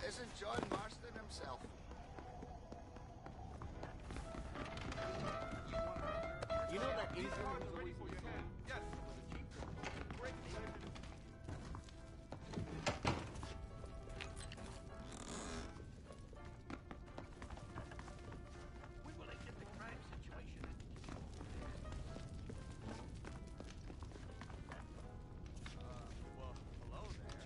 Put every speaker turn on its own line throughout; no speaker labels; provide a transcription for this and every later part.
Isn't John Marston himself?
You know that Asian who's always in the phone?
Yes. Great. We will get the crime situation. Well, hello there.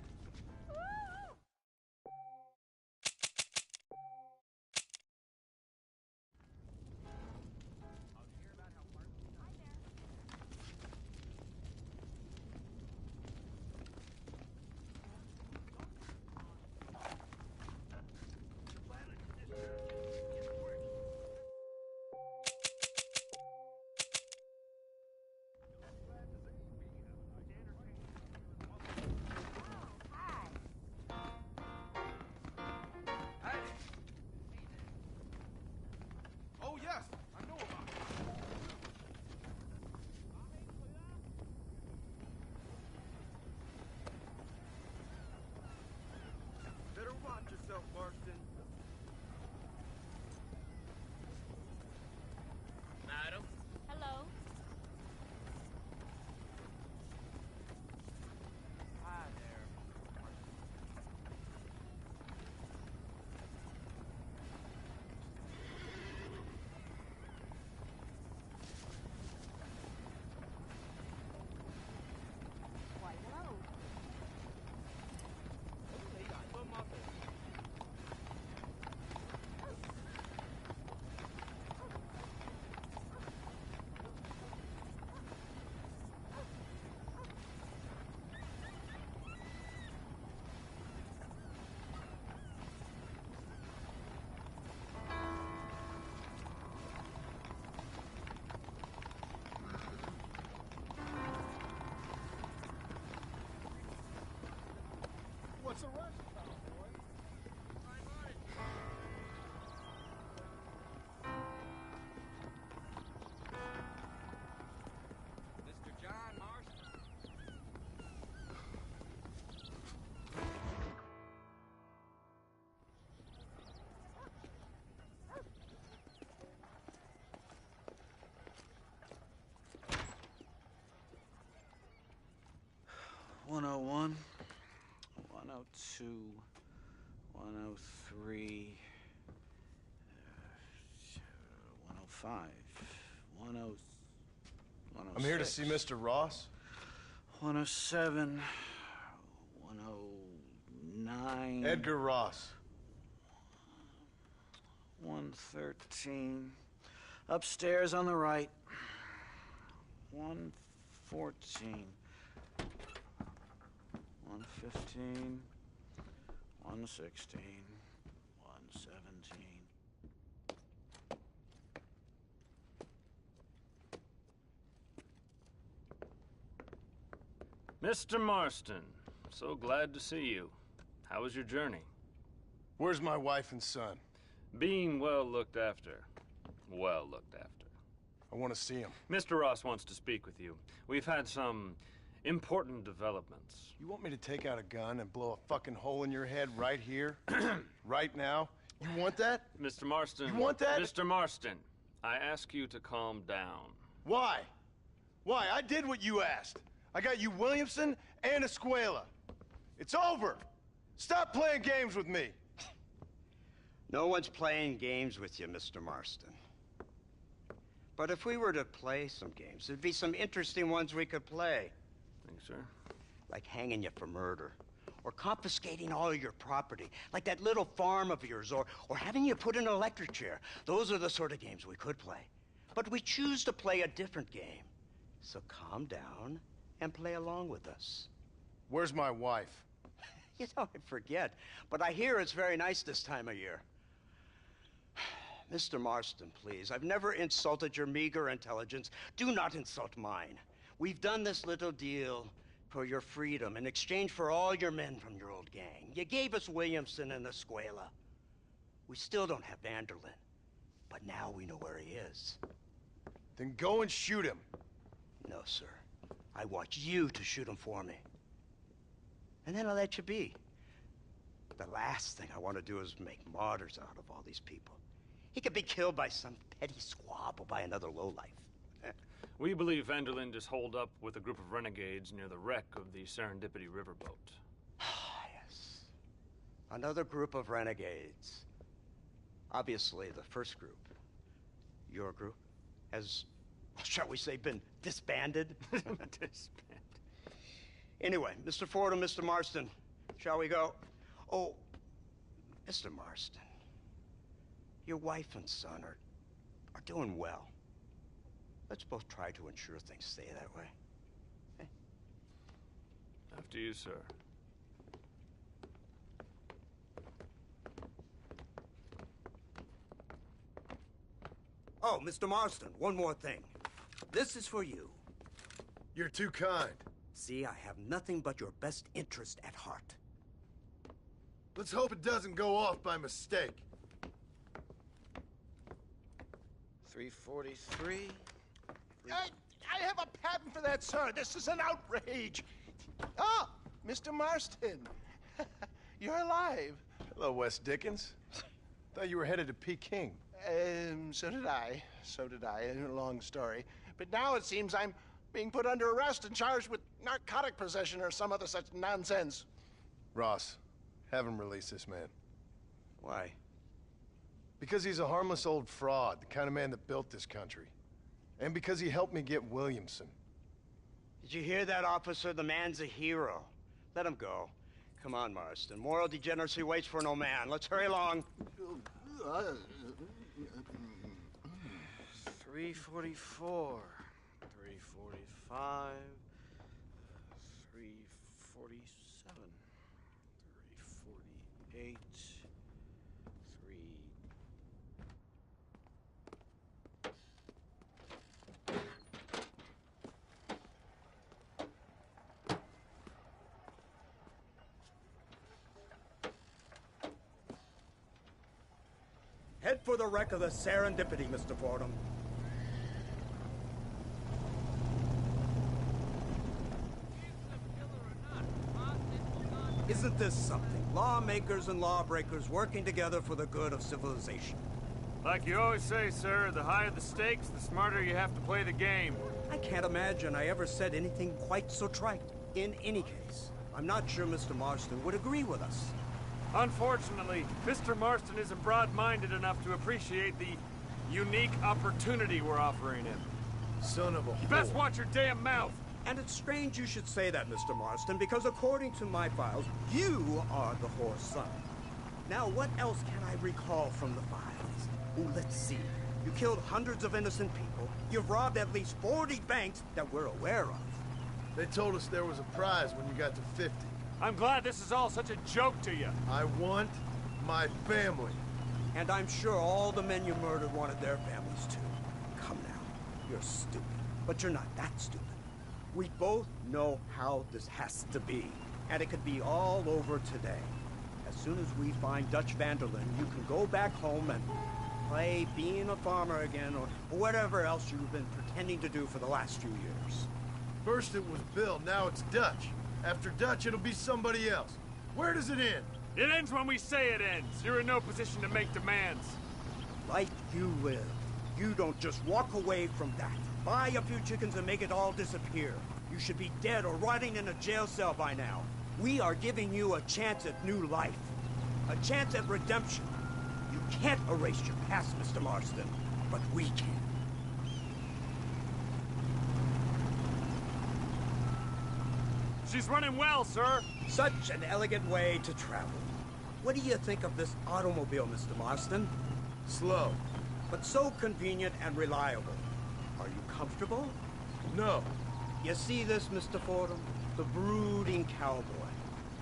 Oh yes, I know about it. Better watch yourself, Marston.
Madam?
Hello.
Hi there.
Why, hello.
They got some muscle.
What's the rush, cowboy?
Mr. John Marston.
One 101, 102, 103, 105, 106.
I'm here to see Mr. Ross.
107, 109.
Edgar Ross.
113. Upstairs on the right. 114. 115. 116. 117.
Mr. Marston, so glad to see you. How was your journey?
Where's my wife and son?
Being well looked after. Well looked after.
I want to see him.
Mr. Ross wants to speak with you. We've had some important developments.
You want me to take out a gun and blow a fucking hole in your head right here? Right now? You want that?
Mr. Marston.
You want that?
Mr. Marston, I ask you to calm down.
Why? Why? I did what you asked. I got you Williamson and Escuela. It's over. Stop playing games with me.
No one's playing games with you, Mr. Marston. But if we were to play some games, there'd be some interesting ones we could play.
Thanks, sir.
Like hanging you for murder. Or confiscating all your property. Like that little farm of yours. Or having you put in an electric chair. Those are the sort of games we could play. But we choose to play a different game. So calm down and play along with us.
Where's my wife?
You know, I forget. But I hear it's very nice this time of year. Mr. Marston, please. I've never insulted your meager intelligence. Do not insult mine. We've done this little deal for your freedom in exchange for all your men from your old gang. You gave us Williamson and Escuela. We still don't have Vanderlyn. But now we know where he is.
Then go and shoot him.
No, sir. I want you to shoot him for me. And then I'll let you be. The last thing I want to do is make martyrs out of all these people. He could be killed by some petty squabble by another lowlife.
We believe Vanderlyn is holed up with a group of renegades near the wreck of the Serendipity riverboat.
Yes. Another group of renegades. Obviously, the first group, your group, has, shall we say, been disbanded?
Disbanded.
Anyway, Mr. Ford and Mr. Marston, shall we go? Oh, Mr. Marston, your wife and son are doing well. Let's both try to ensure things stay that way. Okay?
After you, sir.
Oh, Mr. Marston, one more thing. This is for you.
You're too kind.
See, I have nothing but your best interest at heart.
Let's hope it doesn't go off by mistake.
343.
I have a patent for that, sir. This is an outrage. Ah, Mr. Marston. You're alive.
Hello, Wes Dickens. Thought you were headed to Peking.
So did I. So did I. A long story. But now it seems I'm being put under arrest and charged with narcotic possession or some other such nonsense.
Ross, have him release this man.
Why?
Because he's a harmless old fraud, the kind of man that built this country. And because he helped me get Williamson.
Did you hear that, officer? The man's a hero. Let him go. Come on, Marston. Moral degeneracy waits for no man. Let's hurry along.
344. 345. 347. 348. 3.
Head for the wreck of the Serendipity, Mr. Fordham. Isn't this something? Lawmakers and lawbreakers working together for the good of civilization.
Like you always say, sir, the higher the stakes, the smarter you have to play the game.
I can't imagine I ever said anything quite so trite. In any case, I'm not sure Mr. Marston would agree with us.
Unfortunately, Mr. Marston isn't broad-minded enough to appreciate the unique opportunity we're offering him.
Son of a
You best
whore.
watch your damn mouth!
And it's strange you should say that, Mr. Marston, because according to my files, you are the whore's son. Now, what else can I recall from the files? Oh, let's see. You killed hundreds of innocent people. You've robbed at least 40 banks that we're aware of.
They told us there was a prize when you got to 50.
I'm glad this is all such a joke to you.
I want my family.
And I'm sure all the men you murdered wanted their families too. Come now. You're stupid. But you're not that stupid. We both know how this has to be. And it could be all over today. As soon as we find Dutch Vanderlyn, you can go back home and play being a farmer again, or whatever else you've been pretending to do for the last few years.
First it was Bill, now it's Dutch. After Dutch, it'll be somebody else. Where does it end?
It ends when we say it ends. You're in no position to make demands.
Like you live. You don't just walk away from that. Buy a few chickens and make it all disappear. You should be dead or rotting in a jail cell by now. We are giving you a chance at new life. A chance at redemption. You can't erase your past, Mr. Marston, but we can.
She's running well, sir.
Such an elegant way to travel. What do you think of this automobile, Mr. Marston?
Slow.
But so convenient and reliable. Are you comfortable?
No.
You see this, Mr. Fordham? The brooding cowboy.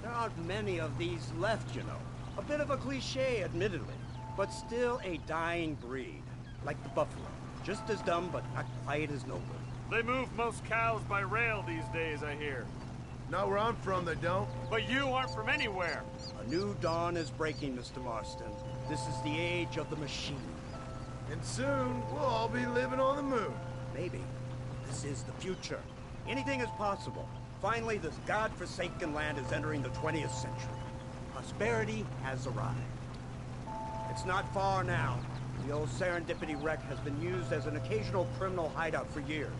There aren't many of these left, you know. A bit of a cliche, admittedly, but still a dying breed. Like the buffalo. Just as dumb, but not quite as noble.
They move most cows by rail these days, I hear.
Not where I'm from, they don't.
But you aren't from anywhere.
A new dawn is breaking, Mr. Marston. This is the age of the machine.
And soon, we'll all be living on the moon.
Maybe. This is the future. Anything is possible. Finally, this godforsaken land is entering the 20th century. Prosperity has arrived. It's not far now. The old Serendipity wreck has been used as an occasional criminal hideout for years.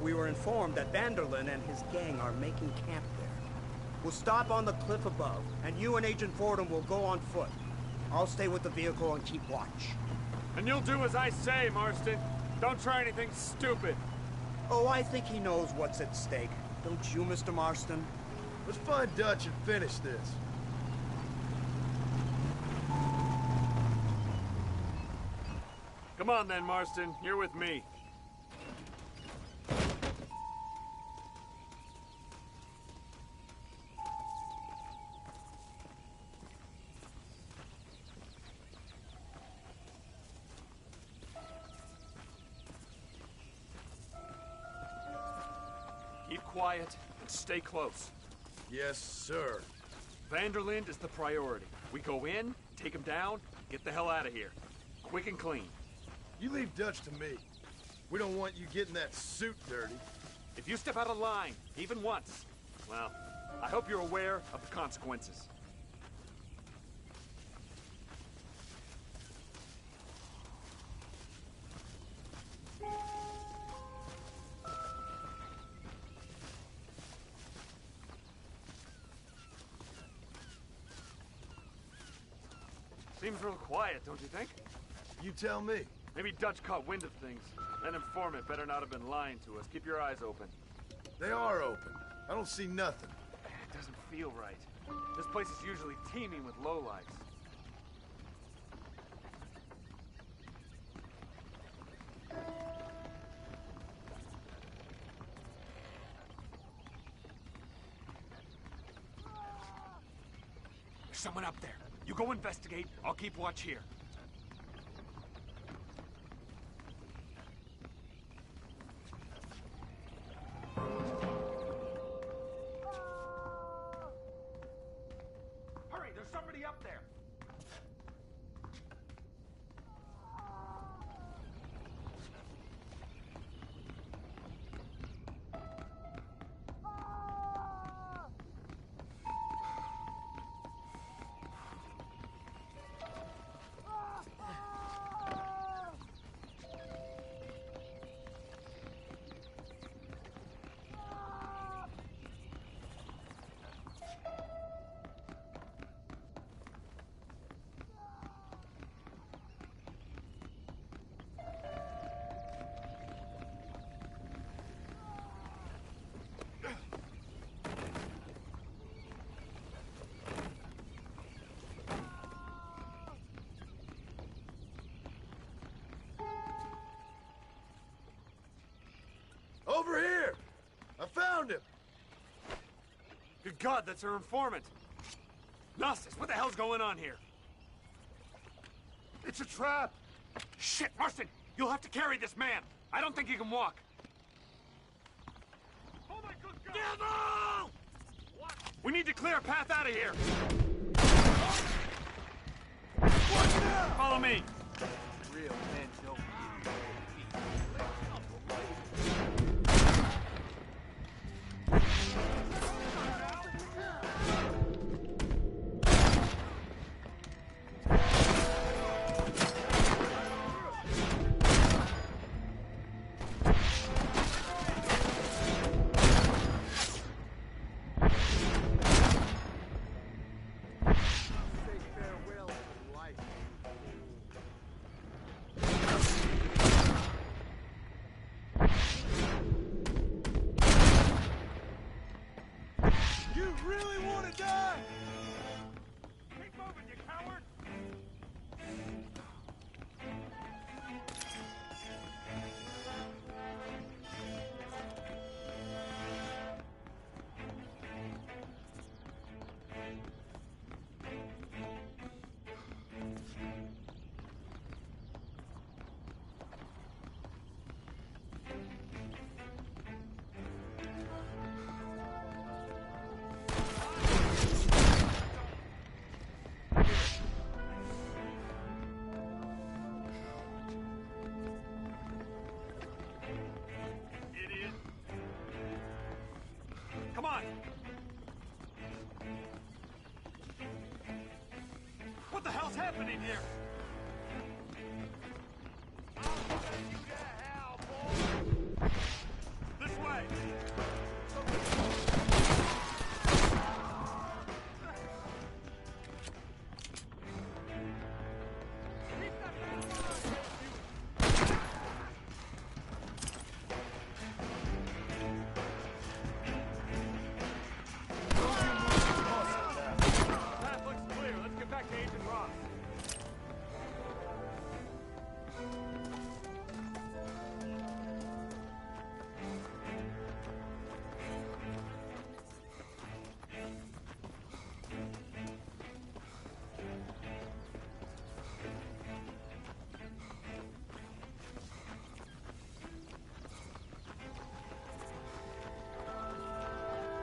We were informed that Vanderlyn and his gang are making camp there. We'll stop on the cliff above, and you and Agent Fordham will go on foot. I'll stay with the vehicle and keep watch.
And you'll do as I say, Marston. Don't try anything stupid.
Oh, I think he knows what's at stake. Don't you, Mr. Marston?
Let's find Dutch and finish this.
Come on then, Marston. You're with me. Keep quiet and stay close.
Yes, sir.
Vanderlyn is the priority. We go in, take him down, get the hell out of here. Quick and clean.
You leave Dutch to me. We don't want you getting that suit dirty.
If you step out of line, even once, well, I hope you're aware of the consequences. Seems real quiet, don't you think?
You tell me.
Maybe Dutch caught wind of things. That informant better not have been lying to us. Keep your eyes open.
They are open. I don't see nothing.
It doesn't feel right. This place is usually teeming with lowlifes. There's someone up there. You go investigate. I'll keep watch here. Hurry, there's somebody up there.
Over here! I found him!
Good God, that's our informant. Gnosis, what the hell's going on here? It's a trap! Shit, Marston! You'll have to carry this man! I don't think he can walk. Oh my good God! Devil! What? We need to clear a path out of here! Follow me!
Real men don't give
You really want to die?
Keep moving, you coward! here. This way. Path looks clear. Let's get back to Agent Ross.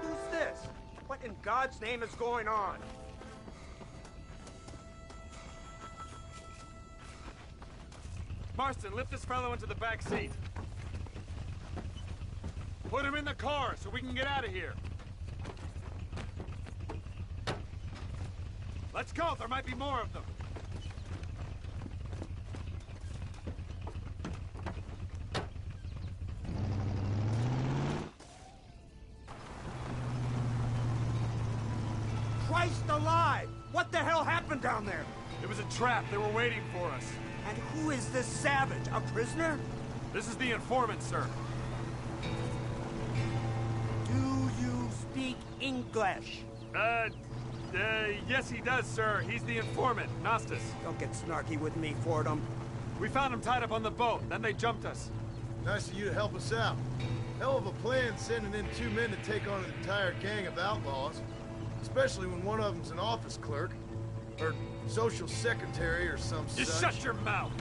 Who's this? What in God's name is going on?
Marston, lift this fellow into the back seat. Put him in the car so we can get out of here. Let's go, there might be more of them.
Christ alive! What the hell happened down there?
It was a trap, they were waiting for us.
And who is this savage? A prisoner?
This is the informant, sir.
Do you speak English?
Yes he does, sir. He's the informant, Nostus.
Don't get snarky with me, Fordham.
We found him tied up on the boat, then they jumped us.
Nice of you to help us out. Hell of a plan sending in 2 men to take on an entire gang of outlaws. Especially when one of them's an office clerk. Or social secretary or some such.
Just shut your mouth!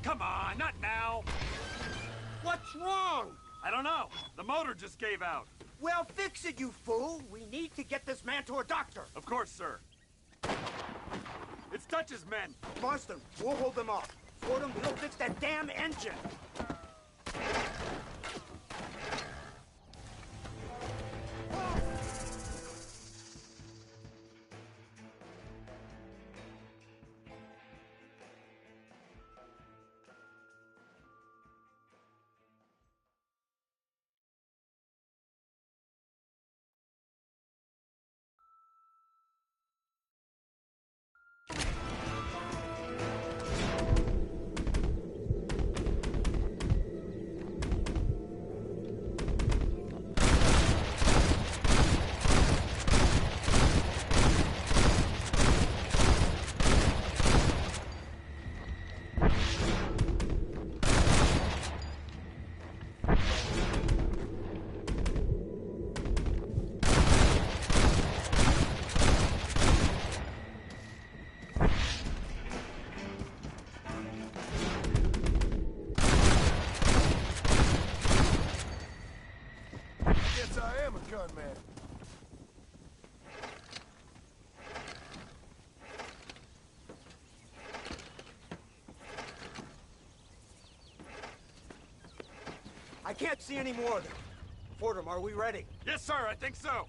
Come on, not now!
What's wrong?
I don't know. The motor just gave out.
Well, fix it, you fool. We need to get this man to a doctor.
Of course, sir. It's Dutch's men.
Marston, we'll hold them off. Fordham, we'll fix that damn engine.
Guess I am a gunman.
I can't see any more of them. Fordham, are we ready?
Yes, sir, I think so.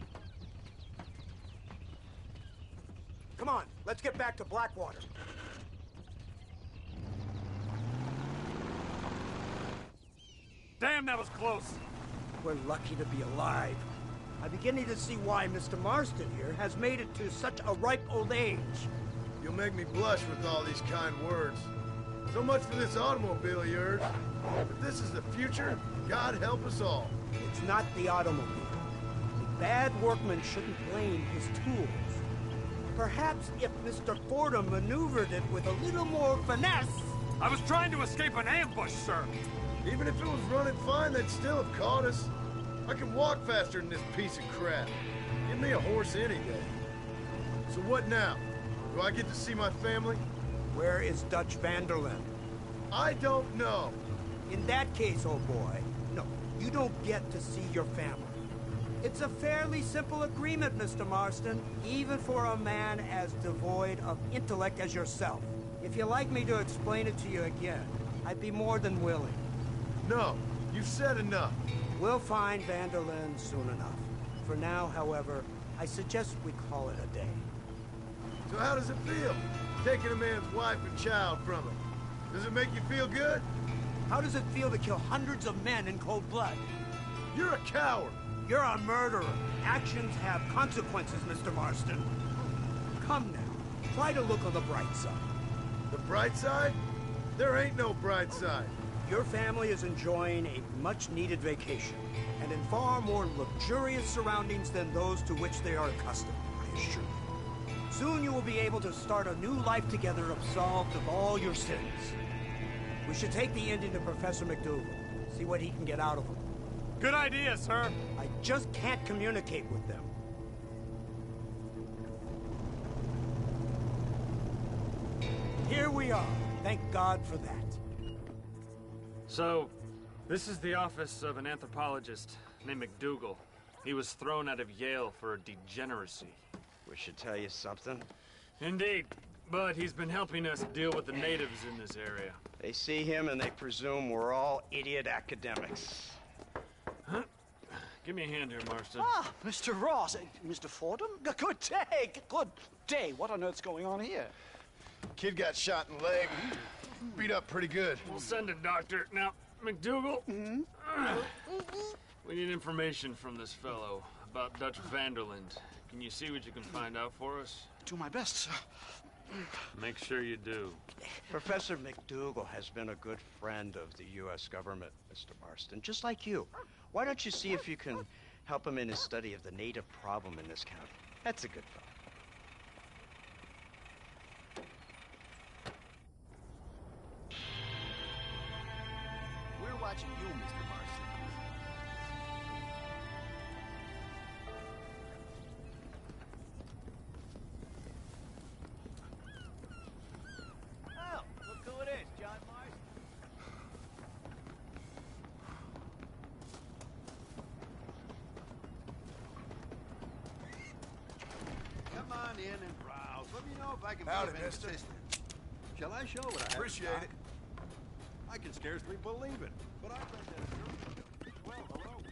Come on, let's get back to Blackwater.
Damn, that was close.
We're lucky to be alive. I'm beginning to see why Mr. Marston here has made it to such a ripe old age.
You'll make me blush with all these kind words. So much for this automobile of yours. If this is the future, God help us all.
It's not the automobile. A bad workman shouldn't blame his tools. Perhaps if Mr. Fordham maneuvered it with a little more finesse...
I was trying to escape an ambush, sir.
Even if it was running fine, they'd still have caught us. I can walk faster than this piece of crap. Give me a horse any day. So what now? Do I get to see my family?
Where is Dutch Vanderlyn?
I don't know.
In that case, old boy, no, you don't get to see your family. It's a fairly simple agreement, Mr. Marston, even for a man as devoid of intellect as yourself. If you'd like me to explain it to you again, I'd be more than willing.
No, you've said enough.
We'll find Vanderlyn soon enough. For now, however, I suggest we call it a day.
So how does it feel, taking a man's wife and child from him? Does it make you feel good?
How does it feel to kill hundreds of men in cold blood?
You're a coward.
You're a murderer. Actions have consequences, Mr. Marston. Come now, try to look on the bright side.
The bright side? There ain't no bright side.
Your family is enjoying a much-needed vacation, and in far more luxurious surroundings than those to which they are accustomed, I assure you. Soon you will be able to start a new life together, absolved of all your sins. We should take the Indian to Professor McDougal, see what he can get out of him.
Good idea, sir.
I just can't communicate with them. Here we are. Thank God for that.
So, this is the office of an anthropologist named McDougal. He was thrown out of Yale for degeneracy.
We should tell you something.
Indeed, but he's been helping us deal with the natives in this area.
They see him and they presume we're all idiot academics.
Huh? Give me a hand here, Marston.
Ah, Mr. Ross. Mr. Fordham? Good day. Good day. What on earth's going on here?
Kid got shot in the leg. Beat up pretty good.
We'll send a doctor. Now, McDougal, we need information from this fellow about Dutch Vanderland. Can you see what you can find out for us?
Do my best, sir.
Make sure you do.
Professor McDougal has been a good friend of the U.S. government, Mr. Marston, just like you. Why don't you see if you can help him in his study of the native problem in this county? That's a good fellow.
We're watching you, Mr. Marston.
Oh, look who it is, John Marston.
Come on in and browse. Let me know if I can
Howdy,
be of any
mister.
assistance. Shall I show what I have?
Appreciate it.
I can scarcely believe it, but I read that. Well, hello.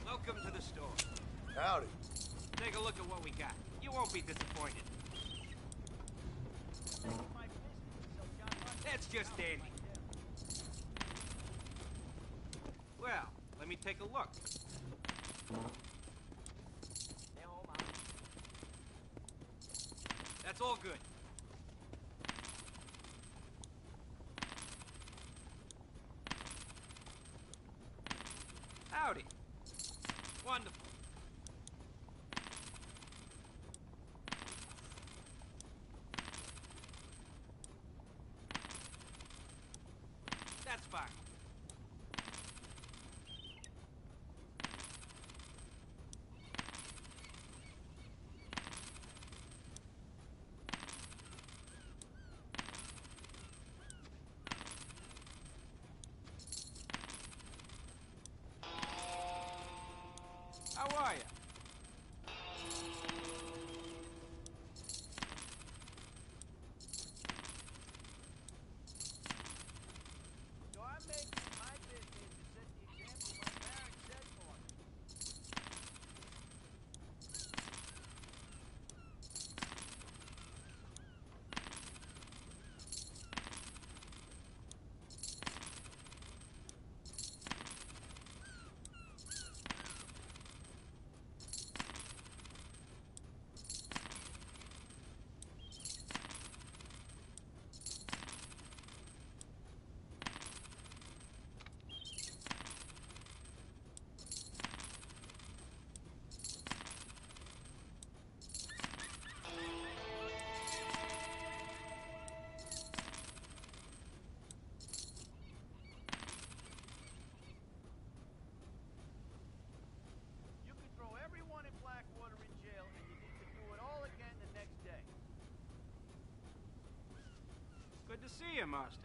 Welcome to the store.
Howdy.
Take a look at what we got. You won't be disappointed. That's just dandy. Well, let me take a look. That's all good. Howdy. Wonderful. That's fine. to see you, Marston.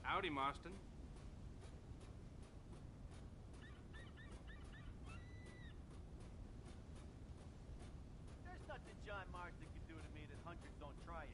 Howdy, Marston.
There's nothing John Marston can do to me that hundreds don't try it.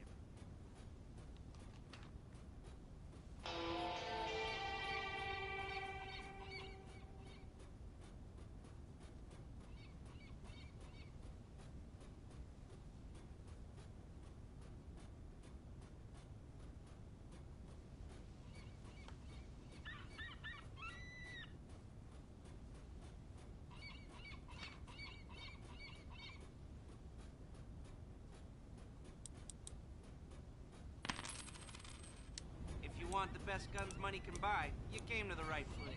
If you want the best guns money can buy, you came to the right place.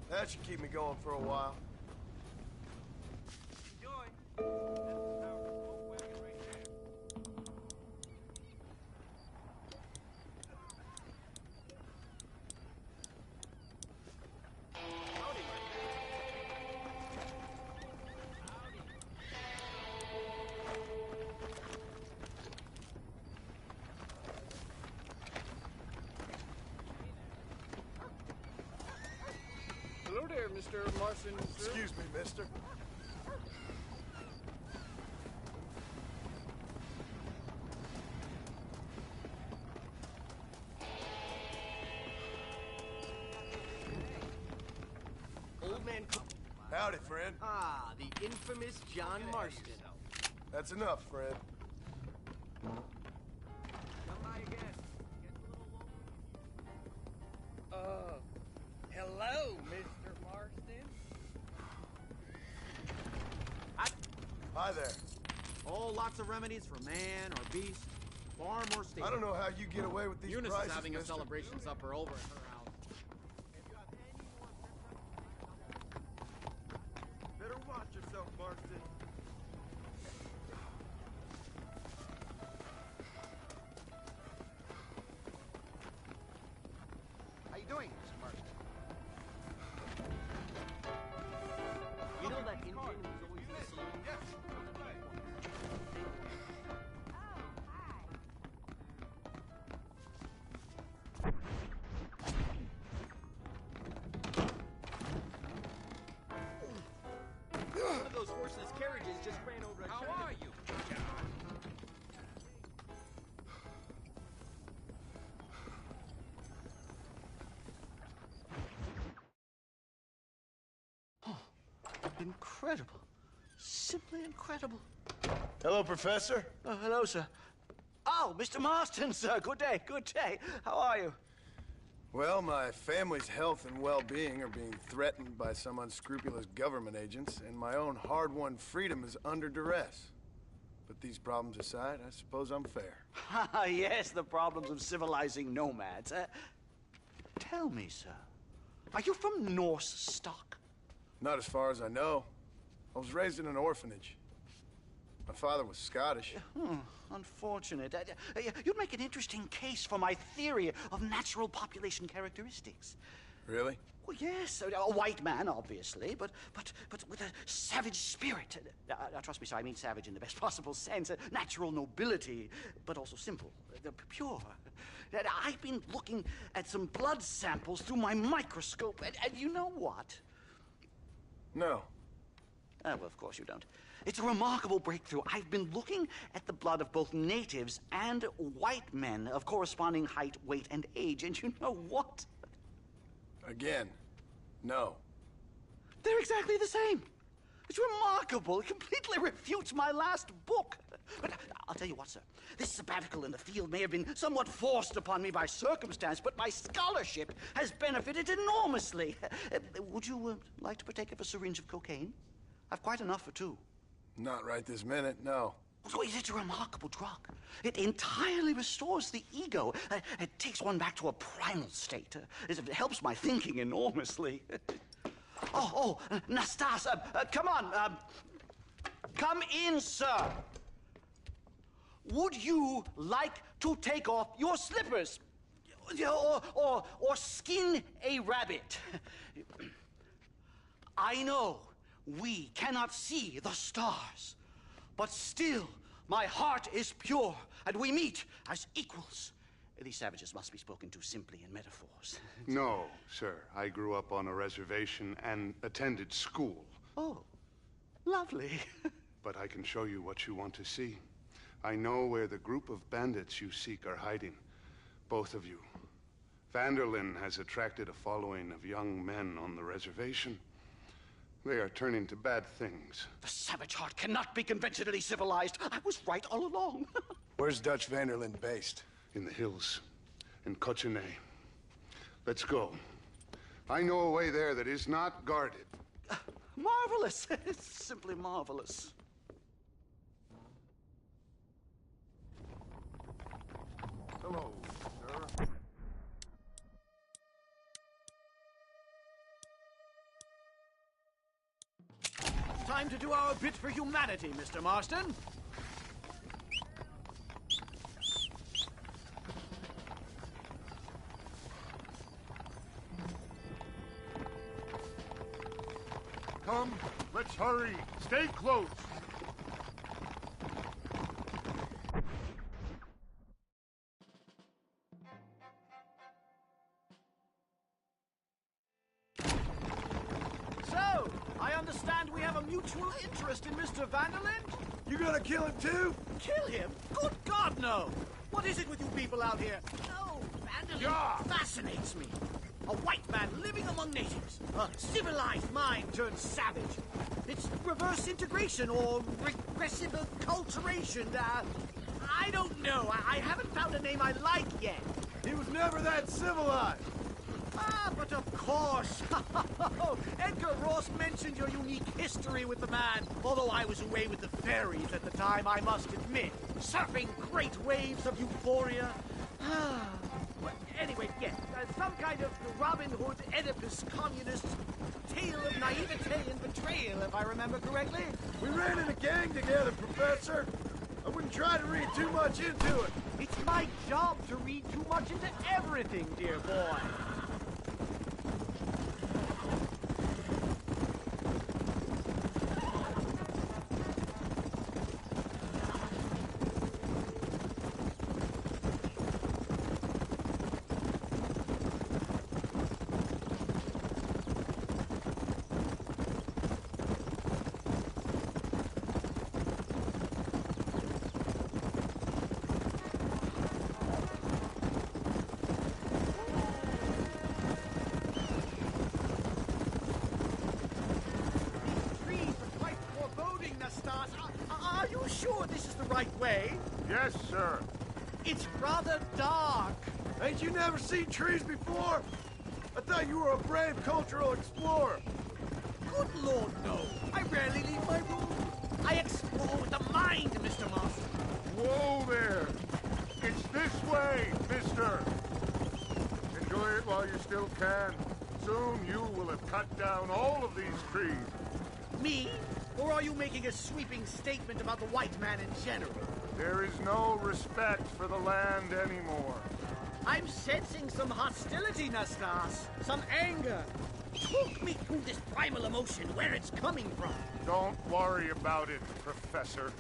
That should keep me going for a while.
Enjoy. That's the power smoke wagon right there. Howdy,
Hello there, Mr. Marston.
Excuse me, mister.
Old man...
Howdy, friend.
Ah, the infamous John Marston.
That's enough, friend.
Come by again.
Hello, Mr. Marston.
Hi there.
Oh, lots of remedies for man or beast. Far more stable.
I don't know how you get away with these
Eunice
prices,
is having a
mister.
celebration supper over at her house.
Better watch yourself, Marston.
How you doing, Mr. Marston?
You know that engine was always in the saloon?
Yes, right.
One of those horseless carriages just ran over a
How
train.
are you, John?
Incredible. Simply incredible.
Hello, Professor.
Oh, hello, sir. Oh, Mr. Marston, sir. Good day, good day. How are you?
Well, my family's health and well-being are being threatened by some unscrupulous government agents, and my own hard-won freedom is under duress. But these problems aside, I suppose I'm fair.
Yes, the problems of civilizing nomads. Tell me, sir, are you from Norse stock?
Not as far as I know. I was raised in an orphanage. My father was Scottish.
Unfortunate. You'd make an interesting case for my theory of natural population characteristics.
Really?
Well, yes, a white man, obviously, but with a savage spirit. Trust me, sir, I mean savage in the best possible sense. Natural nobility, but also simple, pure. I've been looking at some blood samples through my microscope, and you know what?
No.
Well, of course you don't. It's a remarkable breakthrough. I've been looking at the blood of both natives and white men of corresponding height, weight, and age, and you know what?
Again, no.
They're exactly the same. It's remarkable. It completely refutes my last book.
But I'll tell you what, sir. This sabbatical in the field may have been somewhat forced upon me by circumstance, but my scholarship has benefited enormously. Would you like to partake of a syringe of cocaine? I've quite enough for two.
Not right this minute, no.
Oh, it's a remarkable drug. It entirely restores the ego. It takes one back to a primal state. It helps my thinking enormously. Nastas, come on. Come in, sir. Would you like to take off your slippers? Or skin a rabbit? I know we cannot see the stars, but still my heart is pure, and we meet as equals. These savages must be spoken to simply in metaphors.
No, sir. I grew up on a reservation and attended school.
Oh, lovely.
But I can show you what you want to see. I know where the group of bandits you seek are hiding. Both of you. Vanderlyn has attracted a following of young men on the reservation. They are turning to bad things.
The savage heart cannot be conventionally civilized. I was right all along.
Where's Dutch Vanderlyn based?
In the hills, in Cochene. Let's go. I know a way there that is not guarded.
Marvelous. It's simply marvelous.
Hello, sir.
Time to do our bit for humanity, Mr. Marston.
Come, let's hurry. Stay close.
So, I understand we have a mutual interest in Mr. Vanderlyn?
You gonna kill him too?
Kill him? Good God, no! What is it with you people out here? No, Vanderlyn fascinates me. A white man living among natives. A civilized mind turned savage. It's reverse integration or regressive acculturation. I don't know. I haven't found a name I like yet.
He was never that civilized.
Ah, but of course. Edgar Ross mentioned your unique history with the man. Although I was away with the fairies at the time, I must admit. Surfing great waves of euphoria. But anyway, yes, some kind of Robin Hood, Oedipus, communist tale of naivete and betrayal, if I remember correctly.
We ran in a gang together, Professor. I wouldn't try to read too much into it.
It's my job to read too much into everything, dear boy. Are you sure this is the right way?
Yes, sir.
It's rather dark.
Ain't you never seen trees before? I thought you were a brave cultural explorer.
Good Lord, no. I rarely leave my room. I explore with the mind, Mr. Marston.
Whoa there. It's this way, mister. Enjoy it while you still can. Soon you will have cut down all of these trees.
Me? Or are you making a sweeping statement about the white man in general?
There is no respect for the land anymore.
I'm sensing some hostility, Nastas. Some anger. Talk me through this primal emotion, where it's coming from.
Don't worry about it, Professor.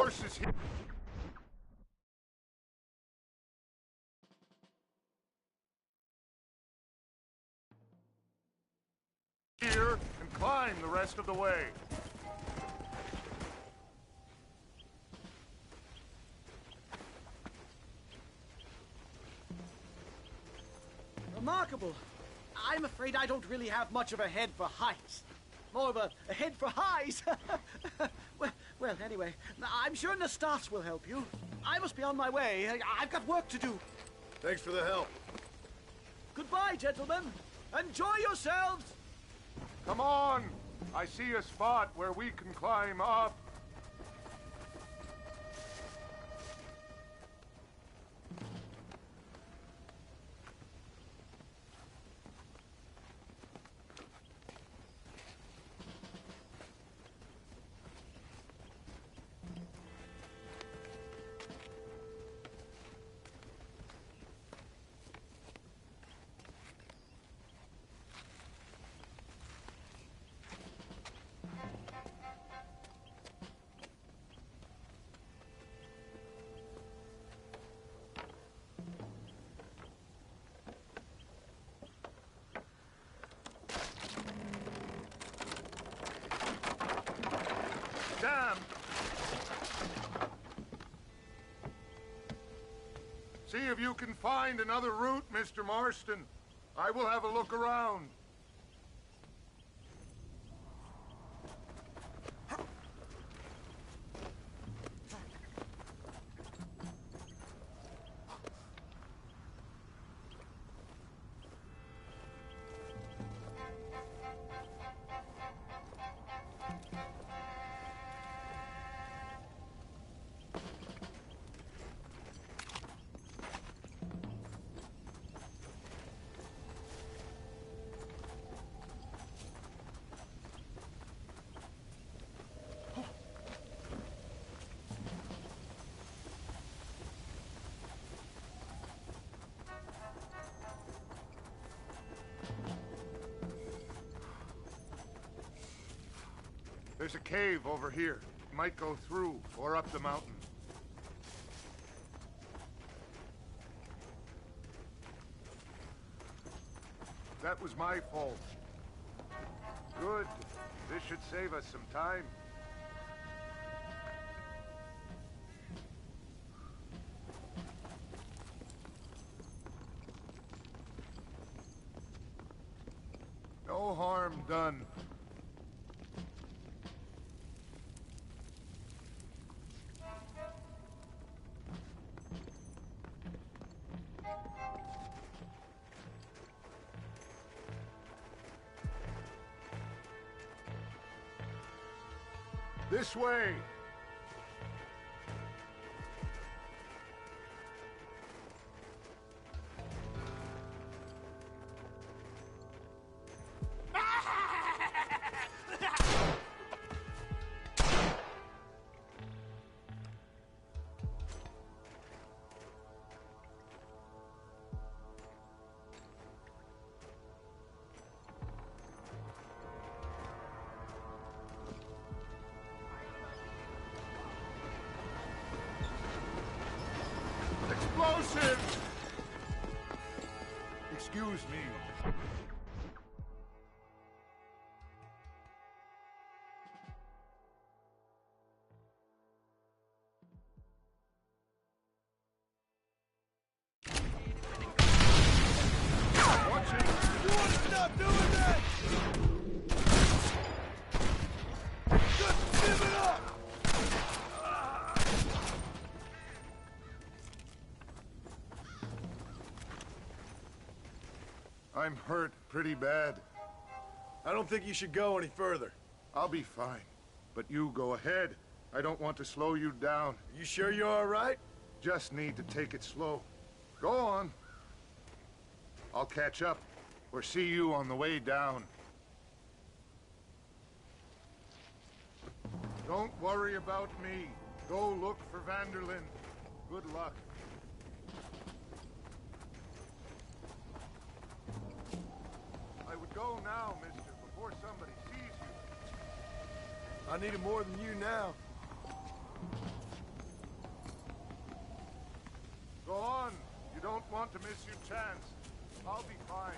forces here and climb the rest of the way.
Remarkable. I'm afraid I don't really have much of a head for heights. More of a head for highs. well, anyway, I'm sure Nastas will help you. I must be on my way. I've got work to do.
Thanks for the help.
Goodbye, gentlemen. Enjoy yourselves.
Come on! I see a spot where we can climb up. Damn! See if you can find another route, Mr. Marston. I will have a look around. There's a cave over here. Might go through or up the mountain. That was my fault. Good. This should save us some time. No harm done. This way! Explosives! Excuse me. Watch it! You want to stop doing that? Just give it up! I'm hurt pretty bad.
I don't think you should go any further.
I'll be fine. But you go ahead. I don't want to slow you down.
You sure you're all right?
Just need to take it slow. Go on. I'll catch up, or see you on the way down. Don't worry about me. Go look for Vanderlyn. Good luck. I would go now, mister, before somebody sees you.
I need it more than you now.
this your chance. I'll be fine.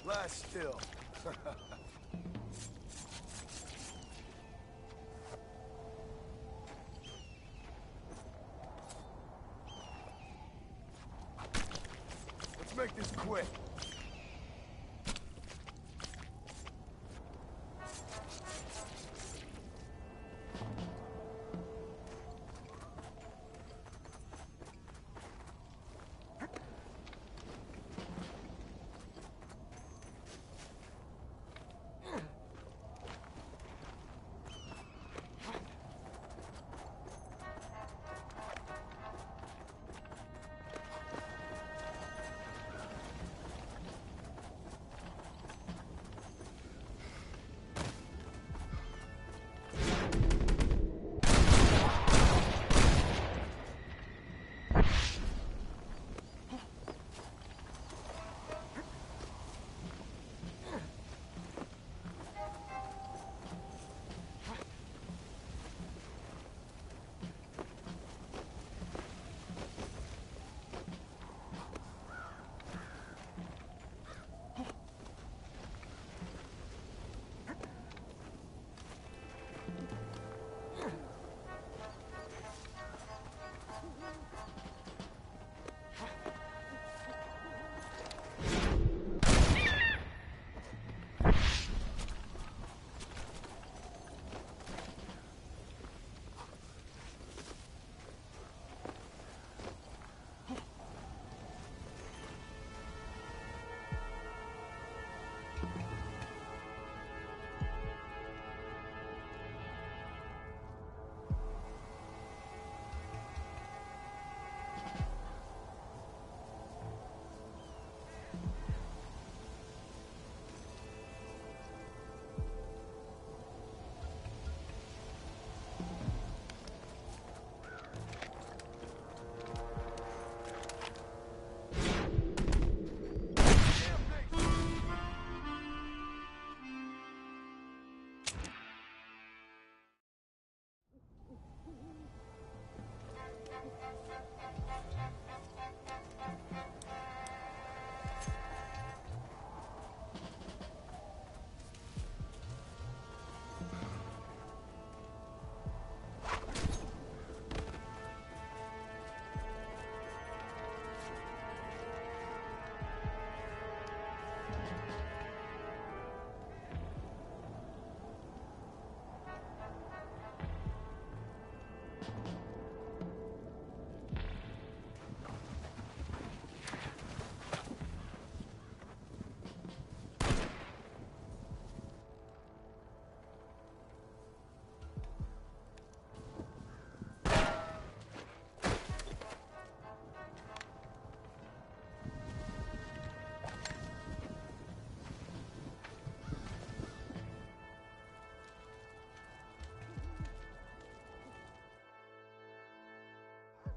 Lie still. Let's make this quick.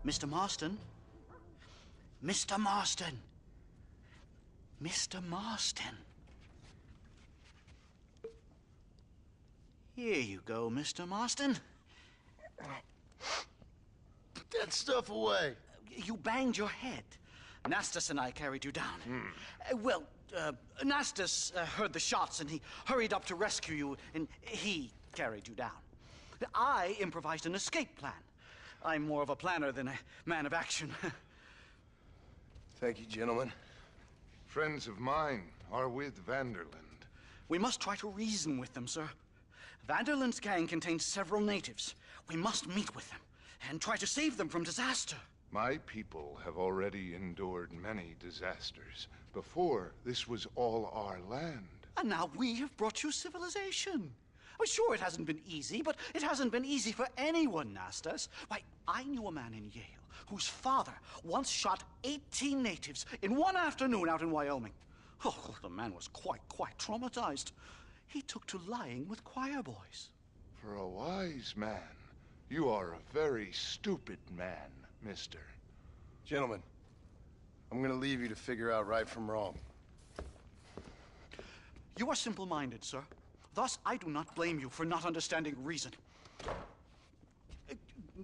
Mr. Marston? Mr. Marston! Mr. Marston! Here you go, Mr. Marston.
Put that stuff away.
You banged your head. Nastas and I carried you down. Nastas heard the shots and he hurried up to rescue you, and he carried you down. I improvised an escape plan. I'm more of a planner than a man of action.
Thank you, gentlemen.
Friends of mine are with Vanderland.
We must try to reason with them, sir. Vanderland's gang contains several natives. We must meet with them and try to save them from disaster.
My people have already endured many disasters. Before, this was all our land.
And now we have brought you civilization. I'm sure it hasn't been easy, but it hasn't been easy for anyone, Nastas. Why, I knew a man in Yale whose father once shot 18 natives in one afternoon out in Wyoming. Oh, the man was quite traumatized. He took to lying with choir boys.
For a wise man, you are a very stupid man, mister.
Gentlemen, I'm gonna leave you to figure out right from wrong.
You are simple-minded, sir. Thus, I do not blame you for not understanding reason.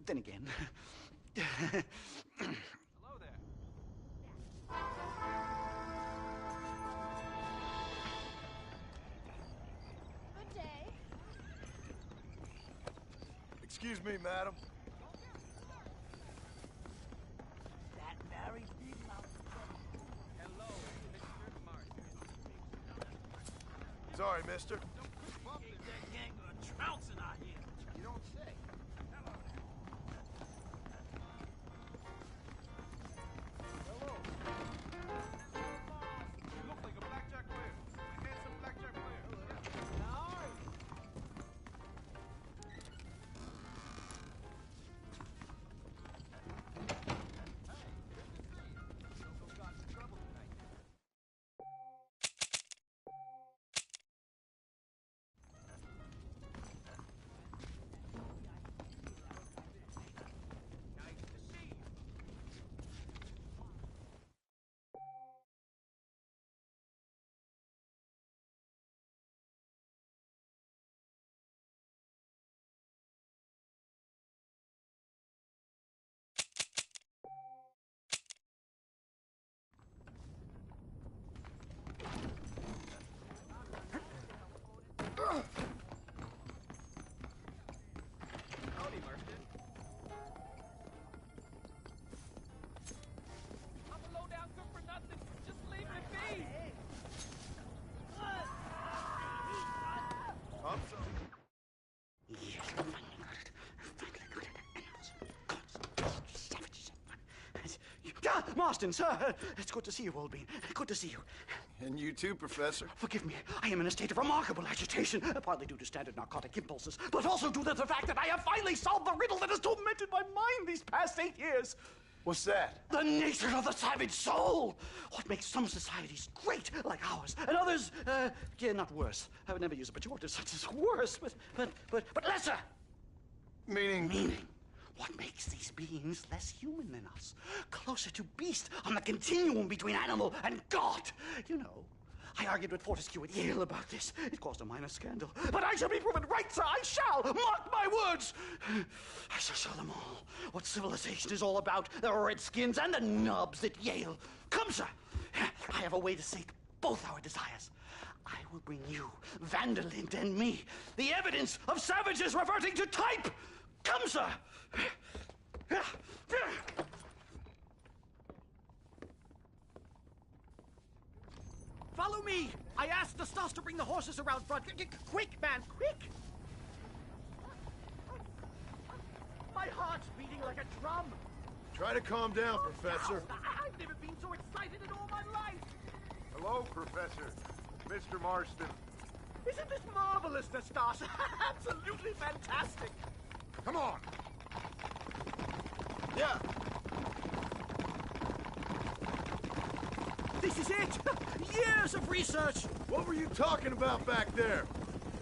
Then again...
Hello there.
Good day.
Excuse me, madam.
That very big mouth.
Hello, Mr. Marston.
Sorry, mister.
That gang are trouncing out here. You don't say.
You look like a blackjack player. A handsome blackjack player. Howdy, Marston. I'm a low-down cook for nothing. Just leave me be.
I'm sorry.
Marston, sir! It's good to see you, old bean. Good to see you.
And you too, Professor.
Forgive me. I am in a state of remarkable agitation, partly due to standard narcotic impulses, but also due to the fact that I have finally solved the riddle that has tormented my mind these past 8 years.
What's that?
The nature of the savage soul! What makes some societies great, like ours, and others, not worse. I would never use a pejorative such as worse, but lesser!
Meaning?
What makes these beings less human than us? Closer to beast on the continuum between animal and God. You know, I argued with Fortescue at Yale about this. It caused a minor scandal. But I shall be proven right, sir. I shall. Mark my words. I shall show them all what civilization is all about. The redskins and the nubs at Yale. Come, sir. I have a way to sate both our desires. I will bring you, Vanderland and me, the evidence of savages reverting to type. Come, sir.
Follow me! I asked the Stas to bring the horses around front. Quick, man, quick! My heart's beating like a drum.
Try to calm down, Professor.
I've never been so excited in all my life.
Hello, Professor. Mr. Marston.
Isn't this marvelous, Stas? Absolutely fantastic.
Come on.
Yeah.
This is it! Years of research!
What were you talking about back there?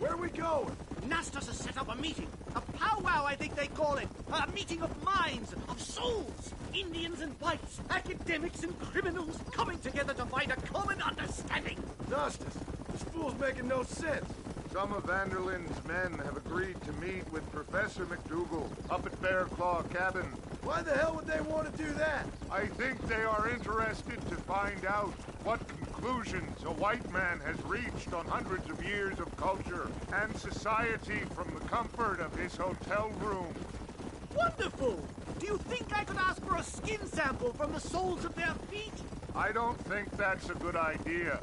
Where are we going?
Nastas has set up a meeting. A powwow, I think they call it. A meeting of minds, of souls. Indians and whites, academics and criminals coming together to find a common understanding.
Nastas, this fool's making no sense.
Some of Vanderland's men have agreed to meet with Professor McDougal up at Bear Claw Cabin.
Why the hell would they want to do that?
I think they are interested to find out what conclusions conclusions a white man has reached on hundreds of years of culture and society from the comfort of his hotel room.
Wonderful! Do you think I could ask for a skin sample from the soles of their feet?
I don't think that's a good idea.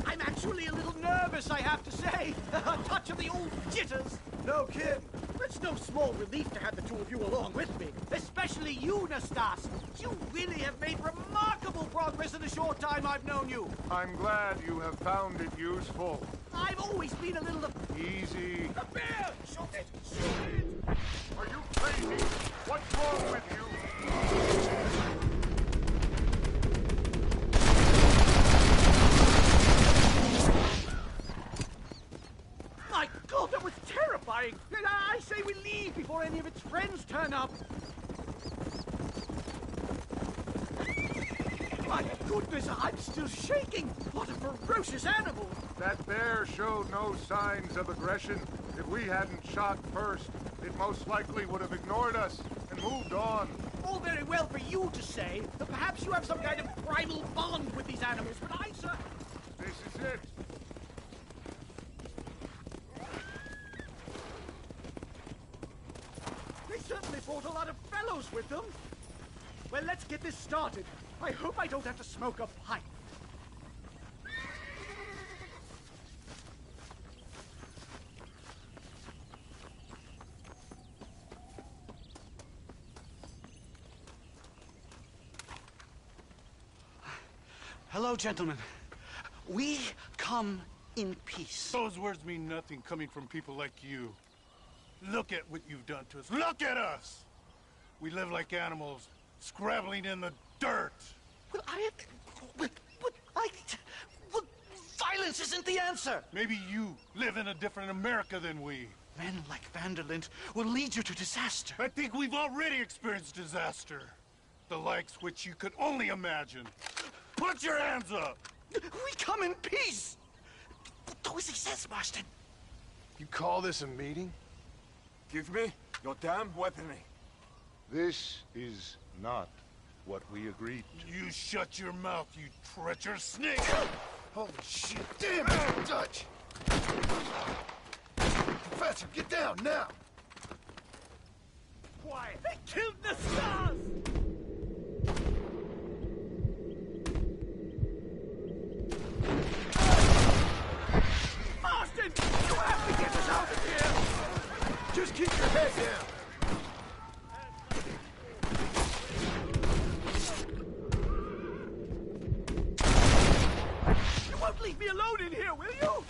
I'm actually a little nervous, I have to say. A touch of the old jitters.
No kidding.
It's no small relief to have the two of you along with me, especially you, Nastas. You really have made remarkable progress in the short time I've known you.
I'm glad you have found it useful.
I've always been a little...
Easy.
A bear! Shoot it! Shoot it!
Are you crazy? What's wrong with you?
My God, that was terrifying! I say we leave before any of its friends turn up. My goodness, I'm still shaking! What a ferocious animal!
That bear showed no signs of aggression. If we hadn't shot first, it most likely would have ignored us and moved on.
All very well for you to say, but perhaps you have some kind of primal bond with these animals, but I, sir...
This is it.
They certainly brought a lot of fellows with them. Well, let's get this started. I hope I don't have to smoke a pipe.
Hello, gentlemen. We come in peace.
Those words mean nothing coming from people like you. Look at what you've done to us. Look at us! We live like animals, scrabbling in the dirt.
Well, violence isn't the answer.
Maybe you live in a different America than we.
Men like Vanderlint will lead you to disaster.
I think we've already experienced disaster. The likes which you could only imagine. Put your hands up!
We come in peace! Do as he says, Marston.
You call this a meeting?
Give me your damn weaponry.
This is not what we agreed to.
You shut your mouth, you treacherous snake!
Holy shit, damn it, Dutch! Professor, get down, now!
Quiet! They killed the stars! Marston! You have to get us out of here!
Just keep your head down!
You won't leave me alone in here, will you?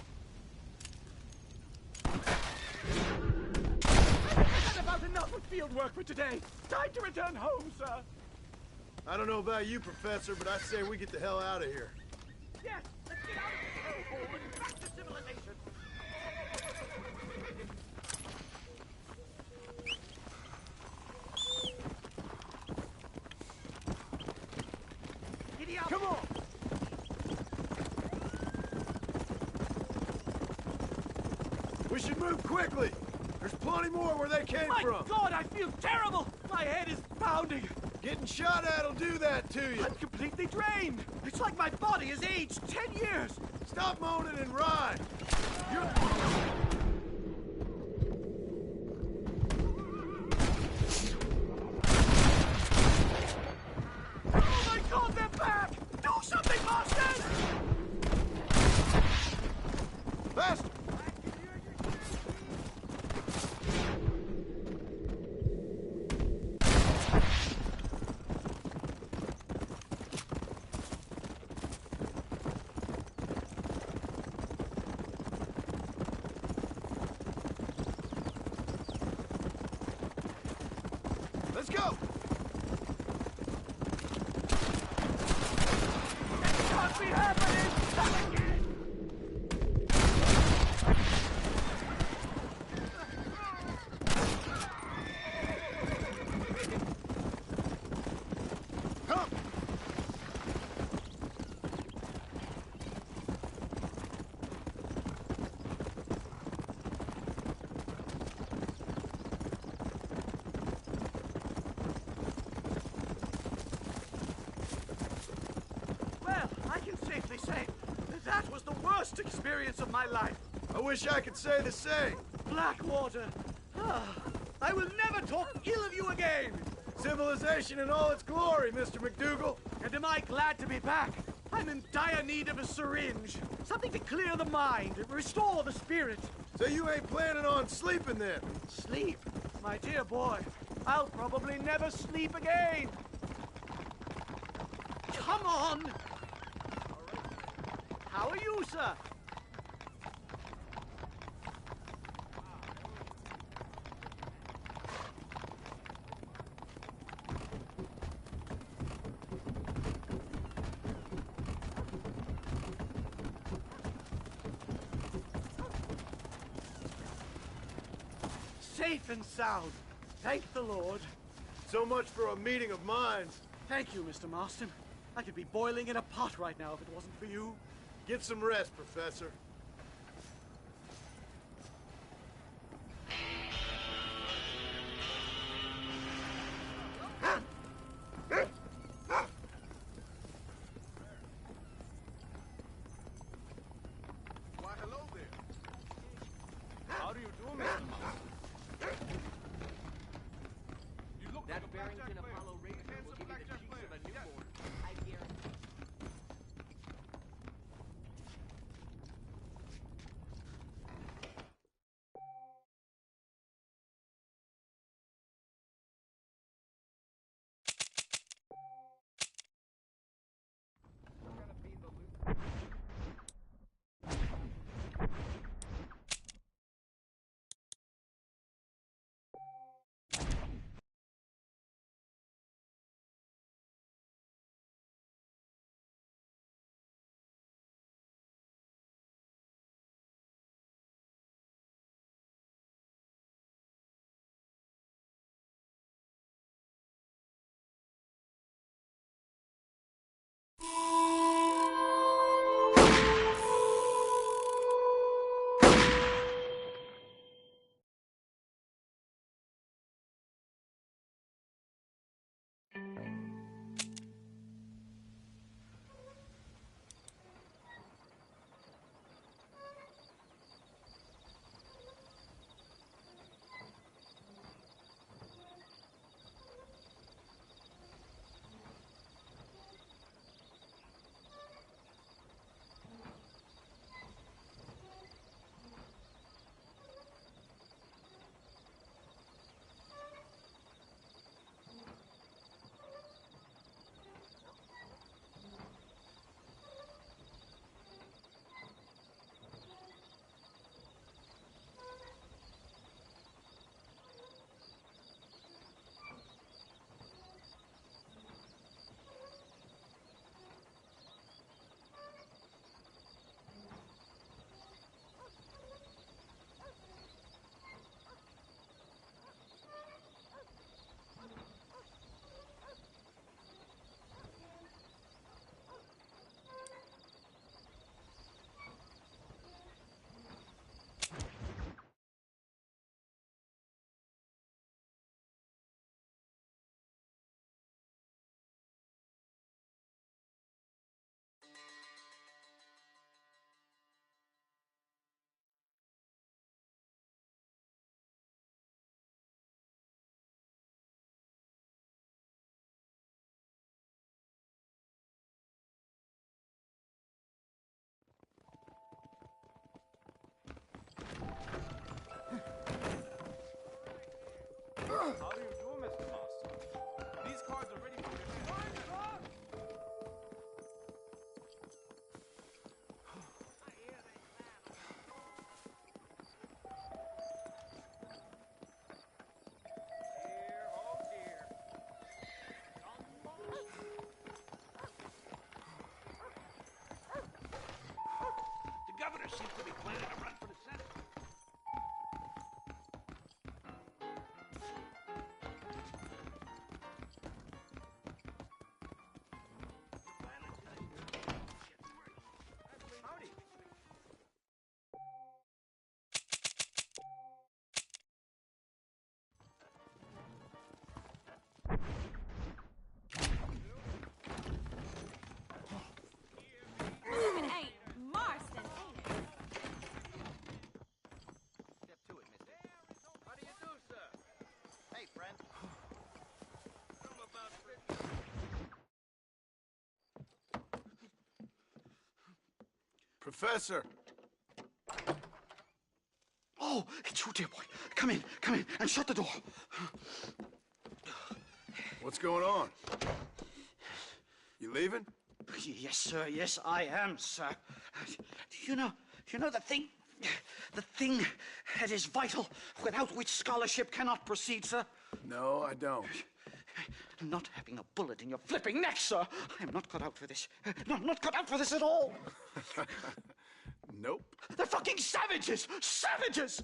I've had about enough of field work for today. Time to return home, sir.
I don't know about you, Professor, but I say we get the hell out of here.
Yes, let's get out of this hellhole and back to civilization. Giddy up!
Come on! We should move quickly! There's plenty more where they came from!
My God, I feel terrible! My head is pounding!
Getting shot at'll do that to you!
I'm completely drained! It's like my body has aged 10 years!
Stop moaning and ride! You're...
Oh my God, they're back! Do something, Marston!
Faster!
That was the worst experience of my life.
I wish I could say the same.
Blackwater. I will never talk ill of you again.
Civilization in all its glory, Mr. McDougal.
And am I glad to be back? I'm in dire need of a syringe. Something to clear the mind, restore the spirit.
So you ain't planning on sleeping then?
Sleep? My dear boy, I'll probably never sleep again. Come on! How are you, sir? Safe and sound. Thank the Lord.
So much for a meeting of minds.
Thank you, Mr. Marston. I could be boiling in a pot right now if it wasn't for you.
Get some rest, Professor.
Why, hello there. How do you do, Mr. Mouse? You look
That
like a
Barrington
blackjack player.
Apollo razor
Handsome
will give you the
blackjack
cheeks
player.
of a newborn.
Yes.
I guarantee.
Professor!
Oh, it's you, dear boy. Come in, and shut the door.
What's going on? You leaving?
Yes, sir. Yes, I am, sir. You know the thing that is vital, without which scholarship cannot proceed, sir?
No, I don't.
Not having a bullet in your flipping neck, sir. I am not cut out for this. No, I'm not cut out for this at all.
Nope.
They're fucking savages! Savages!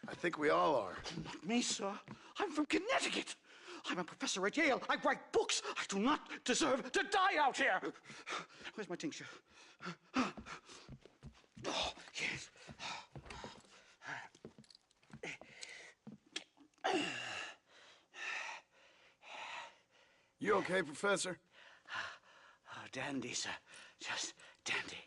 I think we all are.
Not me, sir. I'm from Connecticut. I'm a professor at Yale. I write books. I do not deserve to die out here. Where's my tincture? Oh, yes.
You okay, Professor?
Oh, dandy, sir. Just dandy.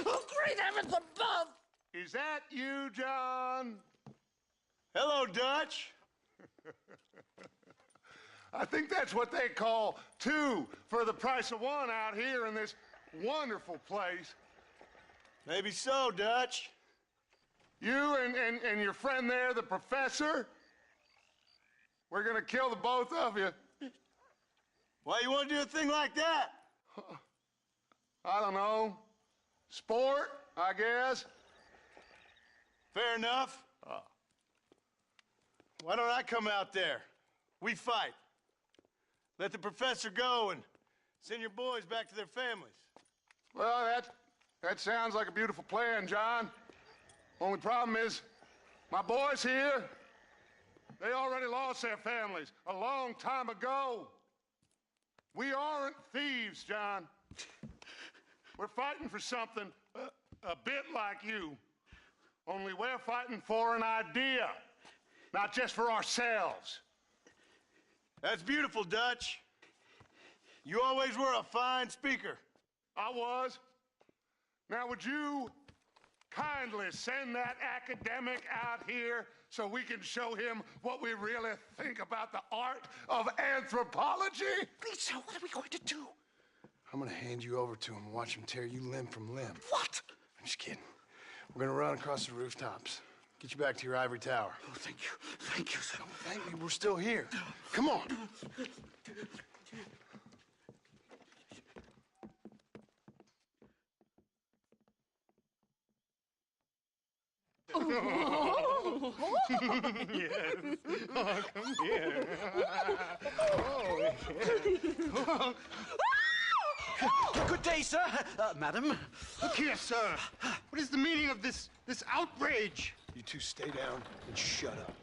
Oh, great heavens above!
Is that you, John?
Hello, Dutch.
I think that's what they call two for the price of one out here in this wonderful place.
Maybe so, Dutch.
You and your friend there, the professor, we're gonna kill the both of you.
Why you want to do a thing like that?
I don't know. Sport, I guess.
Fair enough. Why don't I come out there? We fight. Let the professor go and send your boys back to their families.
Well, that sounds like a beautiful plan, John. Only problem is, my boys here, they already lost their families a long time ago. We aren't thieves, John. We're fighting for something a bit like you. Only we're fighting for an idea, not just for ourselves.
That's beautiful, Dutch. You always were a fine speaker.
I was. Now, would you kindly send that academic out here so we can show him what we really think about the art of anthropology?
Please, sir, what are we going to do?
I'm gonna hand you over to him and watch him tear you limb from limb.
What?
I'm just kidding. We're gonna run across the rooftops. Get you back to your ivory tower.
Oh, thank you. Thank you, sir.
Don't thank me, we're still here. Come on.
Oh. Yes. Oh, come here. Oh.
Good day, sir. Madam.
Look here, sir. What is the meaning of this outrage?
You two stay down and shut up.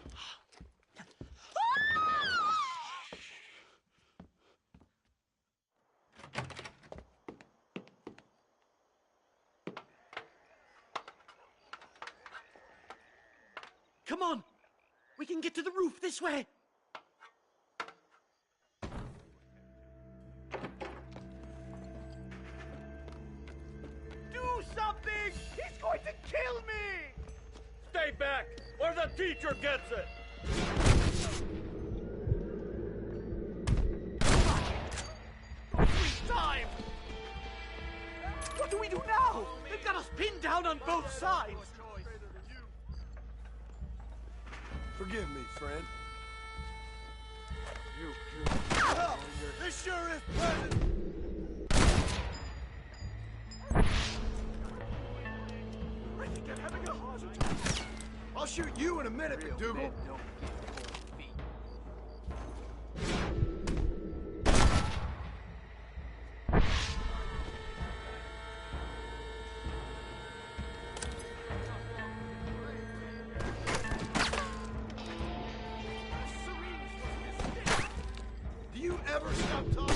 Come on! We can get to the roof this way! Do something! He's going to kill me!
Stay back, or the teacher gets it!
Time! What do we do now? They've got us pinned down on both sides!
Forgive me, friend.
Oh, this sure is pleasant! I think I'm having a heart attack.
I'll shoot you in a minute, McDougal. Do you ever stop talking?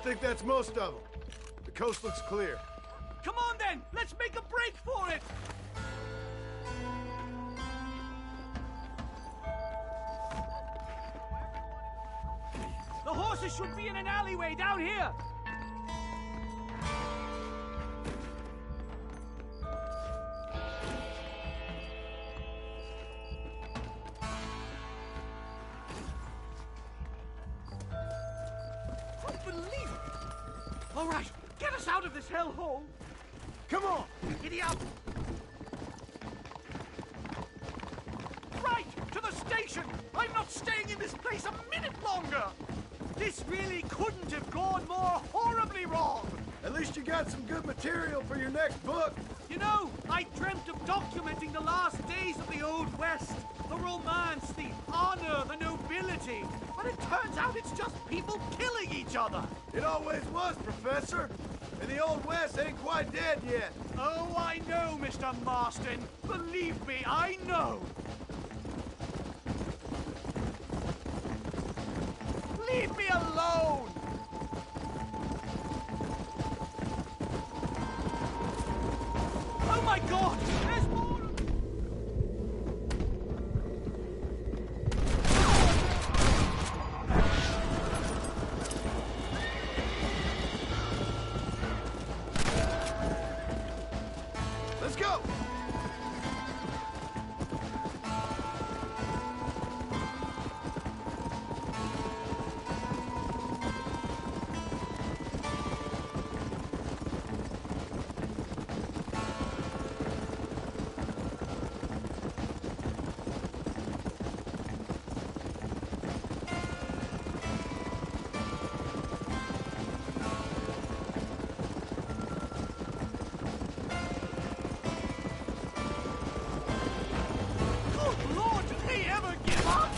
think that's most of them. The coast looks clear.
Come on then, let's make a break for it! The horses should be in an alleyway down here! Unbelievable! All right, get us out of this hellhole!
Come on!
Giddy up! Right! To the station! I'm not staying in this place a minute longer! This really couldn't have gone more horribly wrong!
At least you got some good material for your next book.
You know, I dreamt of documenting the last days of the Old West. The romance, the honor, the nobility. But it turns out it's just people killing each other.
It always was, Professor. And the Old West ain't quite dead yet.
Oh, I know, Mr. Marston. Believe me, I know. Leave me alone! Oh my God! There's more!
Let's go!
Good Lord, did they ever give up?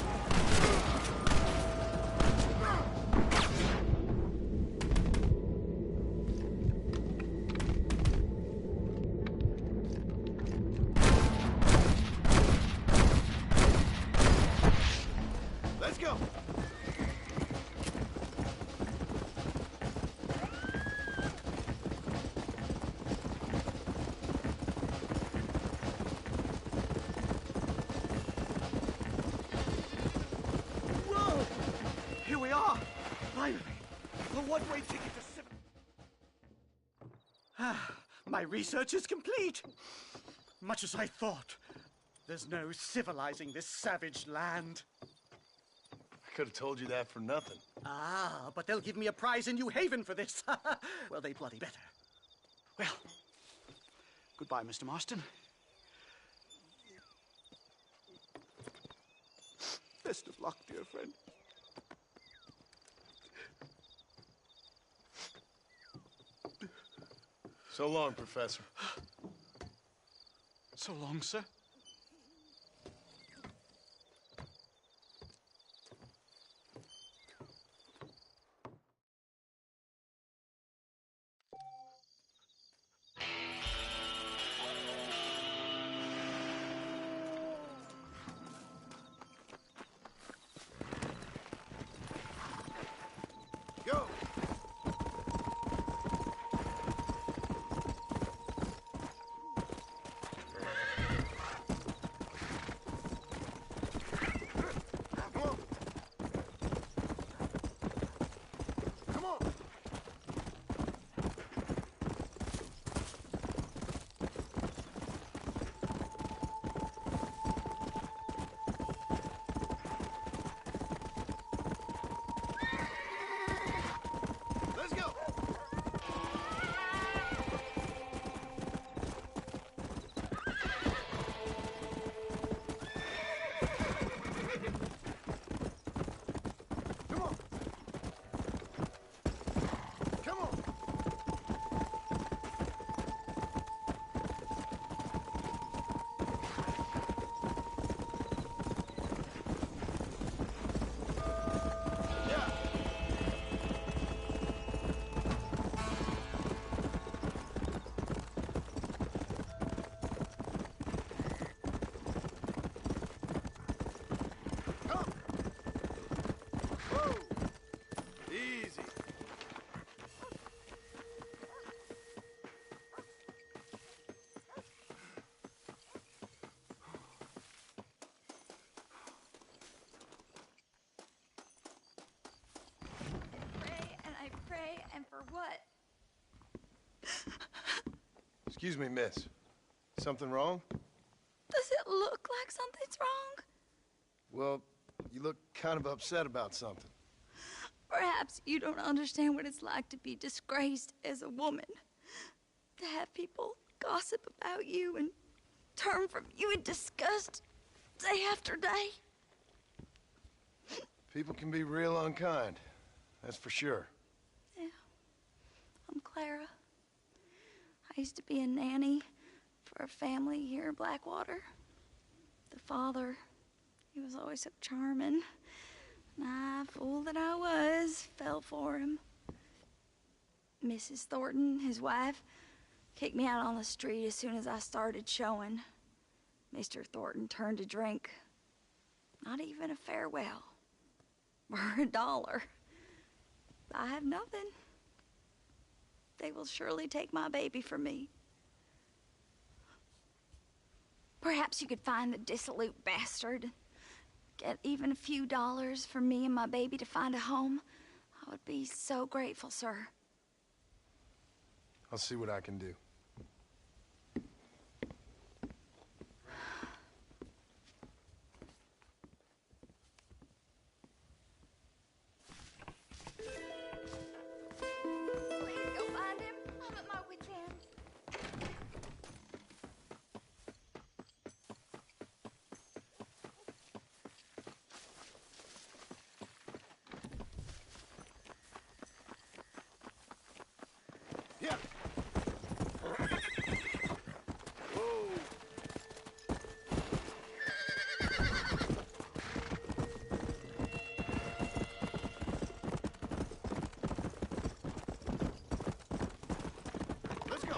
Let's go!
Whoa! Here we are! Finally! The one-way ticket to Civ... My research is complete! Much as I thought. There's no civilizing this savage land.
I could have told you that for nothing.
Ah, but they'll give me a prize in New Haven for this. Well, they bloody better.
Well, goodbye, Mr. Marston. Best of luck, dear friend.
So long, Professor.
So long, sir.
Go!
or what?
Excuse me, miss. Something wrong?
Does it look like something's wrong?
Well, you look kind of upset about something.
Perhaps you don't understand what it's like to be disgraced as a woman. To have people gossip about you and turn from you in disgust day after day.
People can be real unkind. That's for sure.
Yeah. I'm Clara. I used to be a nanny for a family here in Blackwater. The father, he was always so charming. And I, fool that I was, fell for him. Mrs. Thornton, his wife, kicked me out on the street as soon as I started showing. Mr. Thornton turned to drink. Not even a farewell. Or $1. I have nothing. They will surely take my baby from me. Perhaps you could find the dissolute bastard. Get even a few dollars for me and my baby to find a home. I would be so grateful, sir.
I'll see what I can do.
Please go find him. I'm at my wit's end.
Yeah. Let's go.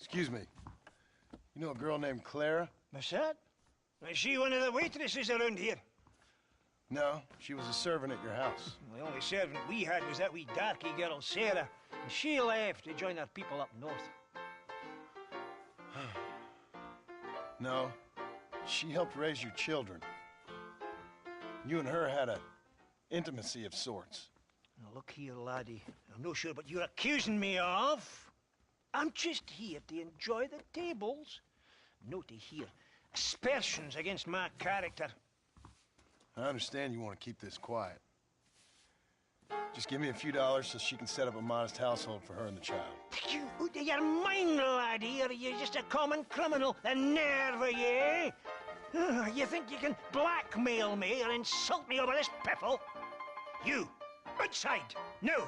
Excuse me. You know a girl named Clara?
What's that? Is she one of the waitresses around here?
No, she was a servant at your house.
The only servant we had was that wee darky girl, Sarah. And she left to join our people up north.
No, she helped raise your children. You and her had an intimacy of sorts.
Now, look here, laddie. I'm not sure what you're accusing me of. I'm just here to enjoy the tables, not to hear aspersions against my character.
I understand you want to keep this quiet. Just give me a few dollars so she can set up a modest household for her and the child.
You're mine, laddie, or you're just a common criminal. The nerve of you! You think you can blackmail me or insult me over this piffle? You, outside, no!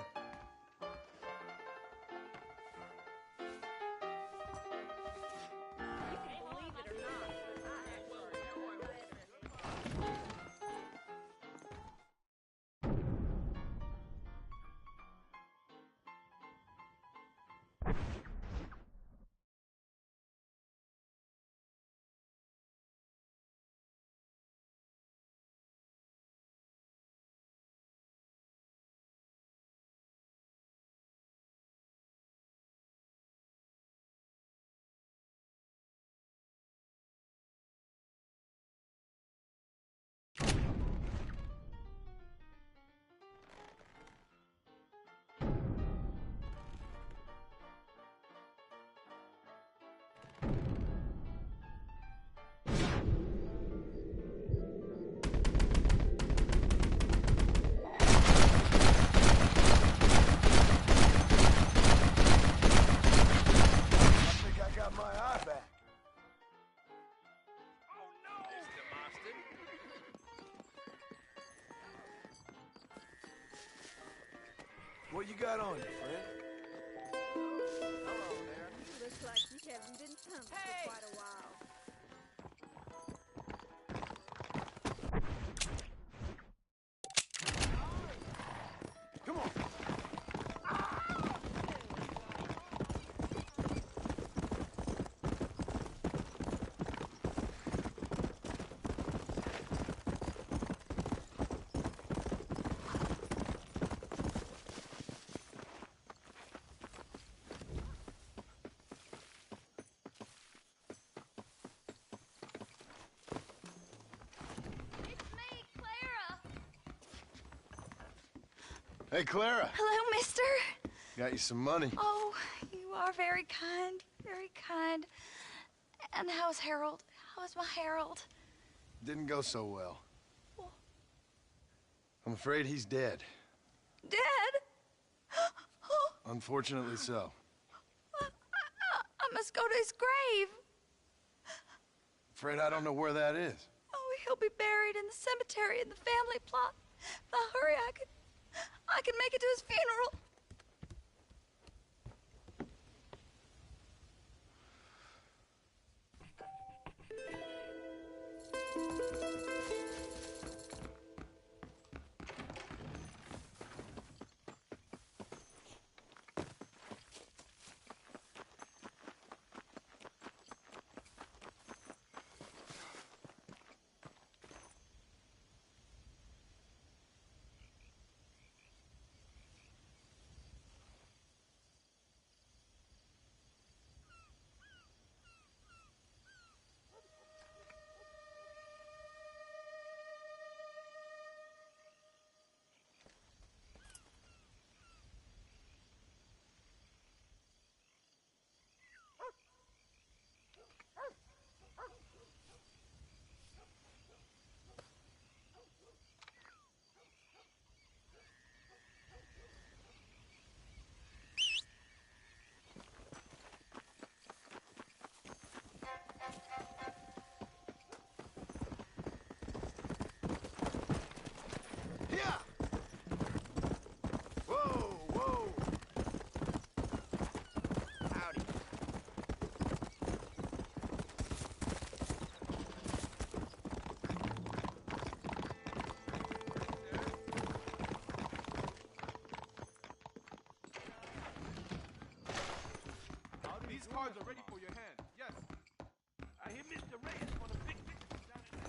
What you got on you, friend?
Hello there. Looks like you haven't been pumped for quite a while.
Come on. Hey, Clara.
Hello, mister.
Got you some money.
Oh, you are very kind. Very kind. And how's Harold? How's my Harold?
Didn't go so well.
Well,
I'm afraid he's dead.
dead?
Unfortunately so.
I must go to his grave.
Afraid I don't know where that is.
Oh, he'll be buried in the cemetery in the family plot. If I hurry, I can make it to his funeral.
These cards are ready for your hand. Yes. I hear Mr. Reyes want a big picture down in there.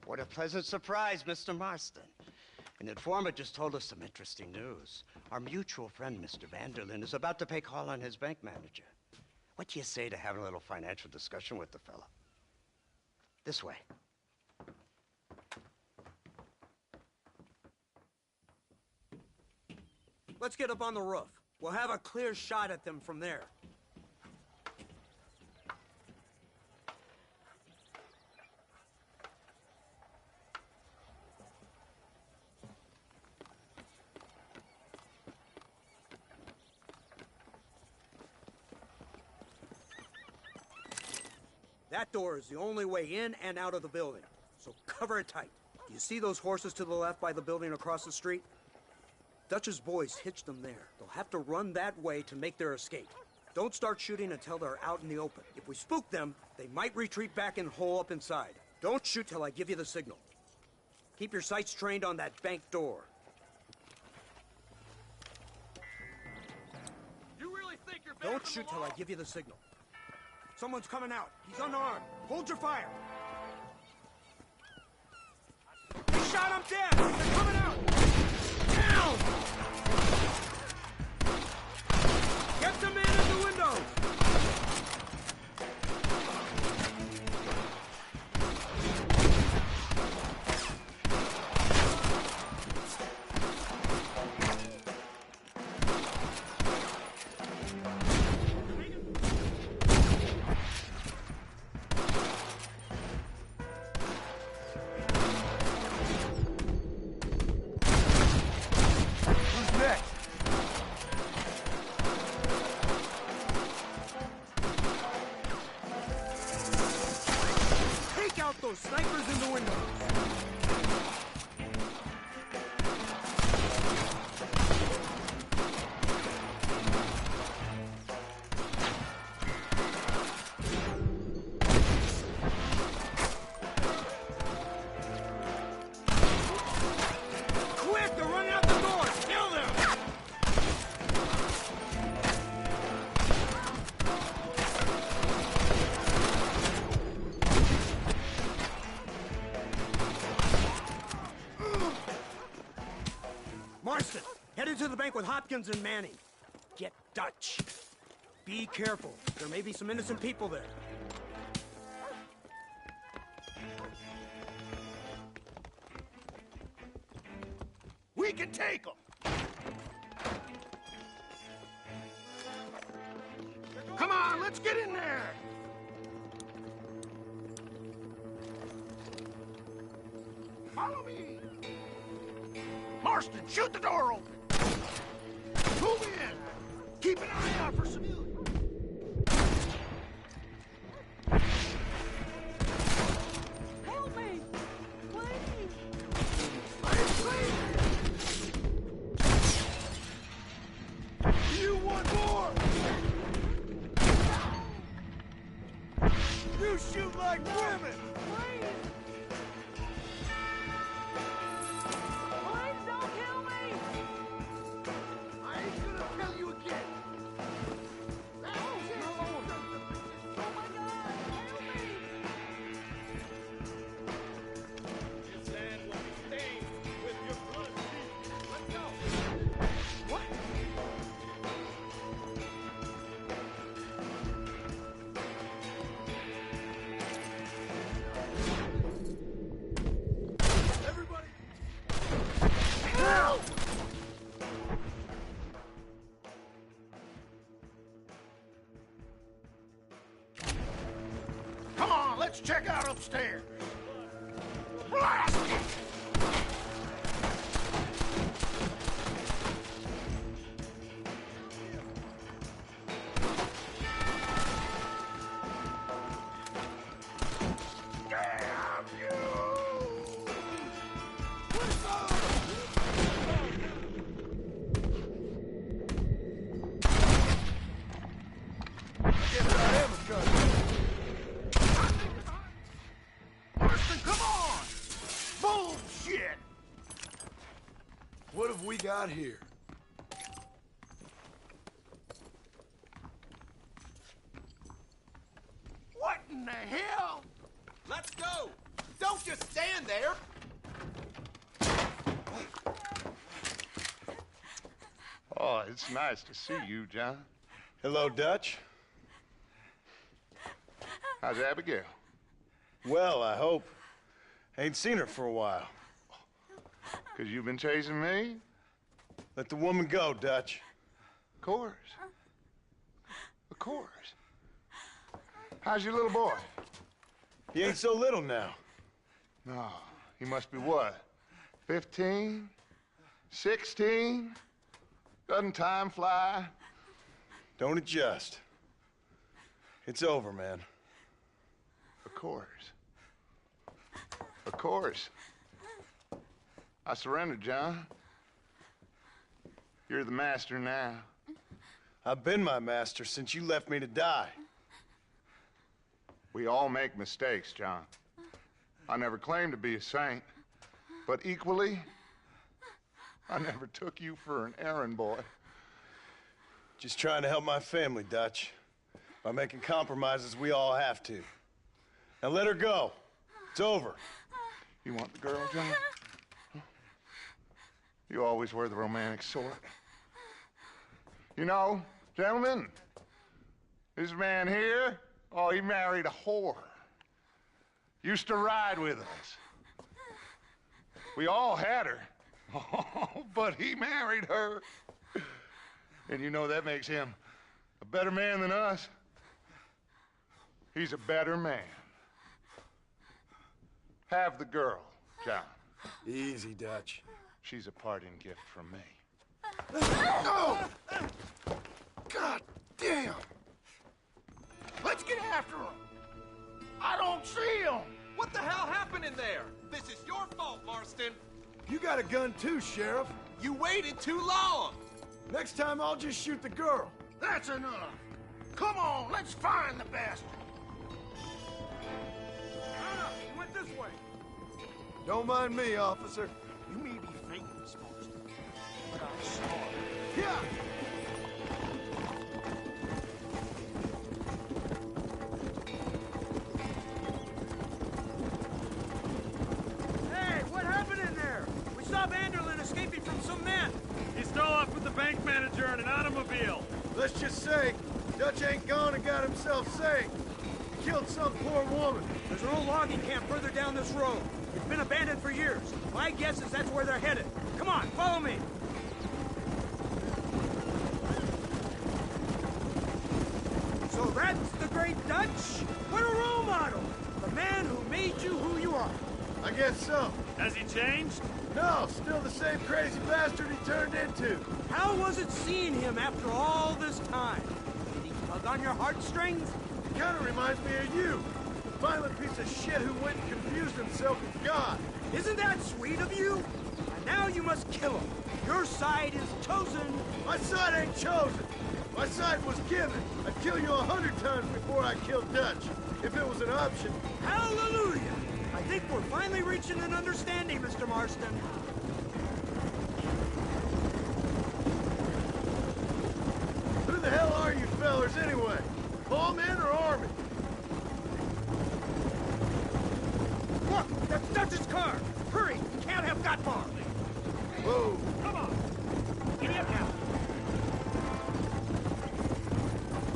What a pleasant surprise, Mr. Marston. An informant just told us some interesting news. Our mutual friend, Mr. Vanderlyn, is about to pay call on his bank manager. What do you say to having a little financial discussion with the fella? This way.
Let's get up on the roof. We'll have a clear shot at them from there. That door is the only way in and out of the building, so cover it tight. Do you see those horses to the left by the building across the street? Dutch's boys hitched them there. They'll have to run that way to make their escape. Don't start shooting until they're out in the open. If we spook them, they might retreat back and hole up inside. Don't shoot till I give you the signal. Keep your sights trained on that bank door.
You really think you're better
Don't
than
shoot
the
till
law?
I give you the signal. Someone's coming out. He's unarmed. Hold your fire. We shot him dead! They're coming out! Down! Get the man in the window! Those snipers in the window. with Hopkins and Manning. Get Dutch. Be careful. There may be some innocent people there.
We can take them! Come on, let's get in there! Follow me! Marston, shoot the door open! Move in! Keep an eye out for civilians!
Help me! Please!
You want more? You shoot like women!
Please! Please don't kill me!
I ain't gonna tell you again! That's it!
Oh my God! Help me!
This land will be stained with your blood. Let's go.
What? Everybody! Help! Come on, let's check out upstairs. Blast it! Damn you! I guess I am a gunman. Marston, come on! Bullshit! What have we got here? What in the hell?
Let's go. Don't just stand there.
Oh, it's nice to see you, John.
Hello, Dutch.
How's Abigail?
Well, I hope. Ain't seen her for a while.
'Cause you've been chasing me?
Let the woman go, Dutch.
Of course. Of course. How's your little boy?
He ain't so little now.
No, he must be what? 15? 16? Doesn't time fly?
Don't adjust. It's over, man.
Of course. Of course. I surrendered, John. You're the master now.
I've been my master since you left me to die.
We all make mistakes, John. I never claimed to be a saint, but equally, I never took you for an errand boy.
Just trying to help my family, Dutch. By making compromises we all have to. Now let her go. It's over.
You want the girl, John? You always were the romantic sort. You know, gentlemen, this man here, oh, he married a whore. Used to ride with us. We all had her. Oh, but he married her. And you know that makes him a better man than us. He's a better man. Have the girl, John.
Easy, Dutch.
She's a parting gift from me.
No! God damn! Let's get after him! I don't see him!
What the hell happened in there? This is your fault, Marston.
You got a gun too, Sheriff.
You waited too long.
Next time I'll just shoot the girl.
That's enough! Come on, let's find the bastard!
He went this way.
Don't mind me, officer.
You may be faking this, Marston, but I saw it. Yeah!
Hey, what happened in there? We saw Vanderlyn escaping from some men.
He stole off with the bank
Let's just say, Dutch ain't gone and got himself saved. He killed some poor woman.
There's an old logging camp further down this road. It's been abandoned for years. My guess is that's where they're headed. Come on, follow me. So that's the great Dutch? What a role model! The man who made you who you are.
I guess so.
Has he changed?
No, still the same crazy bastard he turned into.
How was it seeing him after all this time? Did he tug on your heartstrings?
He kind of reminds me of you. The violent piece of shit who went and confused himself with God.
Isn't that sweet of you? And now you must kill him. Your side is chosen.
My side ain't chosen. My side was given. I'd kill you 100 times before I killed Dutch, if it was an option.
Hallelujah! I think we're finally reaching an understanding, Mr. Marston.
Who the hell are you fellers anyway? Lawmen or army?
Look, that's Dutch's car. Hurry, we can't have got far.
Whoa.
Come on. Giddy up now.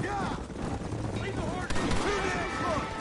Yeah!
Leave the horse.
Too damn close!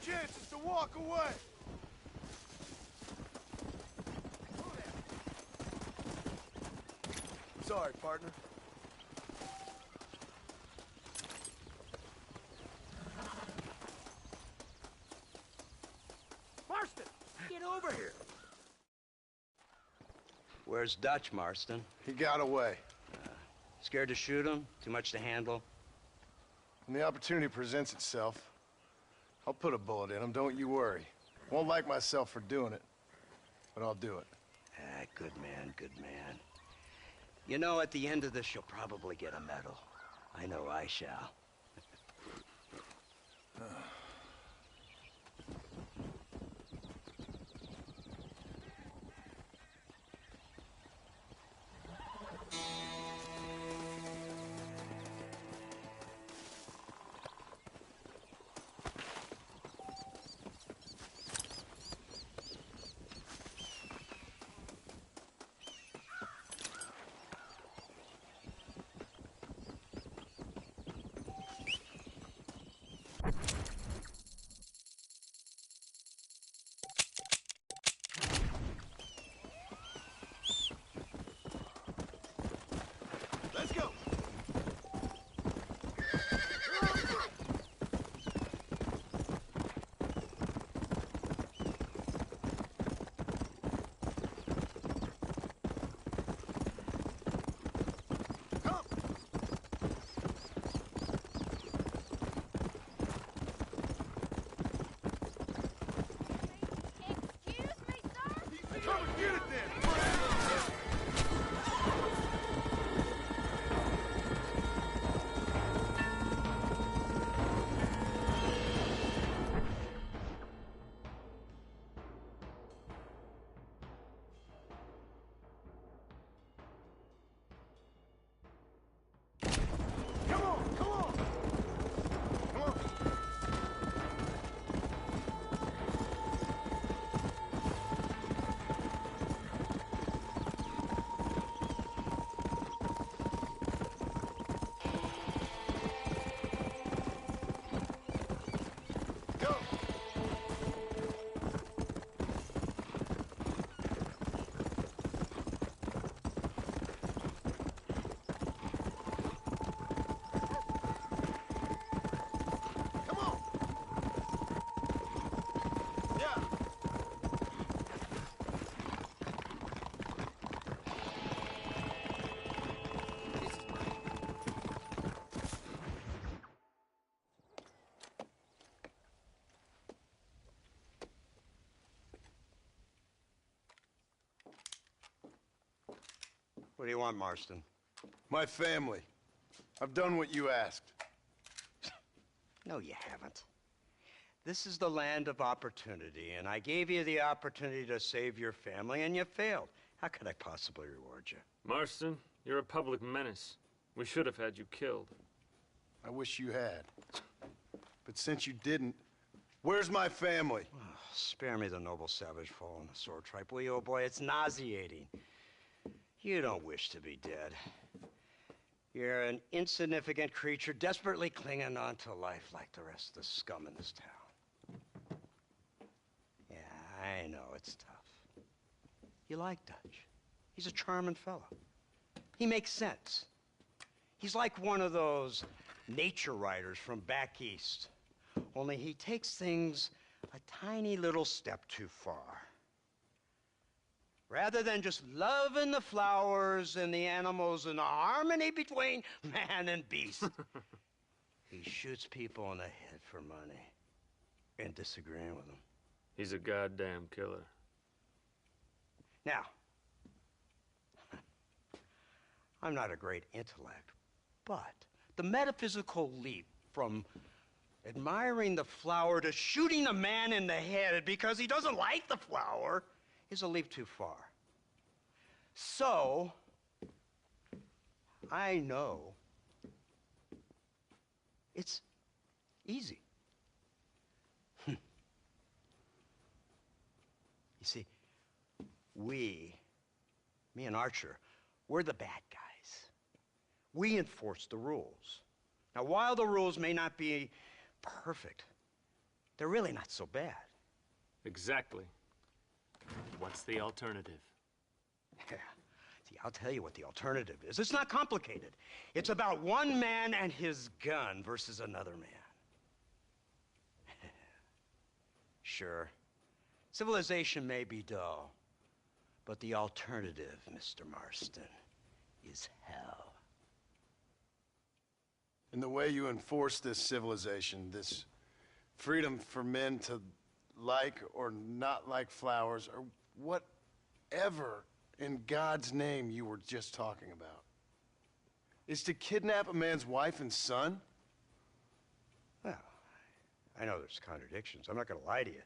Chances to walk away. Sorry, partner.
Marston, get over here.
Where's Dutch, Marston?
He got away.
Scared to shoot him? Too much to handle?
When the opportunity presents itself, I'll put a bullet in him, don't you worry. Won't like myself for doing it, but I'll do it.
Ah, good man, good man. You know, at the end of this, you'll probably get a medal. I know I shall. What do you want, Marston?
My family. I've done what you asked.
No, you haven't. This is the land of opportunity, and I gave you the opportunity to save your family, and you failed. How could I possibly reward you?
Marston, you're a public menace. We should have had you killed.
I wish you had. But since you didn't, where's my family?
Oh, spare me the noble savage fall on the sword tripe, will you, old boy? It's nauseating. You don't wish to be dead. You're an insignificant creature desperately clinging on to life like the rest of the scum in this town. Yeah, I know it's tough. You like Dutch. He's a charming fellow. He makes sense. He's like one of those nature writers from back east. Only he takes things a tiny little step too far. Rather than just loving the flowers and the animals and the harmony between man and beast, he shoots people in the head for money and disagreeing with them.
He's a goddamn killer.
Now, I'm not a great intellect, but the metaphysical leap from admiring the flower to shooting a man in the head because he doesn't like the flower is a leap too far. So, I know it's easy. You see, me and Archer, we're the bad guys. We enforce the rules. Now, while the rules may not be perfect, they're really not so bad.
Exactly. What's the alternative?
Yeah. See, I'll tell you what the alternative is. It's not complicated. It's about one man and his gun versus another man. Sure, civilization may be dull, but the alternative, Mr. Marston, is hell.
And the way you enforce this civilization, this freedom for men to like or not like flowers, or whatever in God's name you were just talking about, is to kidnap a man's wife and son?
Well, I know there's contradictions. I'm not going to lie to you.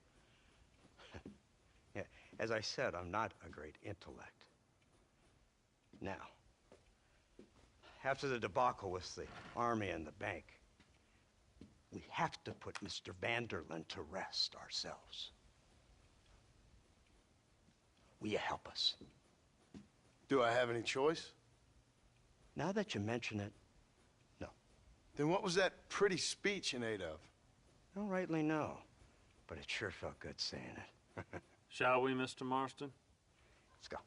Yeah, as I said, I'm not a great intellect. Now, after the debacle with the army and the bank, we have to put Mr. Vanderlyn to rest ourselves. Will you help us?
Do I have any choice?
Now that you mention it, no.
Then what was that pretty speech in aid of?
I don't rightly know, but it sure felt good saying it.
Shall we, Mr. Marston?
Let's go.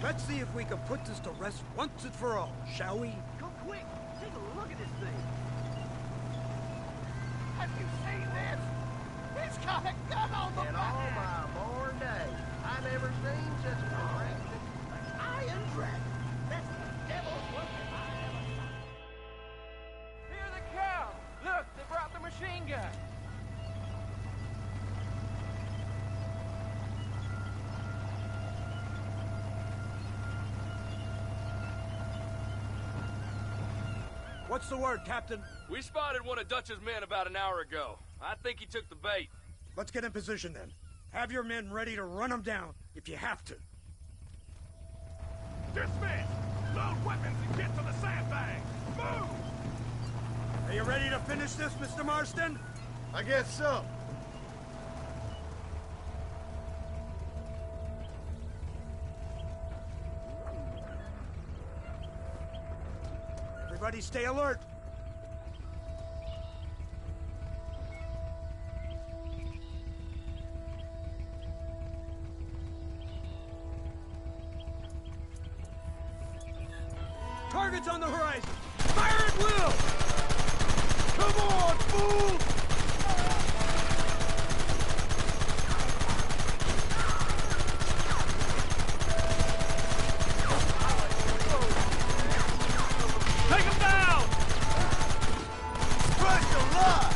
Let's see if we can put this to rest once and for all, shall we?
Come quick! Take a look at this thing!
Have you seen this? He's got a gun on the
In all my born days, I never seen such a arrested iron dragon. That's the devil's weapon I ever saw.
Hear the cow! Look, they brought the machine gun.
What's the word, Captain?
We spotted one of Dutch's men about an hour ago. I think he took the bait.
Let's get in position then. Have your men ready to run them down if you have to.
Dismiss! Load weapons and get to the sandbag! Move!
Are you ready to finish this, Mr. Marston?
I guess so.
Everybody stay alert.
Target's on the horizon! Fire at will!
Come on, fool!
Take him down!
Christ alive!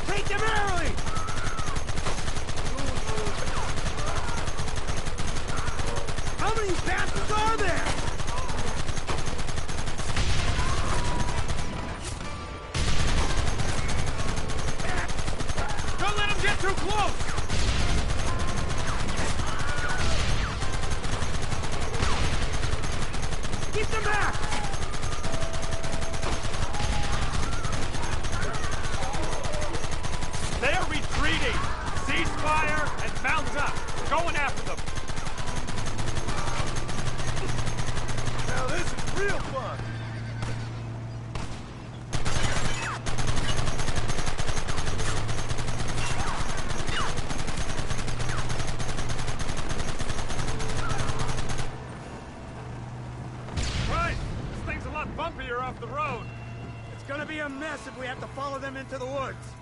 Take them early! How many bastards are there?
Don't let him get too close!
Keep them back!
They're retreating! Cease fire and mount up! We're going after them!
Now this is real fun!
Right! This thing's a lot bumpier off the road!
It's gonna be a mess if we have to follow them into the woods.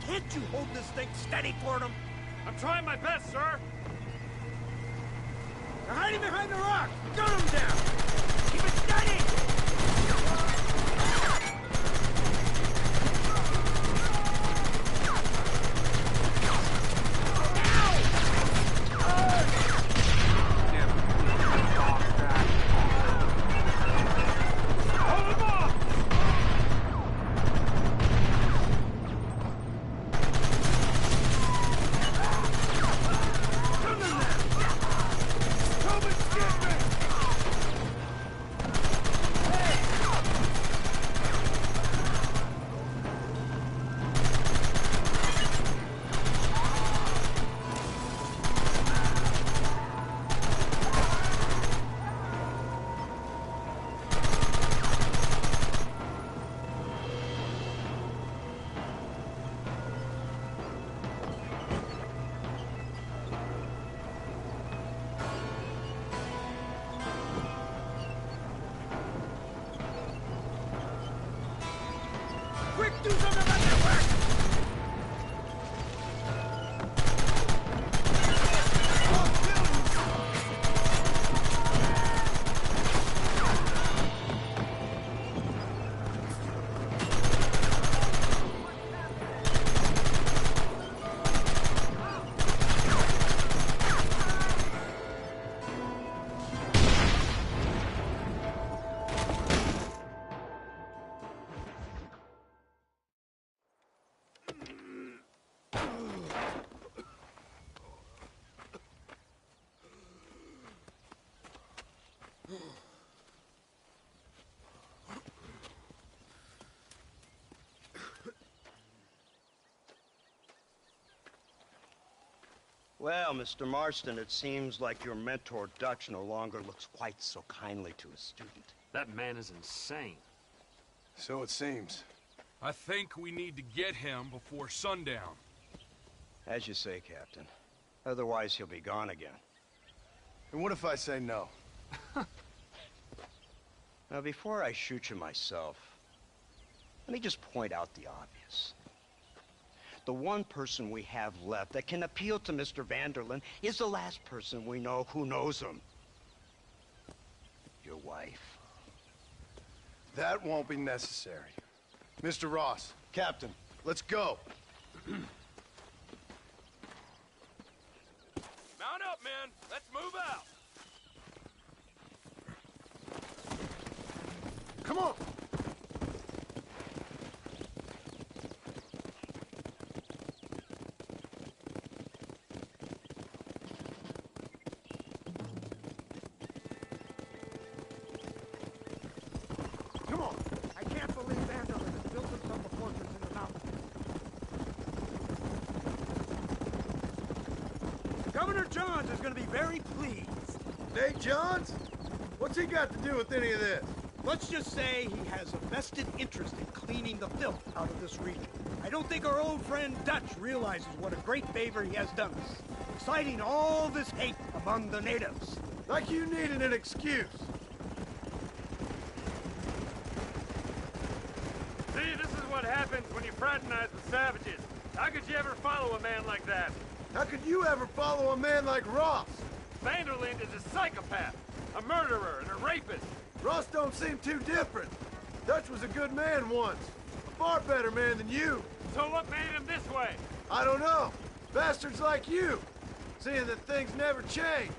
Can't you hold this thing steady for them?
I'm trying my best, sir!
They're hiding behind the rock! Gun them down! Keep it steady!
Hold him off!
Come and get me!
Quick, do something about that work!
Well, Mr. Marston, it seems like your mentor Dutch no longer looks quite so kindly to his student.
That man is insane.
So it seems.
I think we need to get him before sundown.
As you say, Captain. Otherwise, he'll be gone again.
And what if I say no?
Now, before I shoot you myself, let me just point out the obvious. The one person we have left that can appeal to Mr. Vanderlyn is the last person we know who knows him. Your wife.
That won't be necessary. Mr. Ross, Captain, let's go.
Mount up, men! Let's move out!
Come on!
Come on! I can't believe Vanderlyn has built himself a fortress in the mountains.
Governor Johns is gonna be very pleased.
Nate Johns? What's he got to do with any of this?
Let's just say he has a vested interest in cleaning the filth out of this region. I don't think our old friend Dutch realizes what a great favor he has done us, inciting all this hate among the natives.
Like you needed an excuse.
See, this is what happens when you fraternize with savages. How could you ever follow a man like that?
How could you ever follow a man like Ross?
Vanderlind is a psychopath, a murderer, and a rapist.
Ross don't seem too different. Dutch was a good man once. A far better man than you.
So what made him this way?
I don't know. Bastards like you. Seeing that things never change.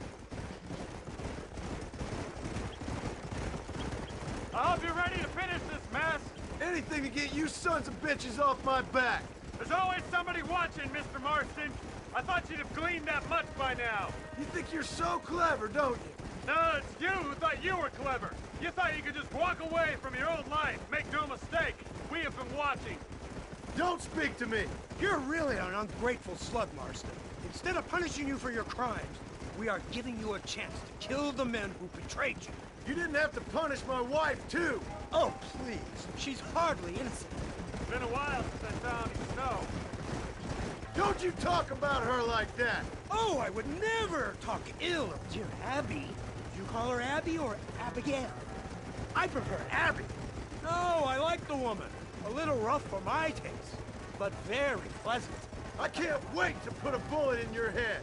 I hope you're ready to finish this mess.
Anything to get you sons of bitches off my back.
There's always somebody watching, Mr. Marston. I thought you'd have gleaned that much by now.
You think you're so clever, don't you?
No, it's you who thought you were clever. You thought you could just walk away from your old life, make no mistake. We have been watching.
Don't speak to me.
You're really an ungrateful slug, Marston. Instead of punishing you for your crimes, we are giving you a chance to kill the men who betrayed you.
You didn't have to punish my wife, too.
Oh, please. She's hardly innocent.
It's been a while since I found snow.
Don't you talk about her like that.
Oh, I would never talk ill of dear Abby. You call her Abby or Abigail? I prefer Abby. No, I like the woman. A little rough for my taste, but very pleasant.
I can't wait to put a bullet in your head.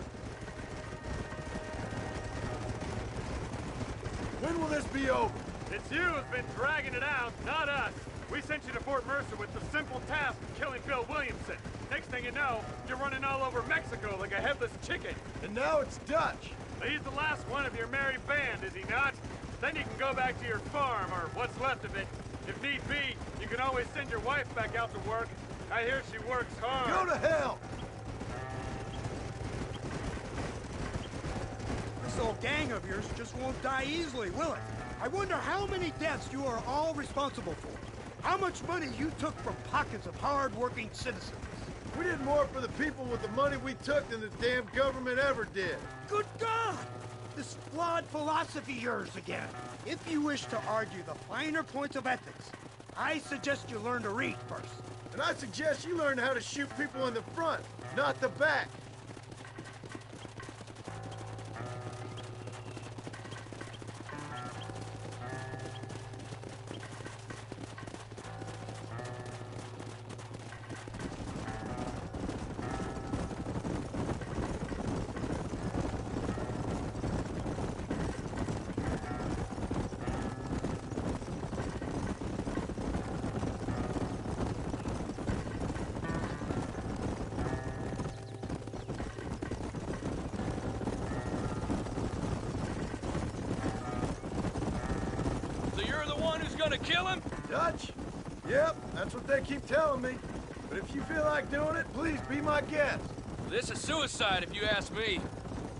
When will this be over?
It's you who's been dragging it out, not us. We sent you to Fort Mercer with the simple task of killing Bill Williamson. Next thing you know, you're running all over Mexico like a headless chicken.
And now it's Dutch.
He's the last one of your merry band, is he not? Then you can go back to your farm, or what's left of it. If need be, you can always send your wife back out to work. I hear she works hard.
Go to hell!
This old gang of yours just won't die easily, will it? I wonder how many deaths you are all responsible for. How much money you took from pockets of hard-working citizens.
We did more for the people with the money we took than the damn government ever did.
Good God! This flawed philosophy yours again. If you wish to argue the finer points of ethics, I suggest you learn to read first.
And I suggest you learn how to shoot people in the front, not the back.
Gonna kill him?
Dutch? Yep, that's what they keep telling me. But if you feel like doing it, please be my guest.
This is suicide, if you ask me.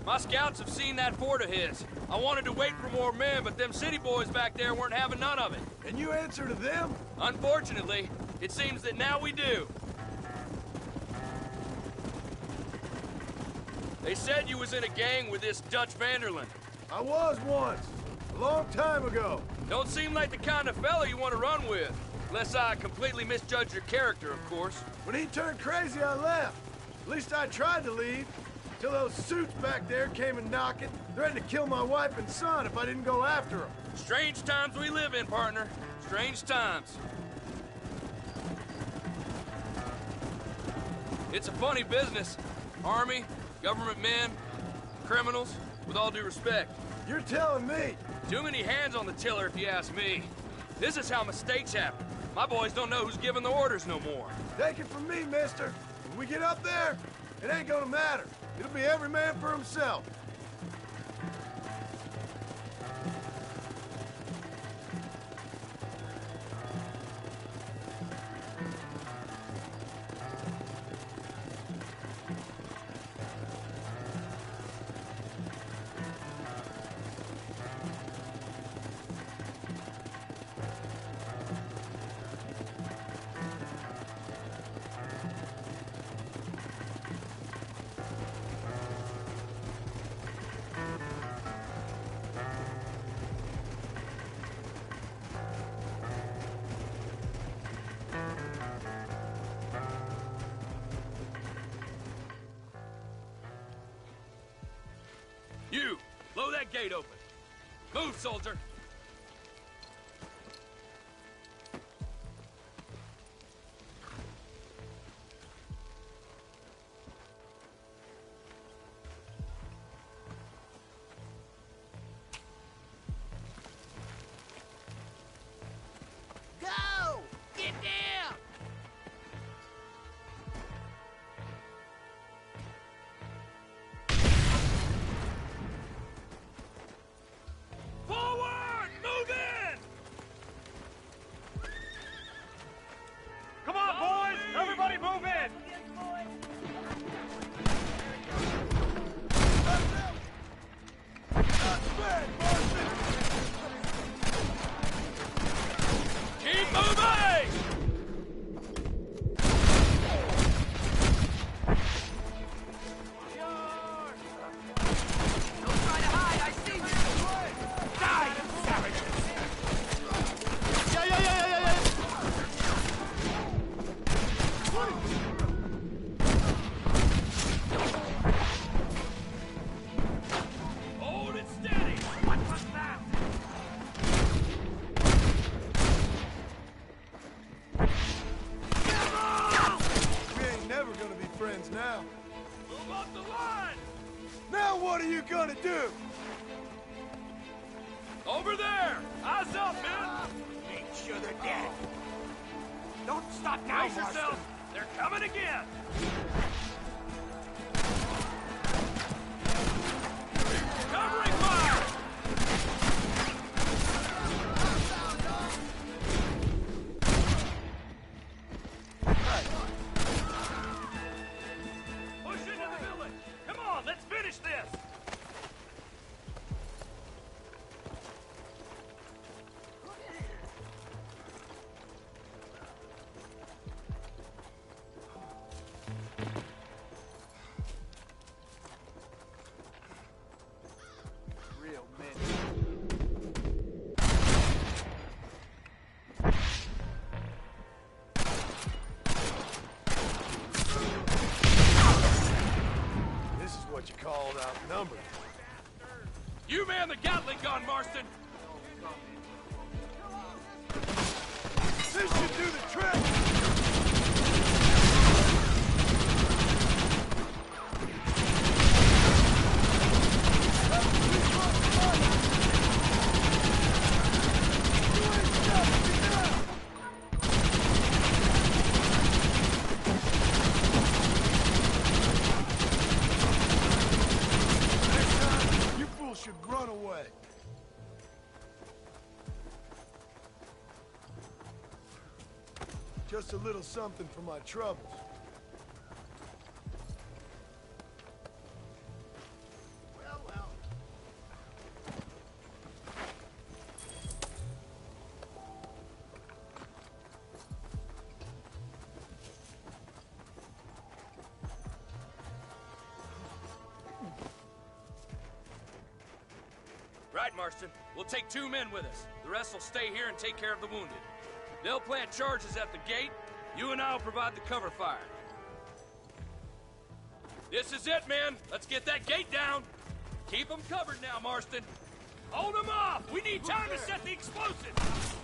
My scouts have seen that fort of his. I wanted to wait for more men, but them city boys back there weren't having none of it.
And you answer to them?
Unfortunately, it seems that now we do. They said you was in a gang with this Dutch Vanderlind.
I was once. A long time ago.
Don't seem like the kind of fella you want to run with. Unless I completely misjudge your character, of course.
When he turned crazy, I left. At least I tried to leave. Till those suits back there came and knocking, threatened to kill my wife and son if I didn't go after them.
Strange times we live in, partner. Strange times. It's a funny business. Army, government men, criminals, with all due respect.
You're telling me.
Too many hands on the tiller, if you ask me. This is how mistakes happen. My boys don't know who's giving the orders no more.
Take it from me, mister. When we get up there, it ain't gonna matter. It'll be every man for himself.
You, blow that gate open. Move, soldier.
Go! Get down!
Forward! Move in!
Come on, boys! Everybody move in!
Keep moving!
Don't try to hide, I see you! Die, you savages! Yeah!
Hold it steady!
What was that?
We ain't never gonna be friends now.
Move up the line!
Now what are you gonna do?
Over there! Eyes up, men!
Make sure they're dead. Don't stop now,
Brace yourself! They're coming again! Covering fire! Push into the village! Come on, let's finish this!
Real men.
This is what you call outnumbered.
You man the Gatling gun, Marston!
This should do the trick! You fools should run away. Just a little something for my troubles. Well.
Right, Marston. We'll take 2 men with us. The rest will stay here and take care of the wounded. They'll plant charges at the gate. You and I'll provide the cover fire. This is it, men. Let's get that gate down. Keep them covered now, Marston. Hold them off. We need time to set the explosives.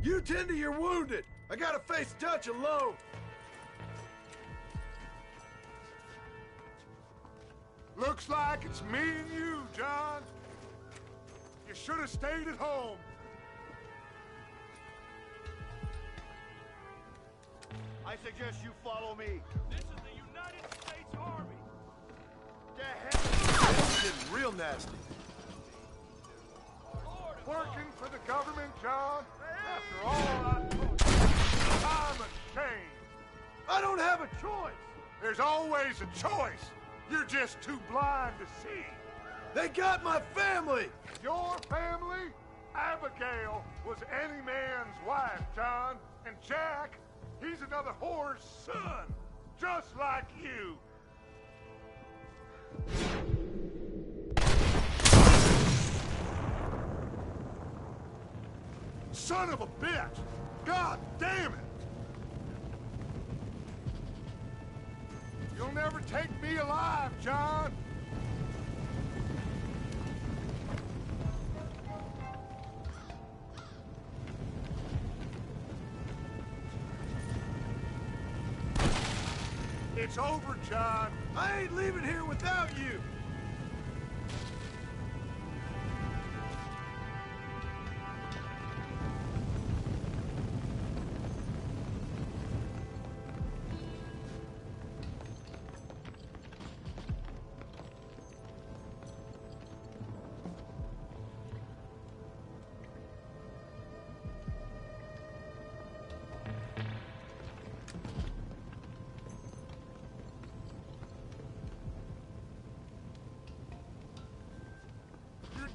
You tend to your wounded. I gotta face Dutch alone.
Looks like it's me and you, John. You should have stayed at home.
I suggest you follow me.
This is the United States Army.
To hell.
This is getting real nasty.
working for the government, John? After all I told you, I'm ashamed.
I don't have a choice.
There's always a choice. You're just too blind to see.
They got my family.
Your family? Abigail was any man's wife, John. And Jack, he's another whore's son, just like you. Son of a bitch! God damn it! You'll never take me alive, John! It's over, John.
I ain't leaving here without you.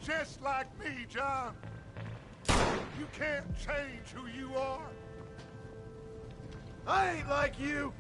Just like me, John. You can't change who you are.
I ain't like you.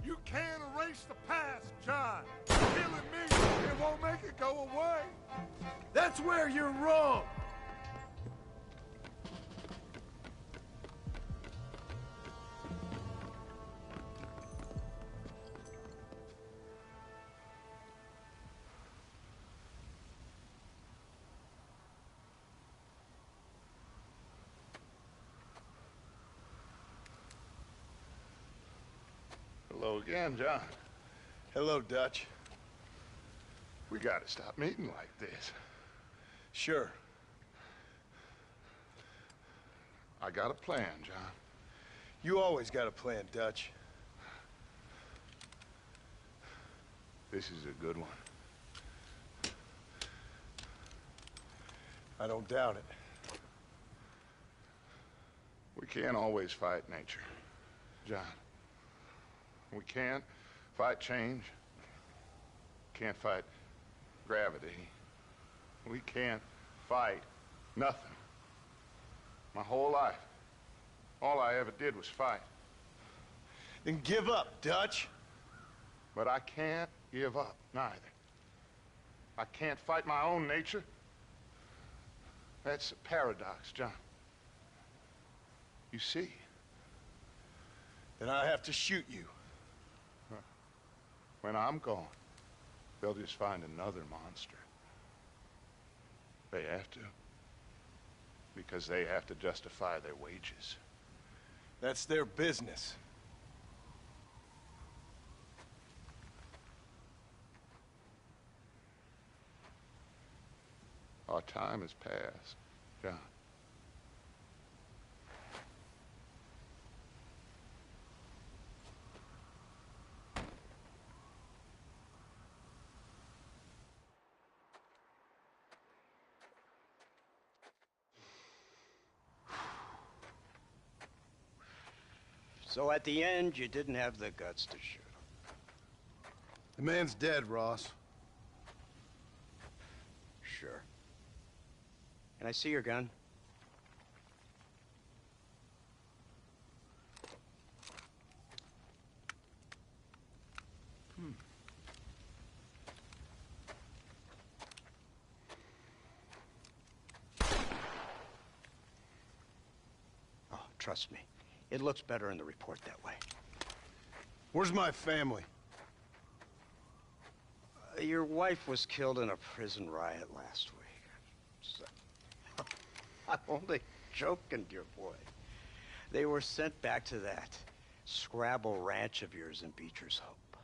You can't erase the past, John. Killing me, it won't make it go away.
That's where you're wrong.
Hello again, John.
Hello, Dutch.
We gotta stop meeting like this.
Sure.
I got a plan, John.
You always got a plan, Dutch.
This is a good one.
I don't doubt it.
We can't always fight nature, John. We can't fight change. Can't fight gravity. We can't fight nothing. My whole life, all I ever did was fight.
Then give up, Dutch.
But I can't give up, neither. I can't fight my own nature. That's a paradox, John. You see?
Then I have to shoot you.
When I'm gone, they'll just find another monster. They have to. Because they have to justify their wages.
That's their business.
Our time has passed, John.
So at the end, you didn't have the guts to shoot him.
The man's dead, Ross.
Sure. Can I see your gun? Trust me, it looks better in the report that way.
Where's my family?
Your wife was killed in a prison riot last week. So, I'm only joking, dear boy. They were sent back to that Scrabble ranch of yours in Beecher's Hope.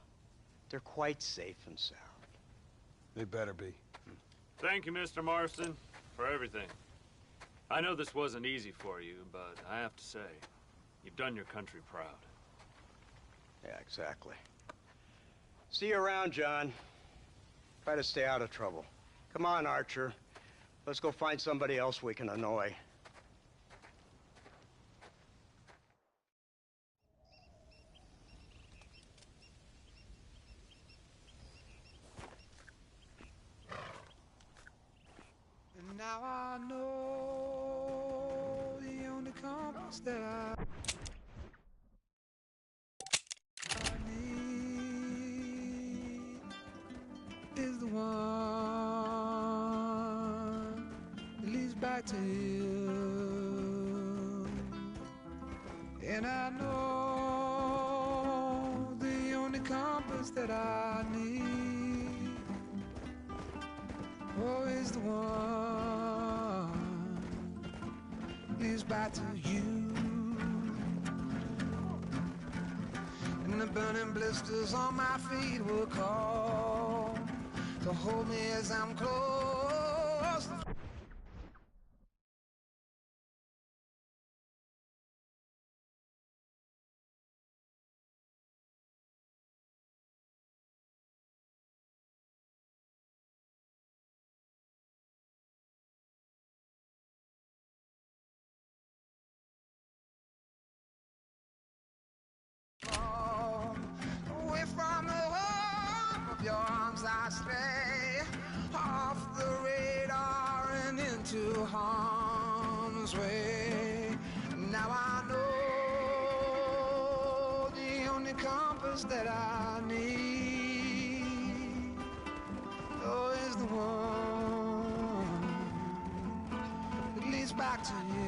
They're quite safe and sound.
They better be.
Thank you, Mr. Marston, for everything. I know this wasn't easy for you, but I have to say, you've done your country proud.
Yeah, exactly. See you around, John. Try to stay out of trouble. Come on, Archer. Let's go find somebody else we can annoy.
And now I know the only compass that I need is the one that leads back to you. And I know the only compass that I need, oh, is the one that leads back to you. And the burning blisters on my feet will call to hold me as I'm close. Away from the warmth of your arms I stray, off the radar and into harm's way. Now I know the only compass that I need, oh, is the one that leads back to you.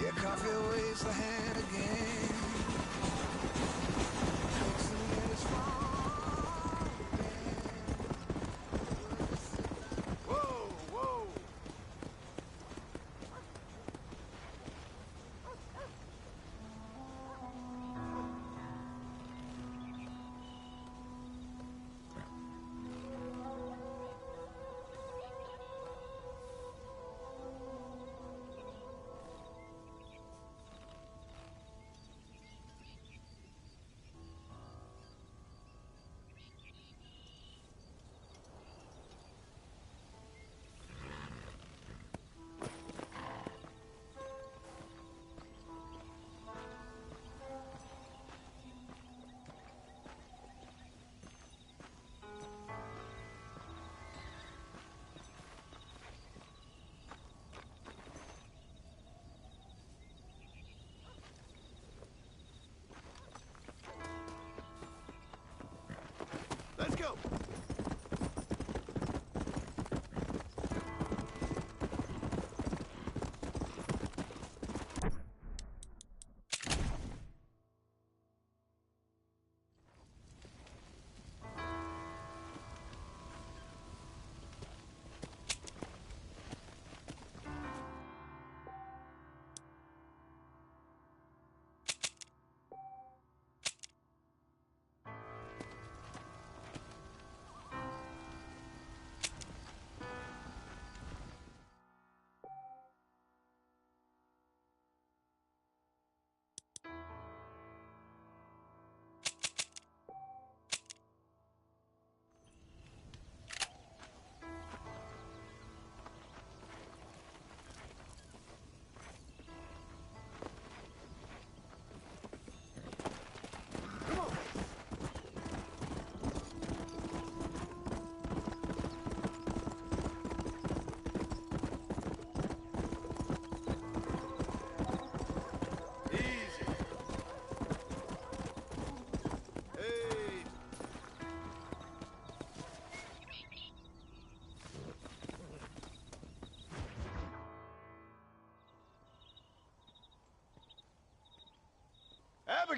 Yeah, coffee waves the hand again. Makes the minutes fall again.
Whoa, whoa!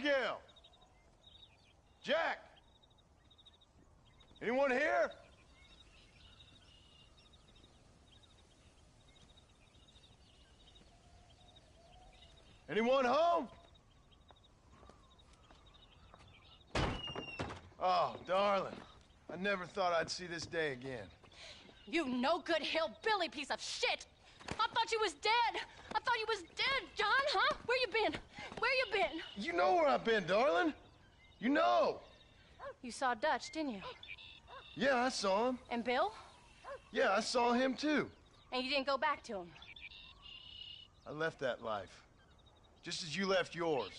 Abigail! Jack! Anyone here? Anyone home? Oh, darling. I never thought I'd see this day again.
You no-good hillbilly piece of shit! I thought you was dead! I thought you was dead, John, huh? Where you been? Where you been?
You know where I've been, darling. You know.
You saw Dutch, didn't you?
Yeah, I saw him.
And Bill?
Yeah, I saw him too.
And you didn't go back to him?
I left that life. Just as you left yours.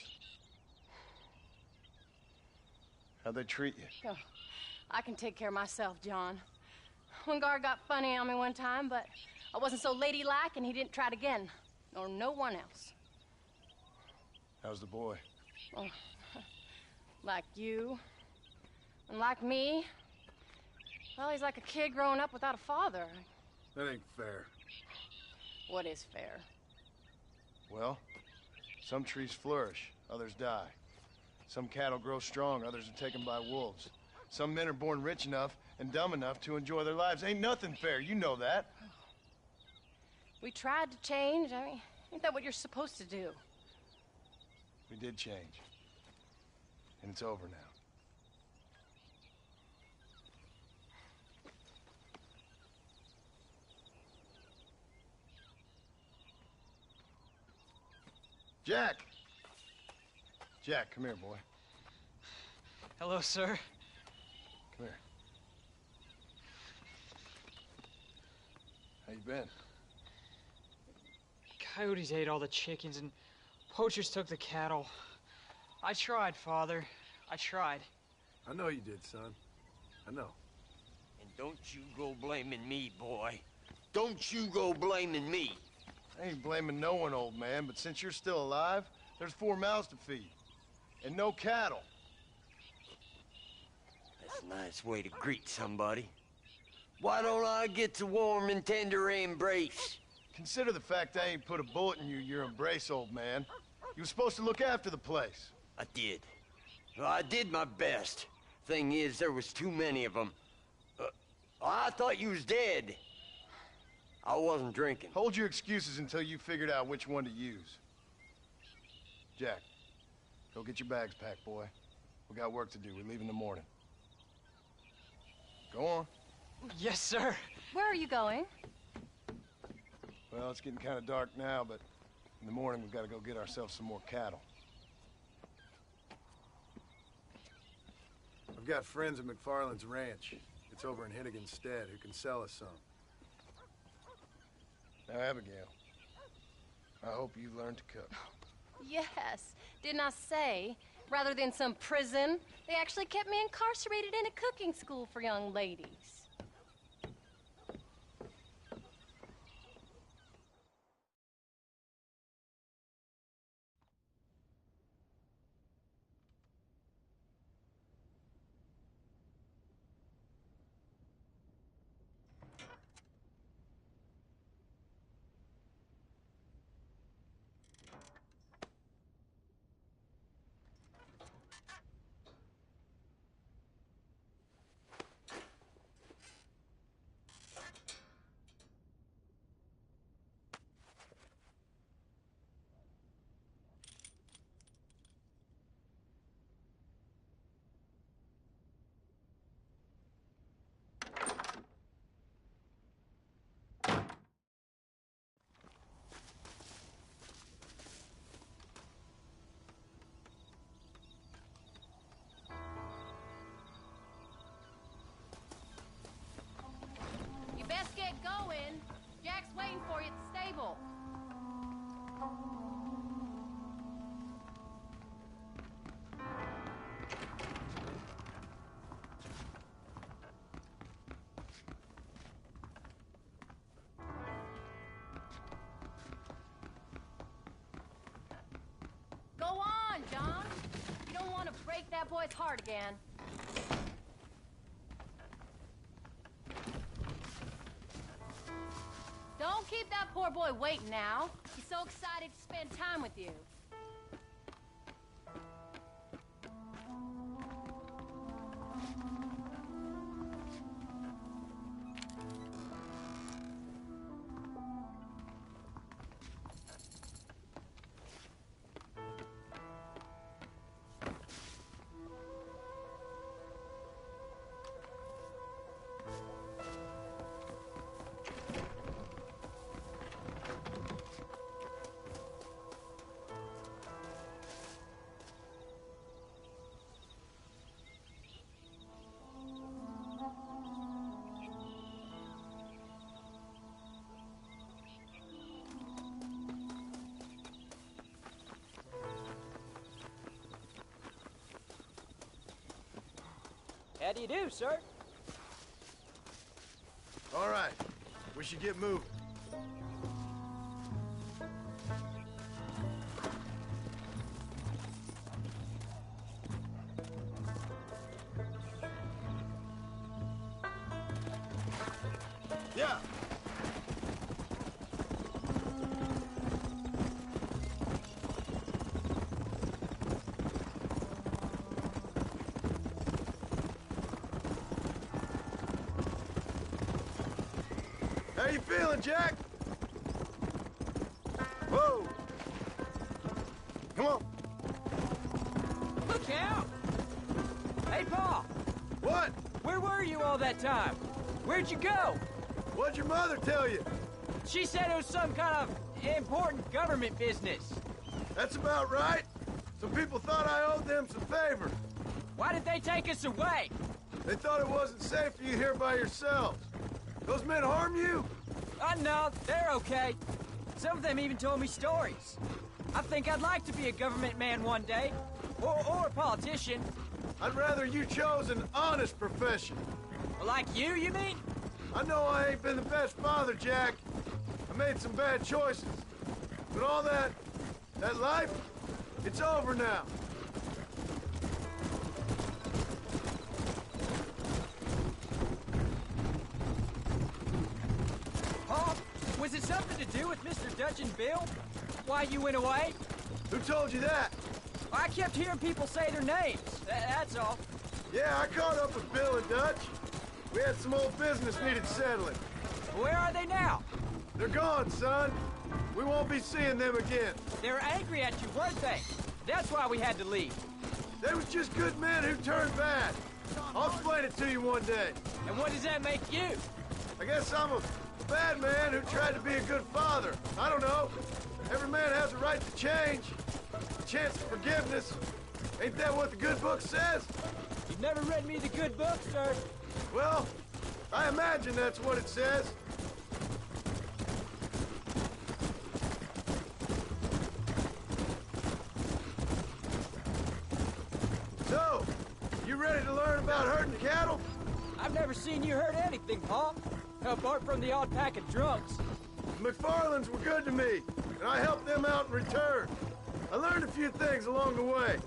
How'd they treat you?
Oh, I can take care of myself, John. One guard got funny on me one time, but I wasn't so ladylike and he didn't try it again. Nor no one else.
How's the boy?
Oh, like you. And like me. Well, he's like a kid growing up without a father.
That ain't fair.
What is fair?
Well, some trees flourish, others die. Some cattle grow strong, others are taken by wolves. Some men are born rich enough and dumb enough to enjoy their lives. Ain't nothing fair, you know that.
We tried to change. I mean, ain't that what you're supposed to do?
We did change. And it's over now. Jack! Jack, come here, boy.
Hello, sir.
Come here. How you been?
Coyotes ate all the chickens and poachers took the cattle. I tried, Father. I tried.
I know you did, son. I know.
And don't you go blaming me, boy. Don't you go blaming me.
I ain't blaming no one, old man, but since you're still alive, there's 4 mouths to feed. And no cattle.
That's a nice way to greet somebody. Why don't I get the warm and tender embrace?
Consider the fact I ain't put a bullet in your embrace, old man. You were supposed to look after the place.
I did. Well, I did my best. Thing is, there was too many of them. I thought you was dead. I wasn't drinking.
Hold your excuses until you figured out which one to use. Jack, go get your bags packed, boy. We got work to do. We leave in the morning. Go on.
Yes, sir.
Where are you going?
Well, it's getting kind of dark now, but in the morning we've got to go get ourselves some more cattle. I've got friends at McFarland's ranch. It's over in Hinniganstead who can sell us some. Now, Abigail, I hope you learned to cook.
Yes. Didn't I say, rather than some prison, they actually kept me incarcerated in a cooking school for young ladies. Best get going. Jack's waiting for you at the stable. Go on, John. You don't want to break that boy's heart again. Don't keep that poor boy waiting now. He's so excited to spend time with you.
How do you do, sir?
All right, we should get moving. Yeah. How you feeling, Jack? Whoa! Come on.
Look out! Hey, Paul!
What?
Where were you all that time? Where'd you go?
What'd your mother tell you?
She said it was some kind of important government business.
That's about right. Some people thought I owed them some favor.
Why did they take us away?
They thought it wasn't safe for you here by yourselves. Those men harm you?
No, they're okay. Some of them even told me stories. I think I'd like to be a government man one day. Or a politician.
I'd rather you chose an honest profession.
Like you mean?
I know I ain't been the best father, Jack. I made some bad choices. But all that life, it's over now.
Paul, was it something to do with Mr. Dutch and Bill? Why you went away?
Who told you that?
I kept hearing people say their names. That's all.
Yeah, I caught up with Bill and Dutch. We had some old business needed settling.
Where are they now?
They're gone, son. We won't be seeing them again.
They were angry at you, weren't they? That's why we had to leave.
They was just good men who turned bad. I'll explain it to you one day.
And what does that make you?
I guess I'm a bad man who tried to be a good father. I don't know. Every man has a right to change. A chance of forgiveness. Ain't that what the good book says?
You've never read me the good book, sir.
Well, I imagine that's what it says. So, you ready to learn about herding cattle?
I've never seen you hurt anything, Paul. Apart from the odd pack of drunks.
The McFarlands were good to me, and I helped them out in return. I learned a few things along the way.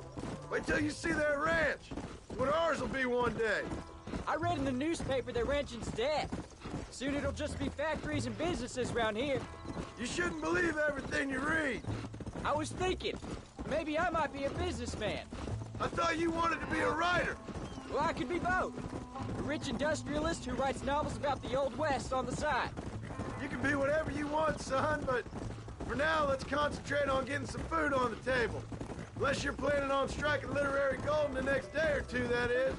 Wait till you see their ranch. What ours will be one day.
I read in the newspaper their ranching's dead. Soon it'll just be factories and businesses around here.
You shouldn't believe everything you read.
I was thinking, maybe I might be a businessman.
I thought you wanted to be a writer.
Well, I could be both. A rich industrialist who writes novels about the Old West on the side.
You can be whatever you want, son, but for now, let's concentrate on getting some food on the table. Unless you're planning on striking literary gold in the next day or two, that is.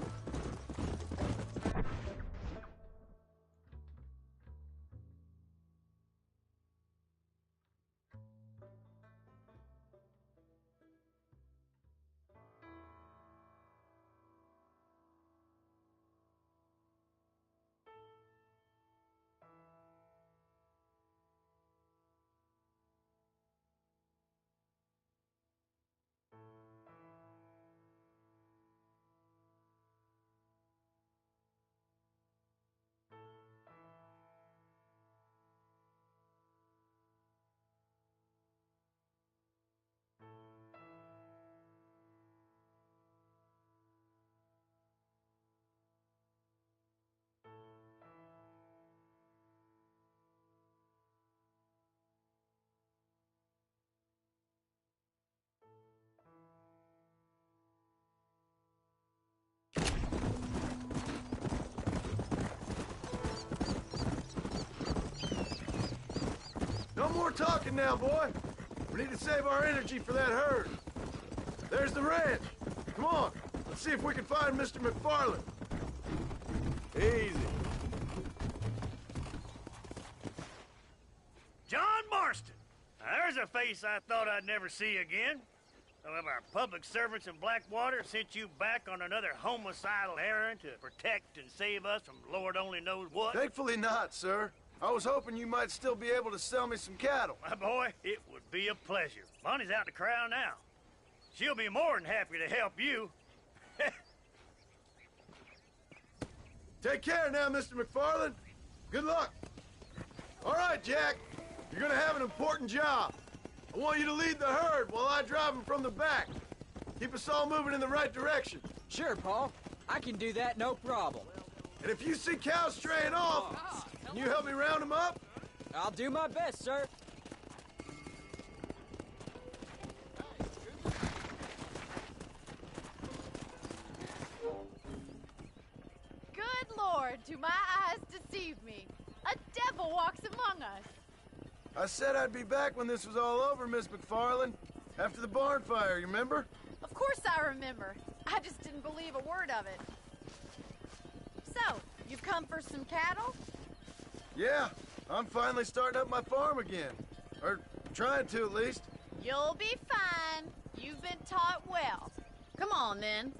No more talking now, boy. We need to save our energy for that herd. There's the ranch. Come on, let's see if we can find Mr. McFarland. Easy.
John Marston. Now, there's a face I thought I'd never see again. Some of our public servants in Blackwater sent you back on another homicidal errand to protect and save us from Lord only knows what.
Thankfully not, sir. I was hoping you might still be able to sell me some cattle.
My boy, it would be a pleasure. Bonnie's out to corral now. She'll be more than happy to help you.
Take care now, Mr. McFarland. Good luck. All right, Jack. You're gonna have an important job. I want you to lead the herd while I drive them from the back. Keep us all moving in the right direction.
Sure, Paul. I can do that, no problem.
And if you see cows straying off, can you help me round them up?
I'll do my best, sir.
Good Lord, do my eyes deceive me? A devil walks among us.
I said I'd be back when this was all over, Miss McFarland. After the barn fire, you remember?
Of course I remember. I just didn't believe a word of it. So, you've come for some cattle?
Yeah, I'm finally starting up my farm again. Or trying to, at least.
You'll be fine. You've been taught well. Come on, then.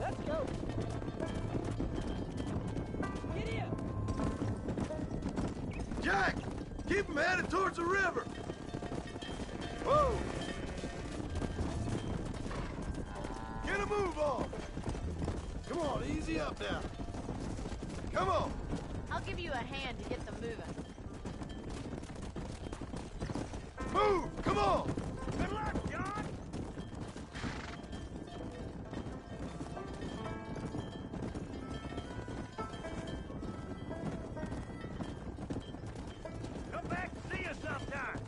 Let's go. Get in.
Jack! Keep them headed towards the river! Whoa! Get a move on! Come on, easy up now. Come on!
I'll give you a hand to get them moving.
Move! Come on!
Good luck, John! Come back and see us sometime.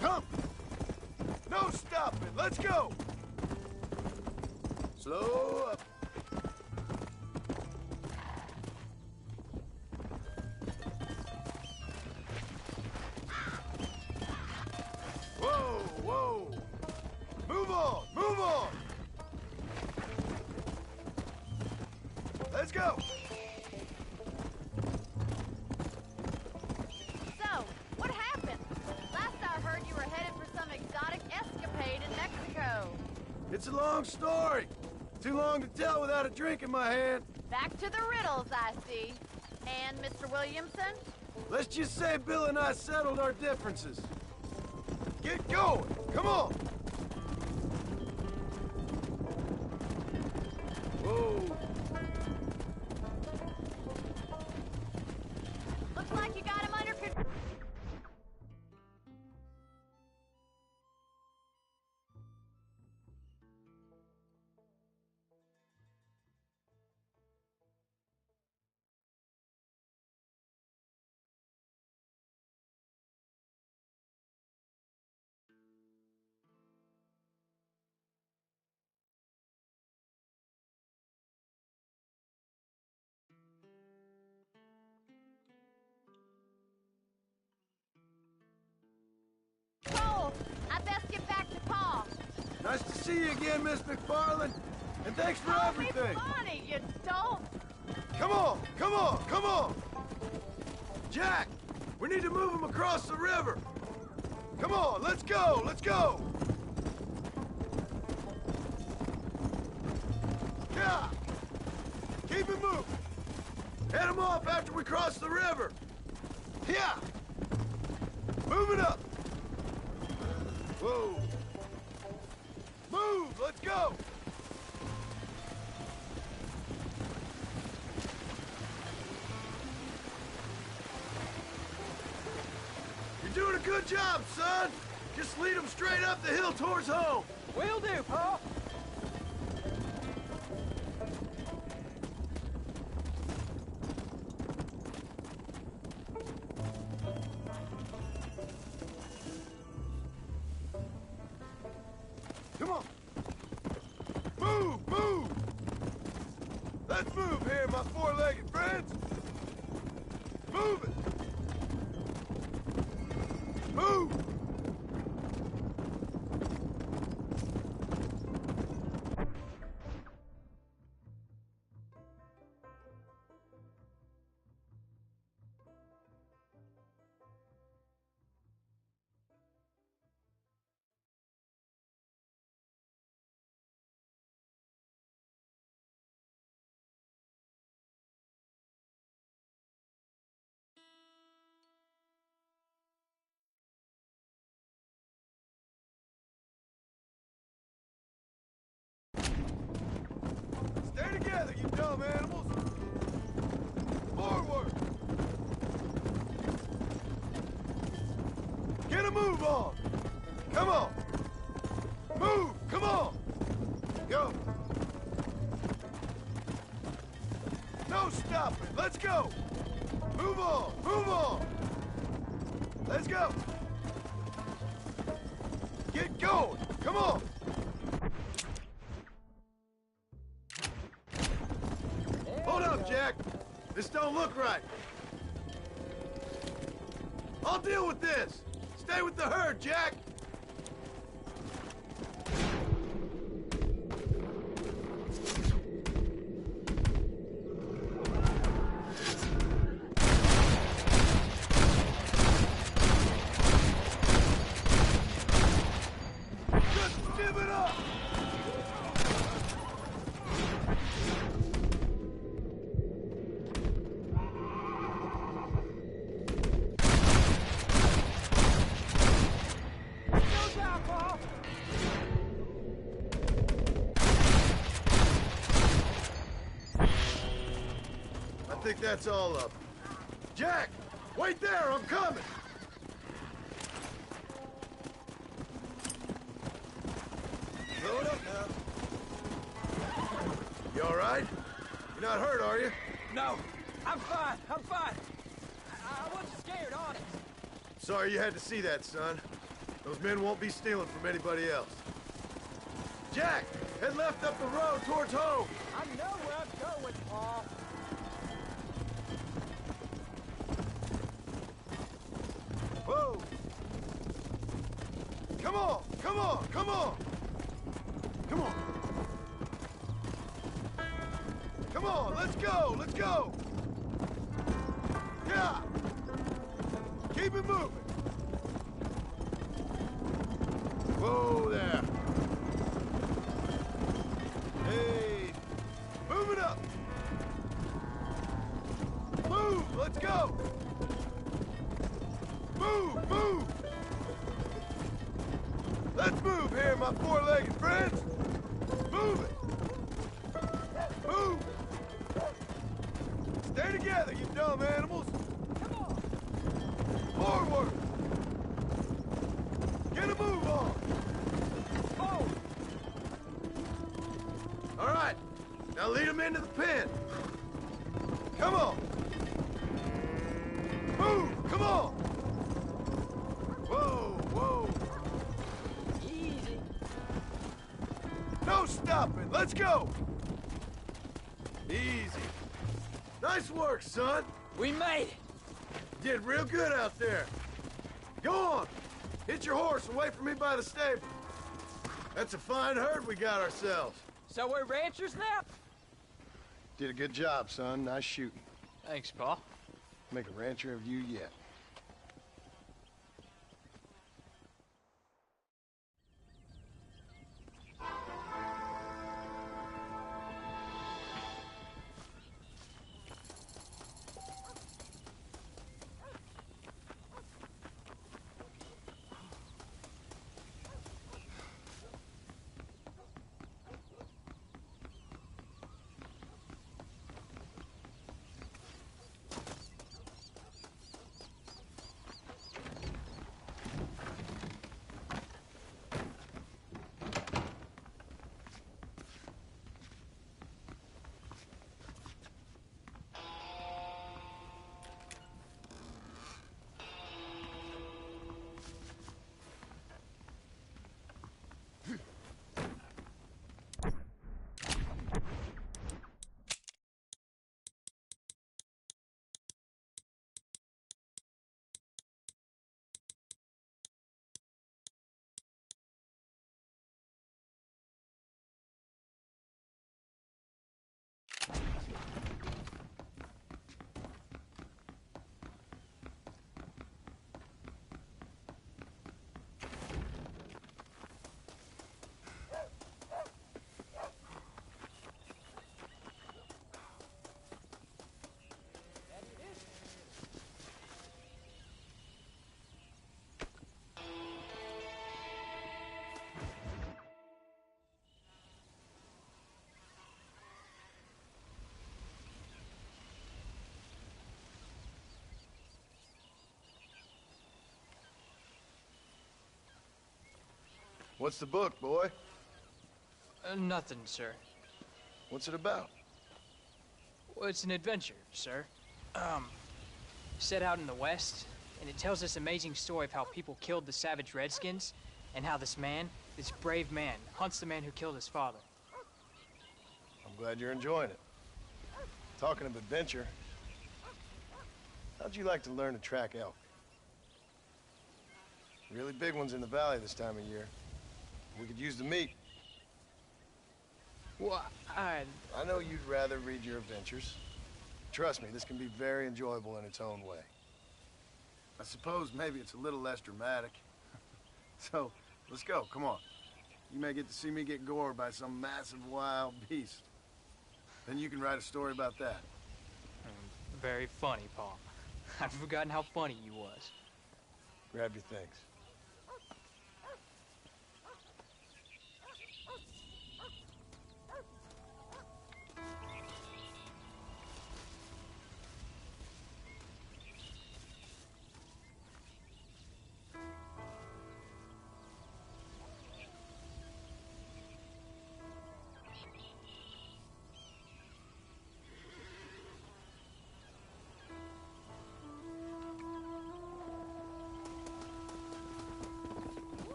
Come! No stopping! Let's go! Slow up. Whoa, whoa! Move on! Move on! Let's go!
So, what happened? Last I heard you were headed for some exotic escapade in Mexico.
It's a long story. Too long to tell without a drink in my hand.
Back to the riddles, I see. And Mr. Williamson?
Let's just say Bill and I settled our differences. Get going! Come on! Whoa!
Looks like you got him under control. I best get back to Paul.
Nice to see you again, Miss McFarland. And thanks for
Call me
everything.
Bonnie, you dope.
Come on! Come on! Come on! Jack! We need to move him across the river! Come on, let's go! Let's go! Yeah! Keep it moving! Head him off after we cross the river! Yeah! Move it up! Whoa! Move! Let's go! You're doing a good job, son! Just lead them straight up the hill towards home!
Will do, Paul!
Come on! Move! Move! Let's move here, my four-legged friends! Move it! Move! move on! Come on! Move! Come on! Go! No stopping! Let's go! Move on! Move on! Let's go! Get going! Come on! Hold up, Jack! This don't look right! I'll deal with this! Stay with the herd, Jack! Just give it up! I think that's all up. Jack! Wait there! I'm coming! Load up now. You all right? You're not hurt, are you?
No, I'm fine. I'm fine. I wasn't scared, honest.
Sorry you had to see that, son. Those men won't be stealing from anybody else. Jack! Head left up the road towards home!
I know where I'm going, Paul.
Whoa! Come on! Come on! Come on! Come on! Come on! Let's go! Let's go! Yeah! Keep it moving! Whoa there! Hey! Move it up! Move! Let's go! Move! Move! Let's move here, my four-legged friends! Move it! Move! Stay together, you dumb animals! Come on! Forward! Get a move on! Forward! All right, now lead them into the pen. Come on! Move! Come on! Whoa, whoa!
Easy.
No stopping! Let's go! Easy. Nice work, son!
We made it!
Did real good out there. Go on! Hit your horse and wait for me by the stable. That's a fine herd we got ourselves.
So we're ranchers now?
Did a good job, son. Nice shooting.
Thanks, Pa.
Make a rancher of you yet. What's the book, boy?
Nothing, sir.
What's it about?
Well, it's an adventure, sir. Set out in the West, and it tells this amazing story of how people killed the savage Redskins, and how this man, this brave man, hunts the man who killed his father.
I'm glad you're enjoying it. Talking of adventure, how'd you like to learn to track elk? Really big ones in the valley this time of year. We could use the meat.
Well,
I know you'd rather read your adventures. Trust me, this can be very enjoyable in its own way. I suppose maybe it's a little less dramatic. So, let's go, come on. You may get to see me get gored by some massive wild beast. Then you can write a story about that.
Very funny, Paul. I've forgotten how funny you was.
Grab your things.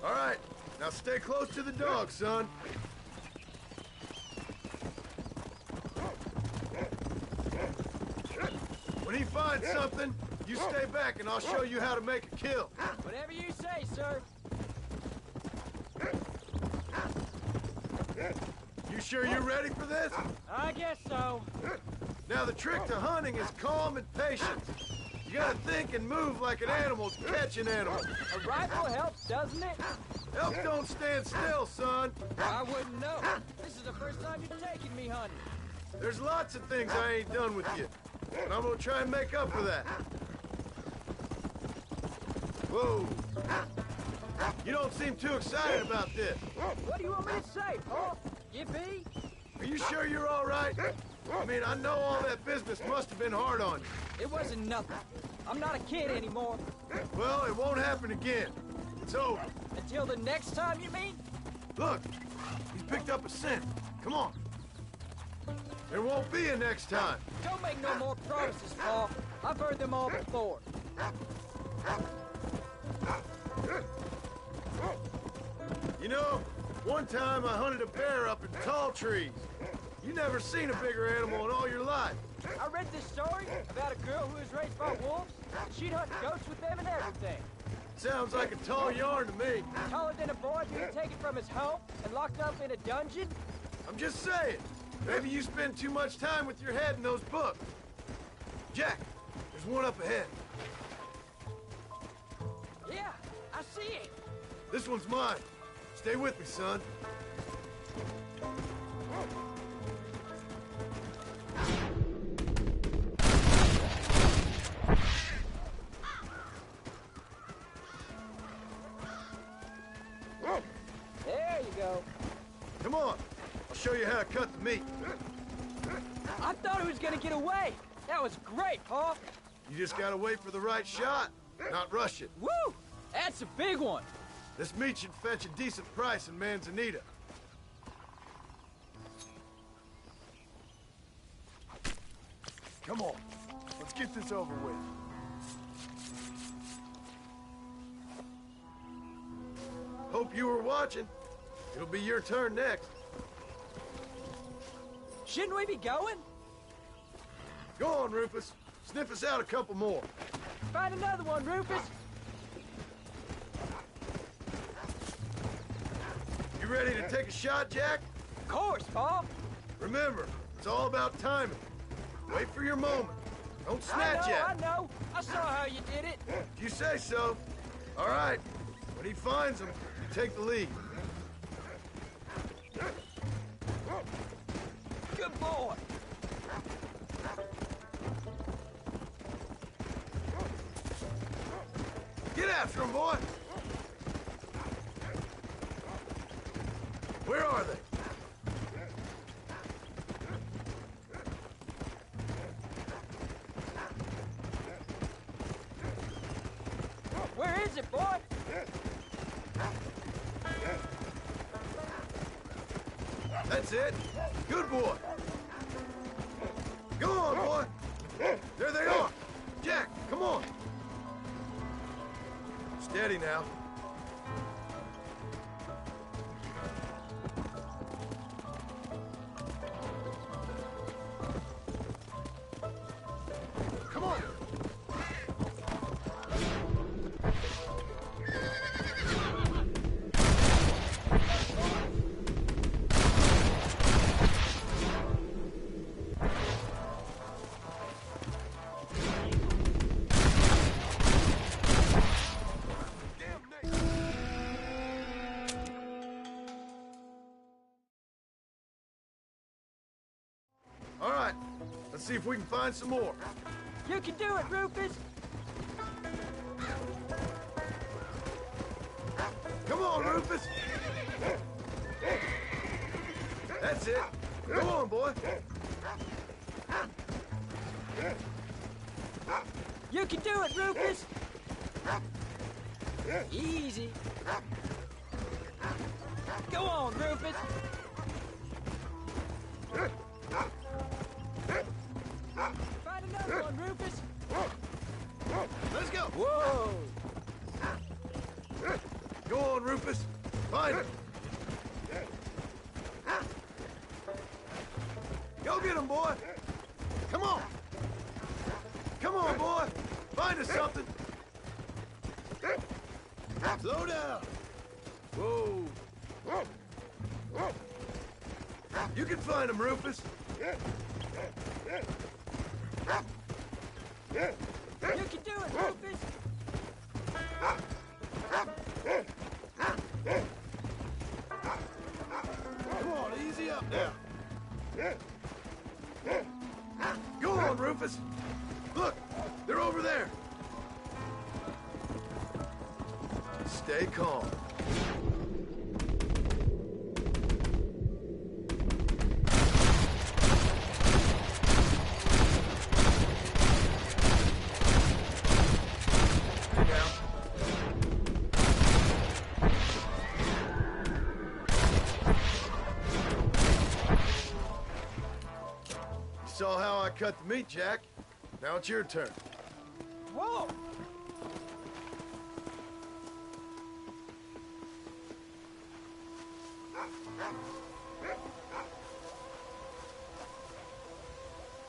All right, now stay close to the dog, son. When he finds something, you stay back and I'll show you how to make a kill.
Whatever you say, sir.
You sure you're ready for this?
I guess so.
Now the trick to hunting is calm and patience. You gotta think and move like an animal to catch an animal.
A rifle helps, doesn't it?
Elk don't stand still, son.
I wouldn't know. This is the first time you've taken me hunting.
There's lots of things I ain't done with you, and I'm gonna try and make up for that. Whoa. You don't seem too excited about this.
What do you want me to say, Paul? Yippee?
Are you sure you're all right? I mean, I know all that business must have been hard on you.
It wasn't nothing. I'm not a kid anymore.
Well, it won't happen again. It's over.
Until the next time, you mean?
Look, he's picked up a scent. Come on. There won't be a next time.
Don't make no more promises, Paul. I've heard them all before.
You know, one time I hunted a bear up in tall trees. You never seen a bigger animal in all your life.
I read this story about a girl who was raised by wolves. She'd hunt goats with them and everything.
Sounds like a tall yarn to me.
Taller than a boy being taken from his home and locked up in a dungeon?
I'm just saying. Maybe you spend too much time with your head in those books. Jack, there's one up ahead.
Yeah, I see it.
This one's mine. Stay with me, son.
There you go.
Come on. I'll show you how to cut the meat.
I thought he was gonna get away. That was great, Paul.
You just gotta wait for the right shot, not rush it.
Woo! That's a big one.
This meat should fetch a decent price in Manzanita. Come on, let's get this over with. Hope you were watching. It'll be your turn next.
Shouldn't we be going?
Go on, Rufus. Sniff us out a couple more.
Find another one, Rufus.
You ready to take a shot, Jack?
Of course, Paul.
Remember, it's all about timing. Wait for your moment. Don't snatch
I
it.
know. I saw how you did it.
If you say so. All right. When he finds them, you take the lead.
Good boy.
Get after him, boy. Where are they?
is it, boy?
That's it. Good boy. Go on, boy. There they are. Jack, come on. Steady now. Come on. All right, let's see if we can find some more.
You can do it, Rufus.
Come on, Rufus. That's it. Go on, boy.
You can do it, Rufus. Easy. Go on, Rufus. Find another one, Rufus.
Let's go.
Whoa.
Go on, Rufus. Find him. Go get him, boy. Come on. Come on, boy. Find us something. Slow down. Whoa. You can find him, Rufus.
You can do it, Rufus.
Come on, easy up now. Go on, Rufus. Look, they're over there. Stay calm. Saw how I cut the meat, Jack. Now it's your turn.
Whoa!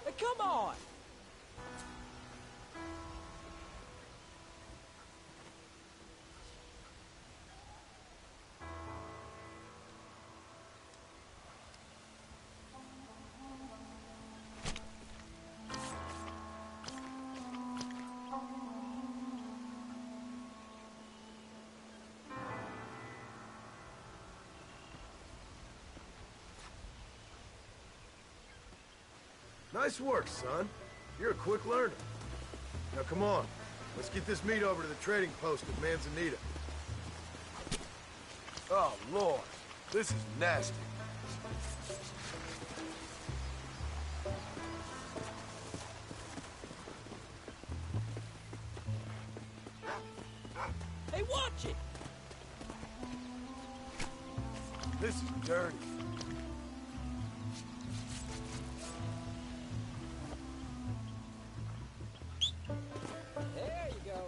Hey, come on!
Nice work, son. You're a quick learner. Now come on. Let's get this meat over to the trading post at Manzanita. Oh, Lord. This is nasty.
Hey, watch it!
This is dirty.
There you go.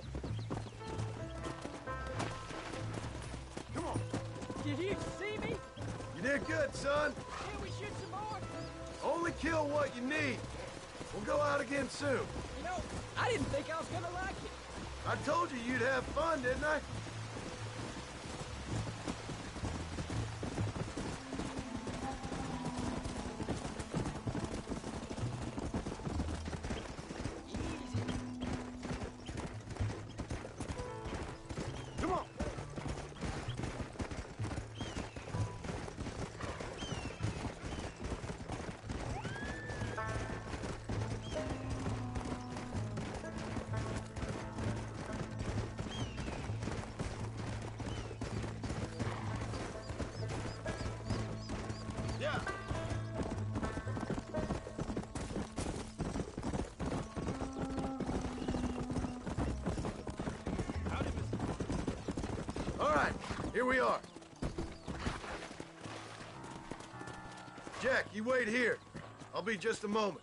Come on.
Did you see me?
You did good, son.
Can we shoot some more?
Only kill what you need. We'll go out again soon.
You know, I didn't think I was gonna like it.
I told you you'd have fun, didn't I? Come on. right, here we are. Jack, you wait here. I'll be just a moment.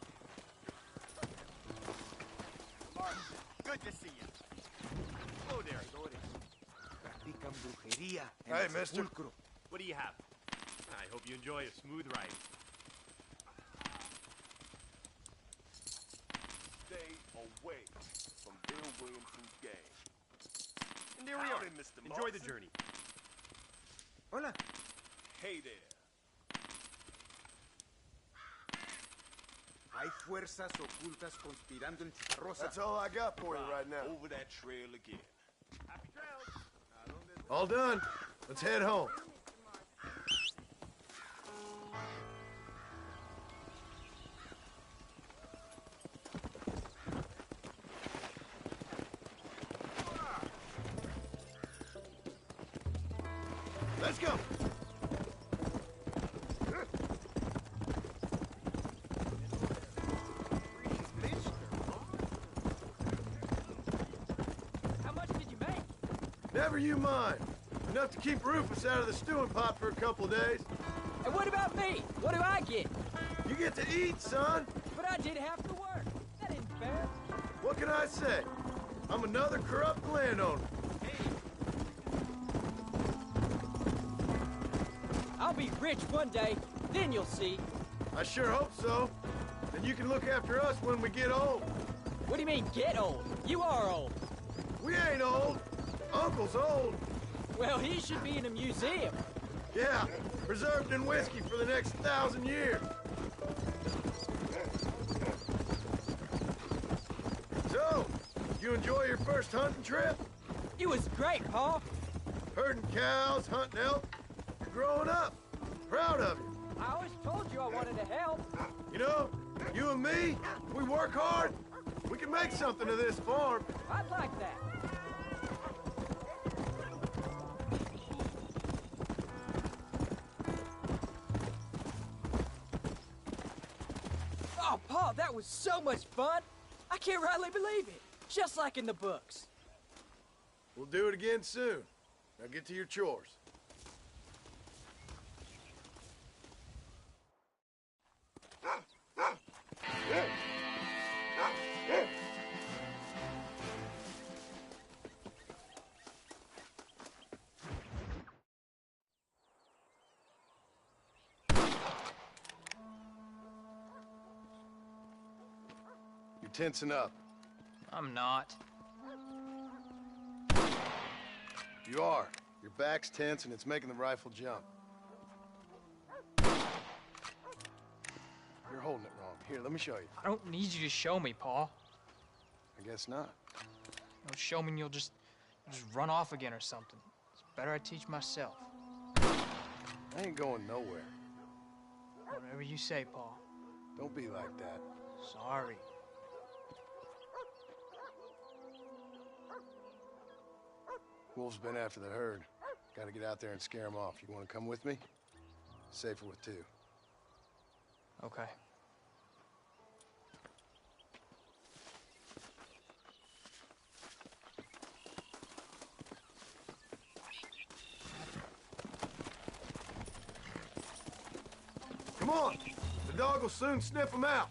Mark, good to see you. Hello there. Practican brujería en
Hey,
el
mister.
sepulcro. What do you have? I hope you enjoy a smooth ride.
Stay away from Bill Williamson's gang.
And there we are.
Howdy, Mr.
Enjoy the
Martin.
journey. Hola.
Hey there.
Hay fuerzas ocultas conspirando en Chicarrosa.
That's all I got for you right now.
Over that trail again.
Happy trails.
All done. Let's head home. Let's go.
How much did you make?
Never you mind. Enough to keep Rufus out of the stewing pot for a couple of days.
And what about me? What do I get?
You get to eat, son.
But I did half the work. That ain't fair.
What can I say? I'm another corrupt landowner.
I'll be rich one day, then you'll see.
I sure hope so. And you can look after us when we get old.
What do you mean, get old? You are old.
We ain't old. Uncle's old.
Well, he should be in a museum.
Yeah, preserved in whiskey for the next 1,000 years. So, you enjoy your first hunting trip?
It was great, Pa.
Herding cows, hunting elk. You're growing up. Proud of you.
I always told you I wanted to help.
You know, you and me, we work hard. We can make something of this farm.
I'd like that. Oh, Pa, that was so much fun. I can't rightly believe it. Just like in the books.
We'll do it again soon. Now get to your chores. You're tensing up.
I'm not.
You are. Your back's tense and it's making the rifle jump. You're holding it wrong. Here, let me show you.
I don't need you to show me, Paul.
I guess not.
You'll show me and you'll just run off again or something. It's better I teach myself.
I ain't going nowhere.
Whatever you say, Paul.
Don't be like that.
Sorry.
Wolf's been after the herd. Gotta get out there and scare him off. You wanna come with me? Safer with two.
Okay.
Come on! The dog will soon sniff him out.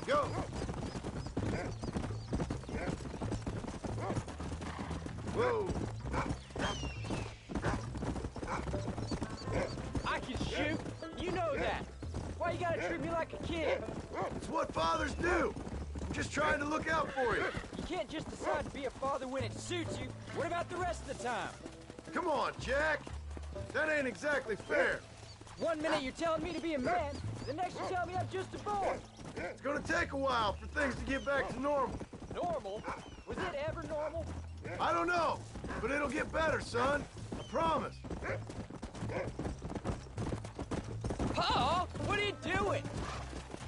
Go! Whoa!
I can shoot. You know that. Why you gotta treat me like a kid?
It's what fathers do. I'm just trying to look out for you.
You can't just decide to be a father when it suits you. What about the rest of the time?
Come on, Jack. That ain't exactly fair.
1 minute you're telling me to be a man, the next you tell me I'm just a boy.
It's gonna take a while for things to get back to normal.
Normal? Was it ever normal?
I don't know, but it'll get better, son. I promise.
Pa, what are you doing?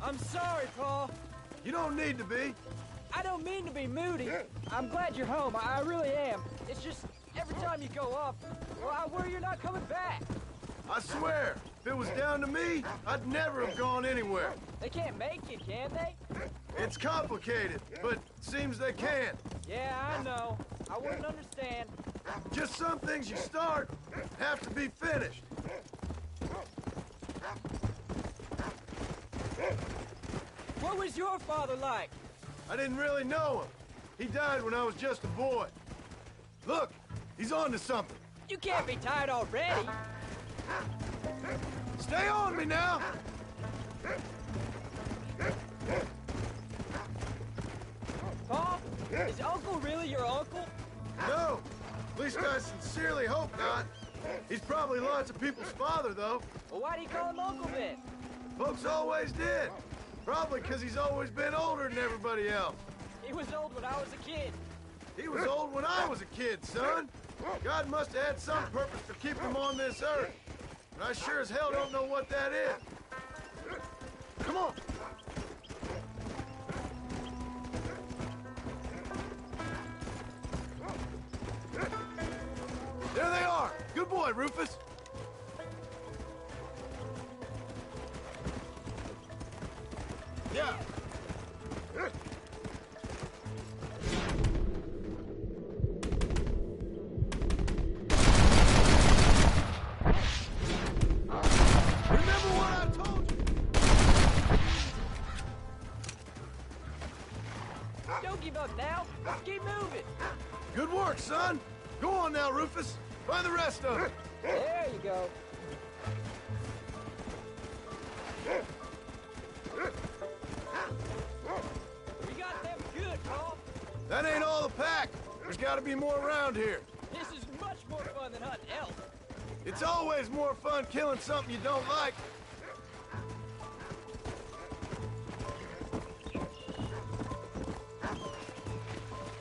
I'm sorry, Pa.
You don't need to be.
I don't mean to be moody. I'm glad you're home. I really am. It's just every time you go off, well, I worry you're not coming back.
I swear, if it was down to me, I'd never have gone anywhere.
They can't make you, can they?
It's complicated, but seems they can.
Yeah, I know. I wouldn't understand.
Just some things you start have to be finished.
What was your father like?
I didn't really know him. He died when I was just a boy. Look, he's on to something.
You can't be tired already.
Stay on me now!
Pa, is Uncle really your uncle?
No! At least I sincerely hope not. He's probably lots of people's father, though.
Well, why do you call him Uncle then?
Folks always did. Probably because he's always been older than everybody else.
He was old when I was a kid.
He was old when I was a kid, son. God must have had some purpose for keeping him on this earth. And I sure as hell don't know what that is. Come on. There they are. Good boy, Rufus. Yeah. Remember what I told you.
Don't give up now. Let's keep moving.
Good work, son. Go on now, Rufus. Find the rest of them.
There you go. We got them good, Paul.
That ain't all the pack. There's got to be more around here.
This is much more fun than hunting elk.
It's always more fun killing something you don't like.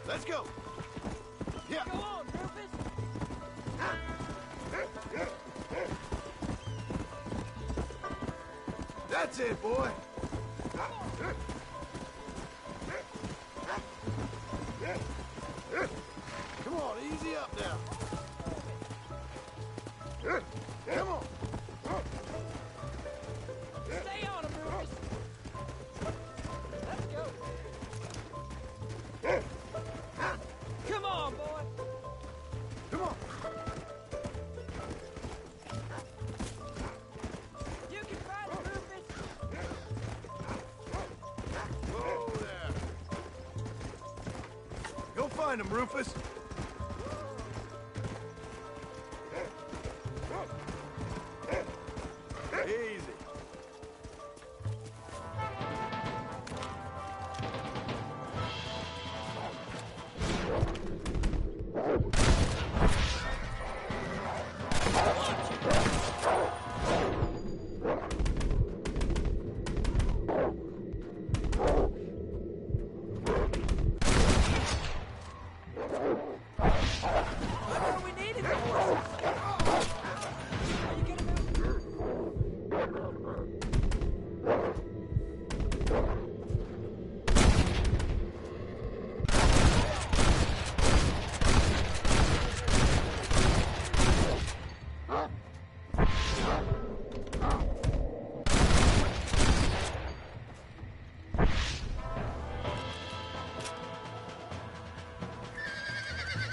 Let's go. Yeah.
Go on, Rufus.
That's it, boy. Come on, easy up now. Come on.
Stay on him, Rufus. Let's go. Come on, boy.
Come on.
You can find him, Rufus.
Whoa there. Go find him, Rufus. Easy.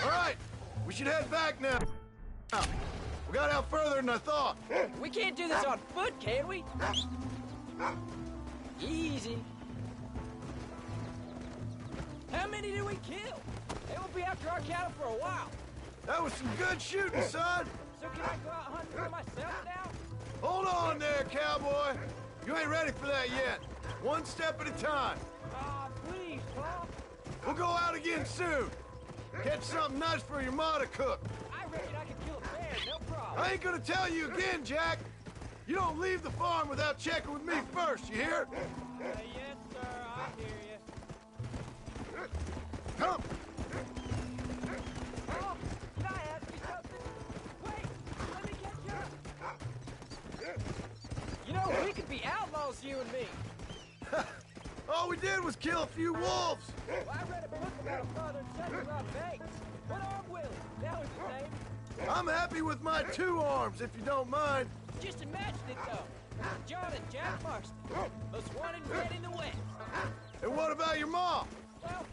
All right, we should head back now. We got out further than I thought.
We can't do this on foot, can we? Easy. How many did we kill? They will be after our cattle for a while.
That was some good shooting, son.
So can I go out hunting for myself now?
Hold on there, cowboy. You ain't ready for that yet. One step at a time.
Aw, please, Paul.
We'll go out again soon. Catch something nice for your ma to cook.
I reckon I can kill a bear, no problem.
I ain't gonna tell you again, Jack. You don't leave the farm without checking with me first, you hear?
Yes, sir, I hear you.
Come.
Paul, can I ask you something? Wait, let me catch up. You know, we could be outlaws, you and me.
All we did was kill a few wolves.
Well, I read a book about a father and son who robbed banks. One arm Willie, that was his name.
I'm happy with my 2 arms, if you don't mind.
Just imagine it, though. John and Jack Marston, most wanted men in the West.
And what about your mom?
Well,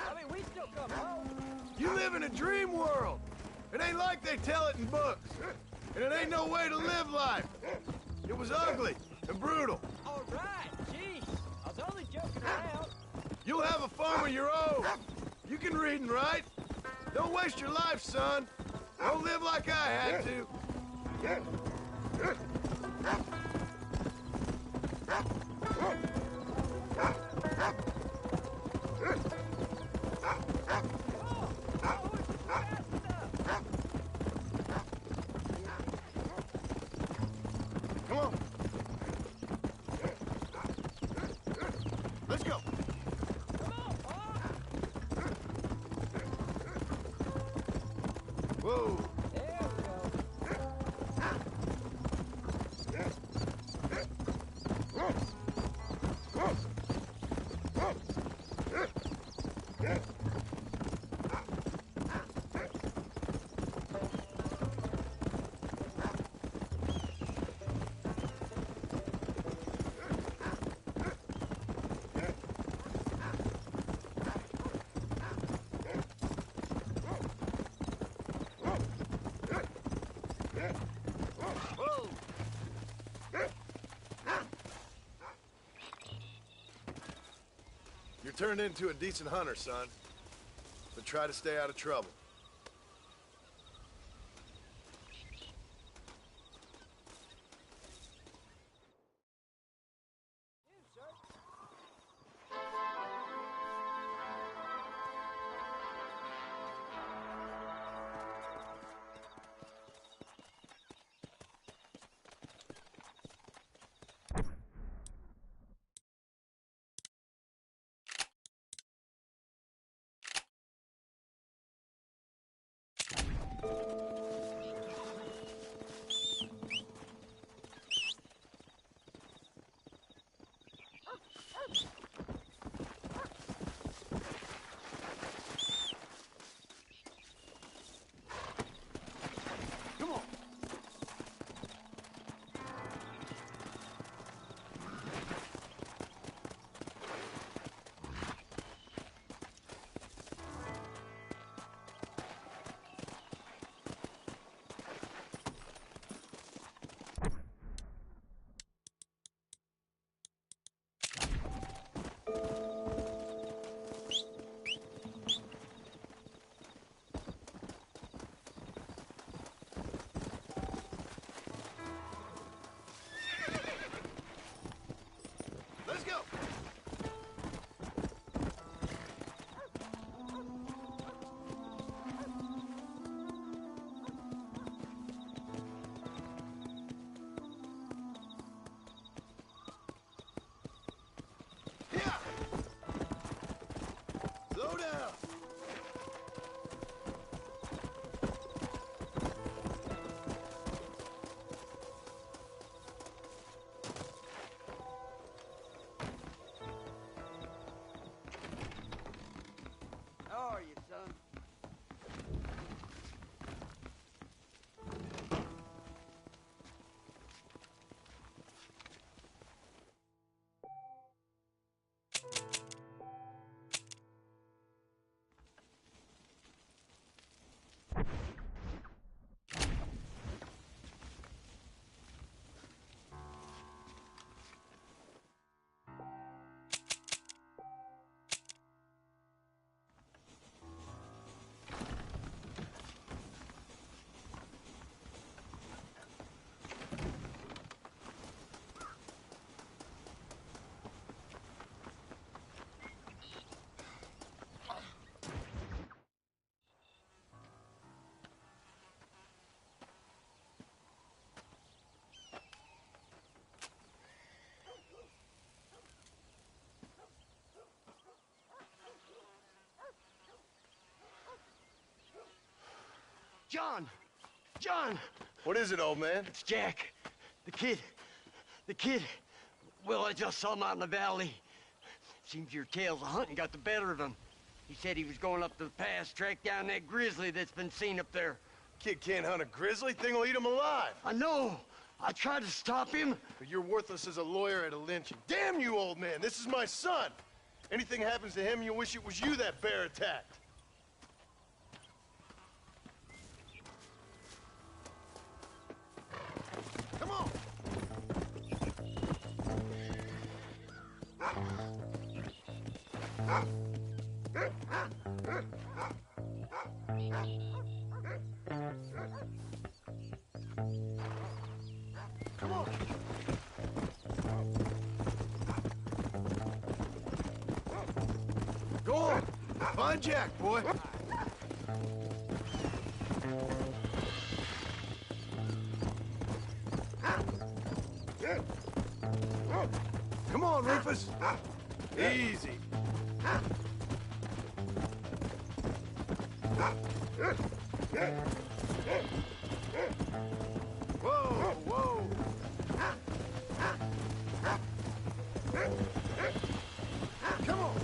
I mean, we still come home.
You live in a dream world. It ain't like they tell it in books. And it ain't no way to live life. It was ugly and brutal.
All right, jeez. I was only joking around.
You'll have a farm of your own. You can read and write. Don't waste your life, son. Don't live like I had to. Come on. Let's go. Whoa. You're turned into a decent hunter, son. But try to stay out of trouble. Let's go. Yeah. Slow down.
How are you, son? John! John!
What is it, old man?
It's Jack. The kid. Well, I just saw him out in the valley. Seems your tales of hunting got the better of him. He said he was going up to the pass, track down that grizzly that's been seen up there.
Kid can't hunt a grizzly. Thing will eat him alive.
I know. I tried to stop him.
But you're worthless as a lawyer at a lynching. Damn you, old man. This is my son. Anything happens to him, you'll wish it was you that bear attacked. Come on! Come on! Go on! Find Jack, boy! Come on, Rufus! Easy! Whoa, whoa! Come on!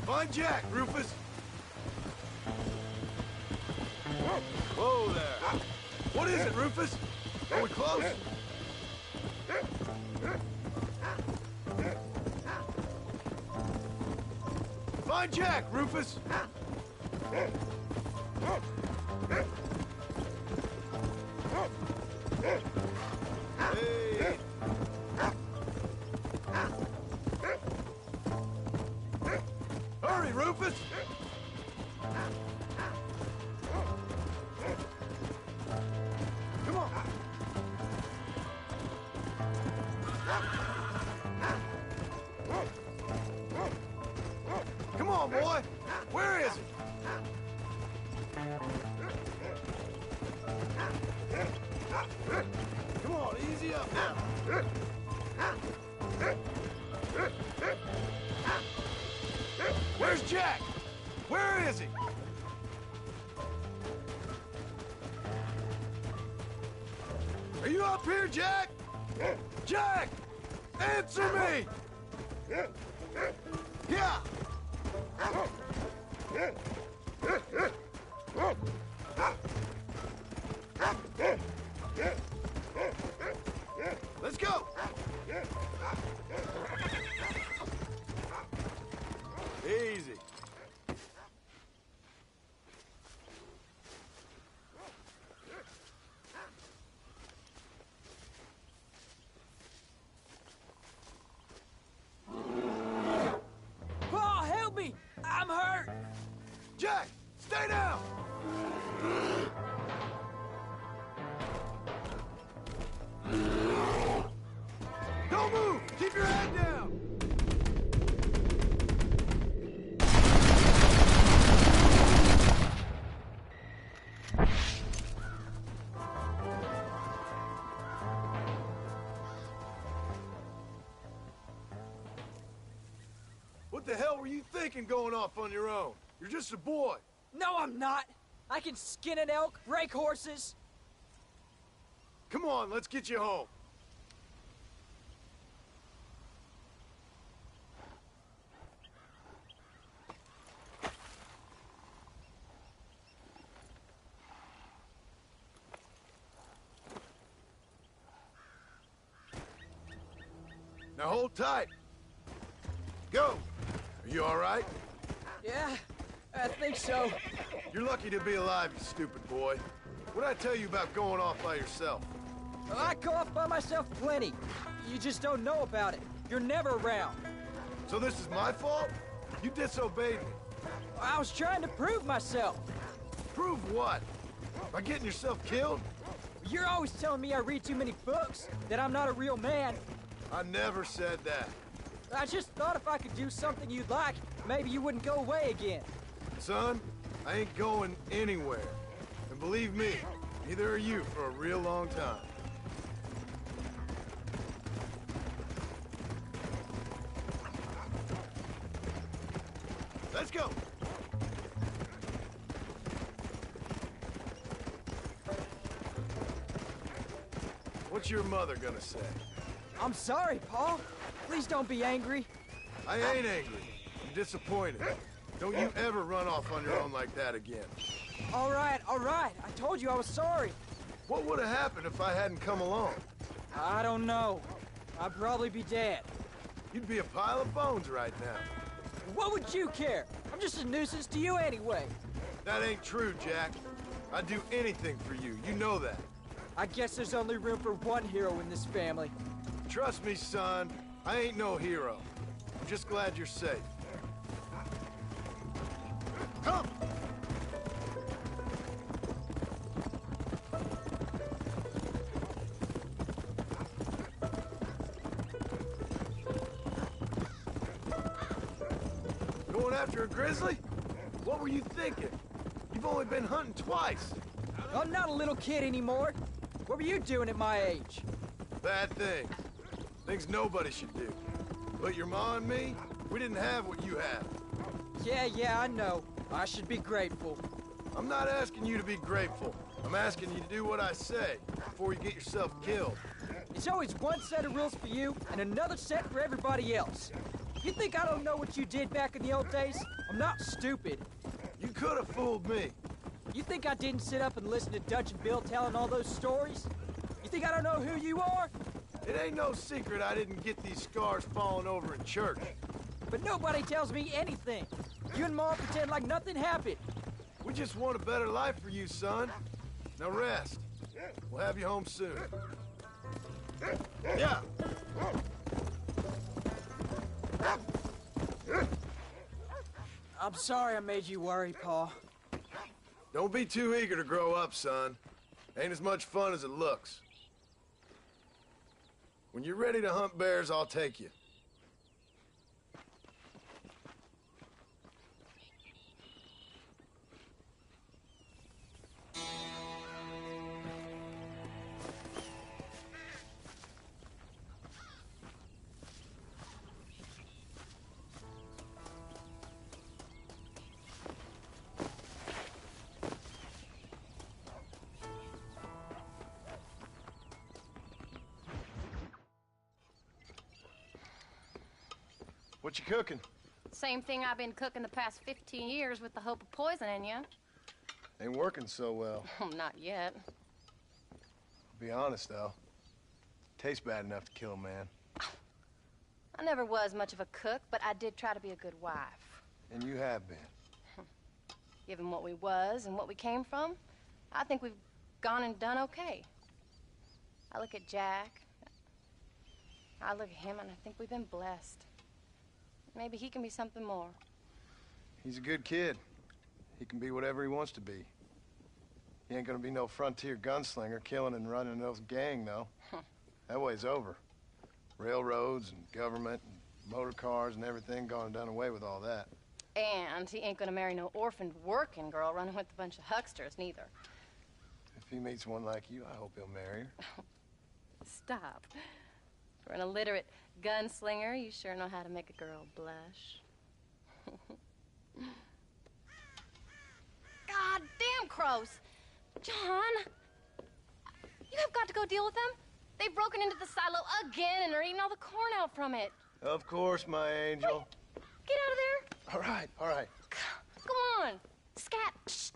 Find Jack, Rufus! Whoa there! What is it, Rufus? Are we close? Find Jack, Rufus! Hey! Hurry, Rufus! Come on! Come on, boy! Where is he? Come on, easy up now. Where's Jack? Where is he? Are you up here, Jack? Jack! Answer me! Yeah! Let's go! Easy.
Paul, help me! I'm hurt!
Jack, stay down! Don't move! Keep your head down! What the hell were you thinking going off on your own? You're just a boy.
No, I'm not! I can skin an elk, break horses.
Come on, let's get you home. Now hold tight. Go. Are you all right?
Yeah, I think so.
You're lucky to be alive, you stupid boy. What'd I tell you about going off by yourself?
I go off by myself plenty. You just don't know about it. You're never around.
So this is my fault? You disobeyed me.
I was trying to prove myself.
Prove what? By getting yourself killed?
You're always telling me I read too many books, that I'm not a real man.
I never said that.
I just thought if I could do something you'd like, maybe you wouldn't go away again.
Son, I ain't going anywhere. And believe me, neither are you for a real long time. Let's go! What's your mother gonna say?
I'm sorry, Paul. Please don't be angry.
I ain't angry. I'm disappointed. Don't you ever run off on your own like that again.
All right. I told you I was sorry.
What would have happened if I hadn't come along?
I don't know. I'd probably be dead.
You'd be a pile of bones right now.
What would you care? I'm just a nuisance to you anyway.
That ain't true, Jack. I'd do anything for you. You know that.
I guess there's only room for one hero in this family.
Trust me, son. I ain't no hero. I'm just glad you're safe. Come! Going after a grizzly? What were you thinking? You've only been hunting twice.
I'm not a little kid anymore. What were you doing at my age?
Bad things. Things nobody should do. But your ma and me, we didn't have what you have.
Yeah, I know. I should be grateful.
I'm not asking you to be grateful. I'm asking you to do what I say before you get yourself killed.
It's always one set of rules for you and another set for everybody else. You think I don't know what you did back in the old days? I'm not stupid.
You could have fooled me.
You think I didn't sit up and listen to Dutch and Bill telling all those stories? You think I don't know who you are?
It ain't no secret I didn't get these scars falling over in church.
But nobody tells me anything. You and Mom pretend like nothing happened.
We just want a better life for you, son. Now rest. We'll have you home soon. Yeah.
I'm sorry I made you worry, Paul.
Don't be too eager to grow up, son. Ain't as much fun as it looks. When you're ready to hunt bears, I'll take you. What you cooking?
Same thing I've been cooking the past 15 years with the hope of poisoning you.
Ain't working so well.
Not yet.
Be honest, though. Tastes bad enough to kill a man.
I never was much of a cook, but I did try to be a good wife.
And you have been.
Given what we was and what we came from, I think we've gone and done okay. I look at Jack. I look at him, and I think we've been blessed. Maybe he can be something more.
He's a good kid. He can be whatever he wants to be. He ain't gonna be no frontier gunslinger killing and running those gang, though. That way's over. Railroads and government and motor cars and everything gone and done away with all that.
And he ain't gonna marry no orphaned working girl running with a bunch of hucksters, neither.
If he meets one like you, I hope he'll marry her.
Stop. For an illiterate gunslinger, you sure know how to make a girl blush. God damn crows! John! You have got to go deal with them. They've broken into the silo again and are eating all the corn out from it.
Of course, my angel.
Wait, get out of there.
All right, all right.
Go on. Scat. Shh.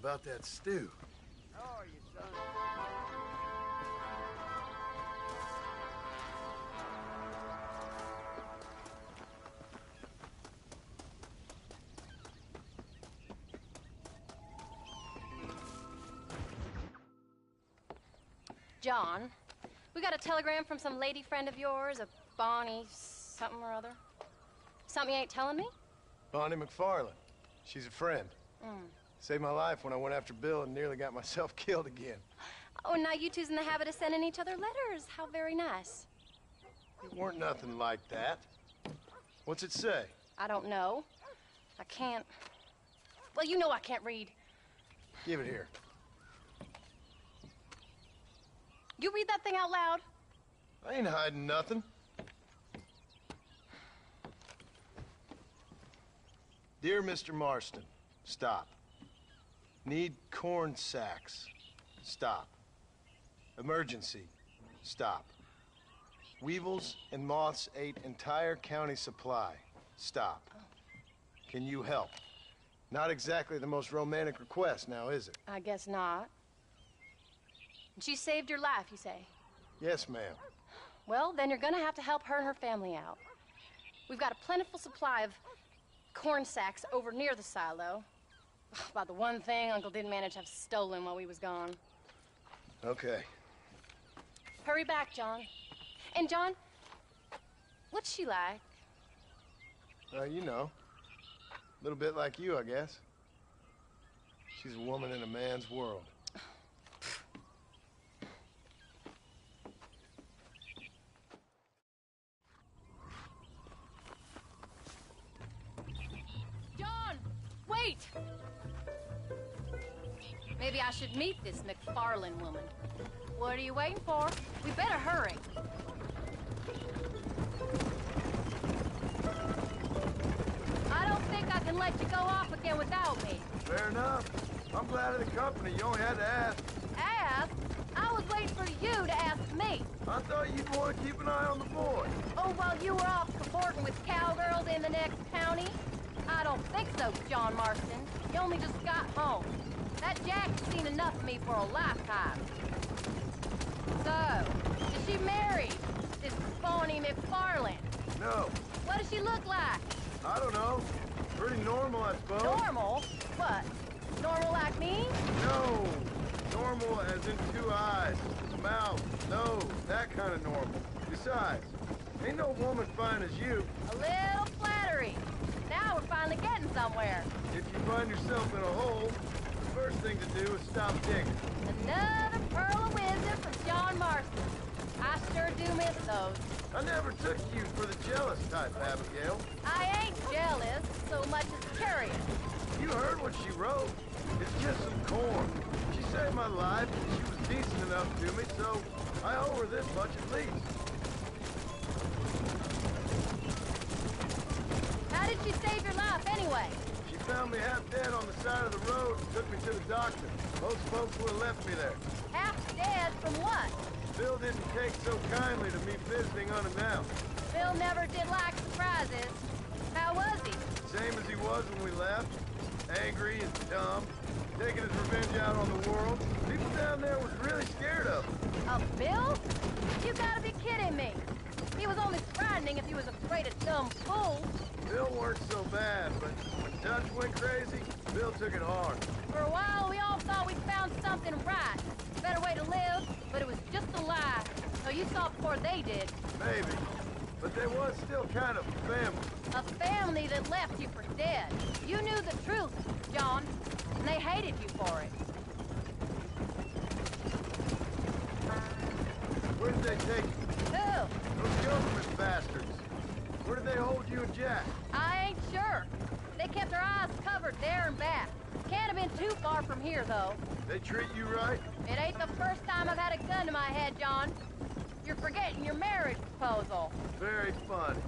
about that stew.
How are you, son?
John, we got a telegram from some lady friend of yours, a Bonnie something or other. Something you ain't telling me?
Bonnie McFarland. She's a friend. Saved my life when I went after Bill and nearly got myself killed again.
Oh, and now you two's in the habit of sending each other letters. How very nice.
It weren't nothing like that. What's it say?
I don't know. I can't... Well, you know I can't read.
Give it here.
You read that thing out loud?
I ain't hiding nothing. Dear Mr. Marston, stop. Need corn sacks. Stop. Emergency. Stop. Weevils and moths ate entire county supply. Stop. Can you help? Not exactly the most romantic request now, is it?
I guess not. She saved your life, you say?
Yes, ma'am.
Well, then you're gonna have to help her and her family out. We've got a plentiful supply of corn sacks over near the silo. About the one thing Uncle didn't manage to have stolen while we was gone.
Okay.
Hurry back, John. And John, what's she like?
You know. A little bit like you, I guess. She's a woman in a man's world.
John, wait! Maybe I should meet this McFarland woman. What are you waiting for? We better hurry. I don't think I can let you go off again without me.
Fair enough. I'm glad of the company. You only had to ask.
Ask? I was waiting for you to ask me.
I thought you'd want to keep an eye on the boy.
Oh, while you were off cavorting with cowgirls in the next county? I don't think so, John Marston. You only just got home. That Jack's seen enough of me for a lifetime. So, is she married? This Bonnie McFarland?
No.
What does she look like?
I don't know. Pretty normal, I suppose.
Normal? What? Normal like me?
No. Normal as in 2 eyes, mouth, nose, that kind of normal. Besides, ain't no woman fine as you.
A little flattery. Now we're finally getting somewhere.
If you find yourself in a hole, the first thing to do is stop digging.
Another pearl of wisdom from John Marston. I sure do miss those.
I never took you for the jealous type, Abigail.
I ain't jealous so much as curious.
You heard what she wrote. It's just some corn. She saved my life, and she was decent enough to me, so I owe her this much at least.
How did she save your life anyway?
She found me half dead on the side of the road and took me to the doctor. Most folks would have left me there.
Half dead from what?
Bill didn't take so kindly to me visiting unannounced.
Bill never did like surprises. How was he?
Same as he was when we left. Angry and dumb. Taking his revenge out on the world. People down there was really scared of him.
Of Bill? You gotta be kidding me. He was only frightening if he was afraid of dumb fools.
Bill weren't so bad, but when Dutch went crazy, Bill took it hard.
For a while, we all thought we'd found something right. A better way to live, but it was just a lie. So you saw it before they did.
Maybe. But they was still kind of a family.
A family that left you for dead. You knew the truth, John, and they hated you for it.
Where did they take you?
Who?
Those government bastards. Where did they hold you and Jack?
I ain't sure. They kept their eyes covered there and back. Can't have been too far from here, though.
They treat you right?
It ain't the first time I've had a gun to my head, John. You're forgetting your marriage proposal.
Very funny.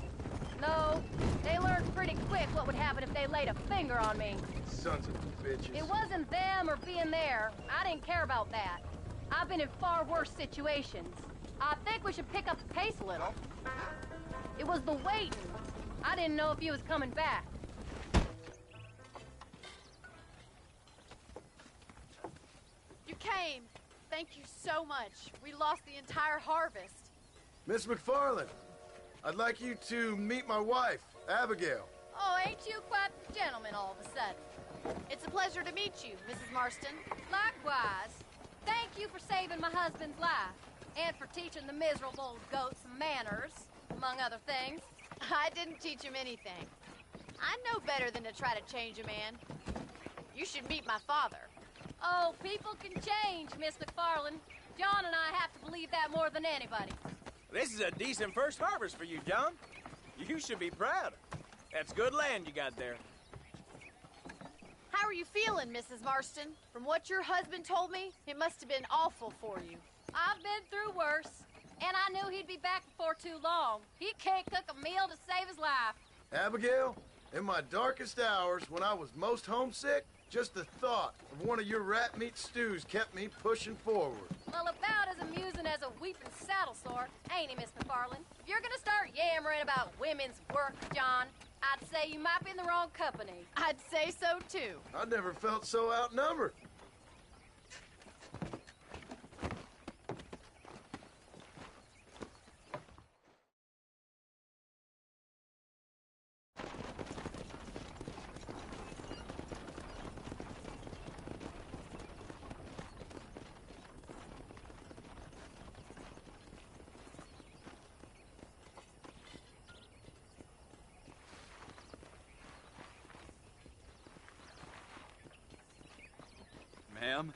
No, they learned pretty quick what would happen if they laid a finger on me.
Sons of bitches.
It wasn't them or being there. I didn't care about that. I've been in far worse situations. I think we should pick up the pace a little. It was the waiting. I didn't know if he was coming back.
came. Thank you so much. We lost the entire harvest.
Miss McFarland, I'd like you to meet my wife, Abigail.
Oh, ain't you quite the gentleman all of a sudden? It's a pleasure to meet you, Mrs. Marston.
Likewise. Thank you for saving my husband's life, and for teaching the miserable old goat some manners, among other things.
I didn't teach him anything. I know better than to try to change a man. You should meet my father.
Oh, people can change, Miss McFarland. John and I have to believe that more than anybody.
This is a decent first harvest for you, John. You should be proud. That's good land you got there.
How are you feeling, Mrs. Marston? From what your husband told me, it must have been awful for you.
I've been through worse, and I knew he'd be back before too long. He can't cook a meal to save his life.
Abigail, in my darkest hours, when I was most homesick, just the thought of one of your rat meat stews kept me pushing forward.
Well, about as amusing as a weeping saddle sore, ain't he, Miss McFarland? If you're gonna start yammering about women's work, John, I'd say you might be in the wrong company.
I'd say so, too.
I never felt so outnumbered.
Ma'am?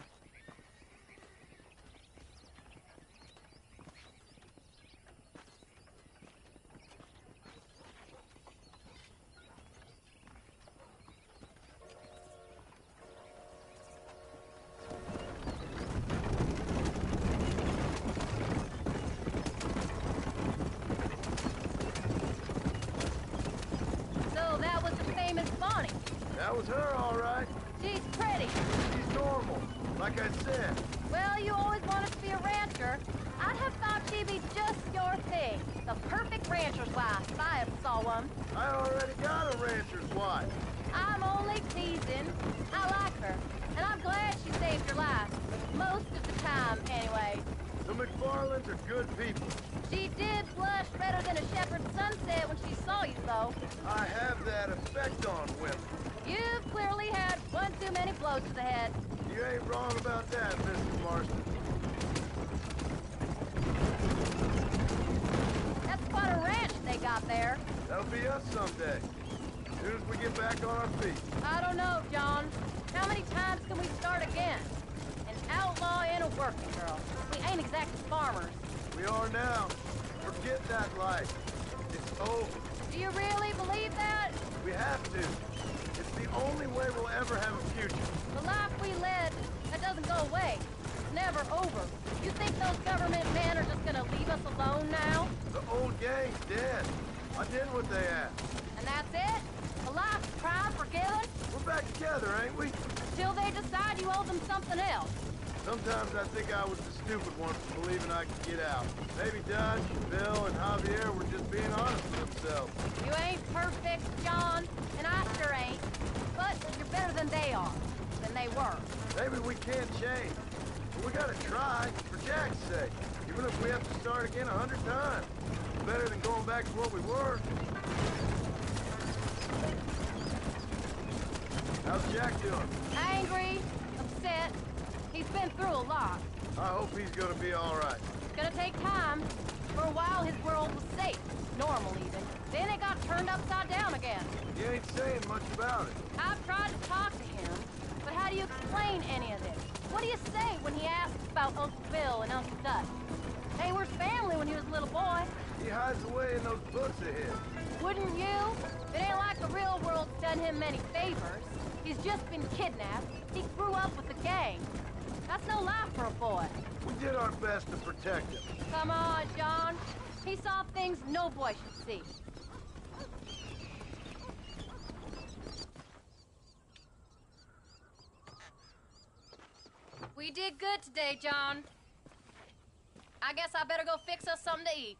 So that was the famous Bonnie.
That was her, all right.
She's pretty.
She's normal, like I said.
Well, you always wanted to be a rancher. I'd have thought she'd be just your thing. The perfect rancher's wife, if I ever saw one.
I already got a rancher's wife.
I'm only teasing. I like her, and I'm glad she saved your life. Most of the time, anyway.
The McFarlands are good people.
She did blush redder than a shepherd's sunset when she saw you, though.
I have that effect on women.
You've clearly had one too many blows to the head.
You ain't wrong about that, Mrs. Marston.
That's quite a ranch they got there.
That'll be us someday. As soon as we get back on our feet.
I don't know, John. How many times can we start again? An outlaw and a working girl. We ain't exactly farmers.
We are now. Forget that life. It's over.
Do you really believe that?
We have to. It's the only way we'll ever have a future.
The life we led, that doesn't go away. It's never over. You think those government men are just gonna leave us alone now?
The old gang's dead. I did what they asked.
And that's it? A life of crime forgiven?
We're back together, ain't we?
Until they decide you owe them something else.
Sometimes I think I was the stupid one for believing I could get out. Maybe Dutch, Bill, and Javier were just being honest with themselves.
You ain't perfect, John, and I sure ain't. But you're better than they are. Than they were.
Maybe we can't change. But we gotta try, for Jack's sake. Even if we have to start again 100 times. It's better than going back to what we were. How's Jack doing?
Angry, upset. He's been through a lot.
I hope he's gonna be all right.
It's gonna take time. For a while, his world was safe. Normal, even. Then it got turned upside down again.
You ain't saying much about it.
I've tried to talk to him, but how do you explain any of this? What do you say when he asks about Uncle Bill and Uncle Dutch? They were family when he was a little boy.
He hides away in those books of his.
Wouldn't you? It ain't like the real world's done him many favors. He's just been kidnapped. He grew up with the gang. That's no life for a boy.
We did our best to protect him.
Come on, John. He saw things no boy should see. We did good today, John. I guess I better go fix us something to eat.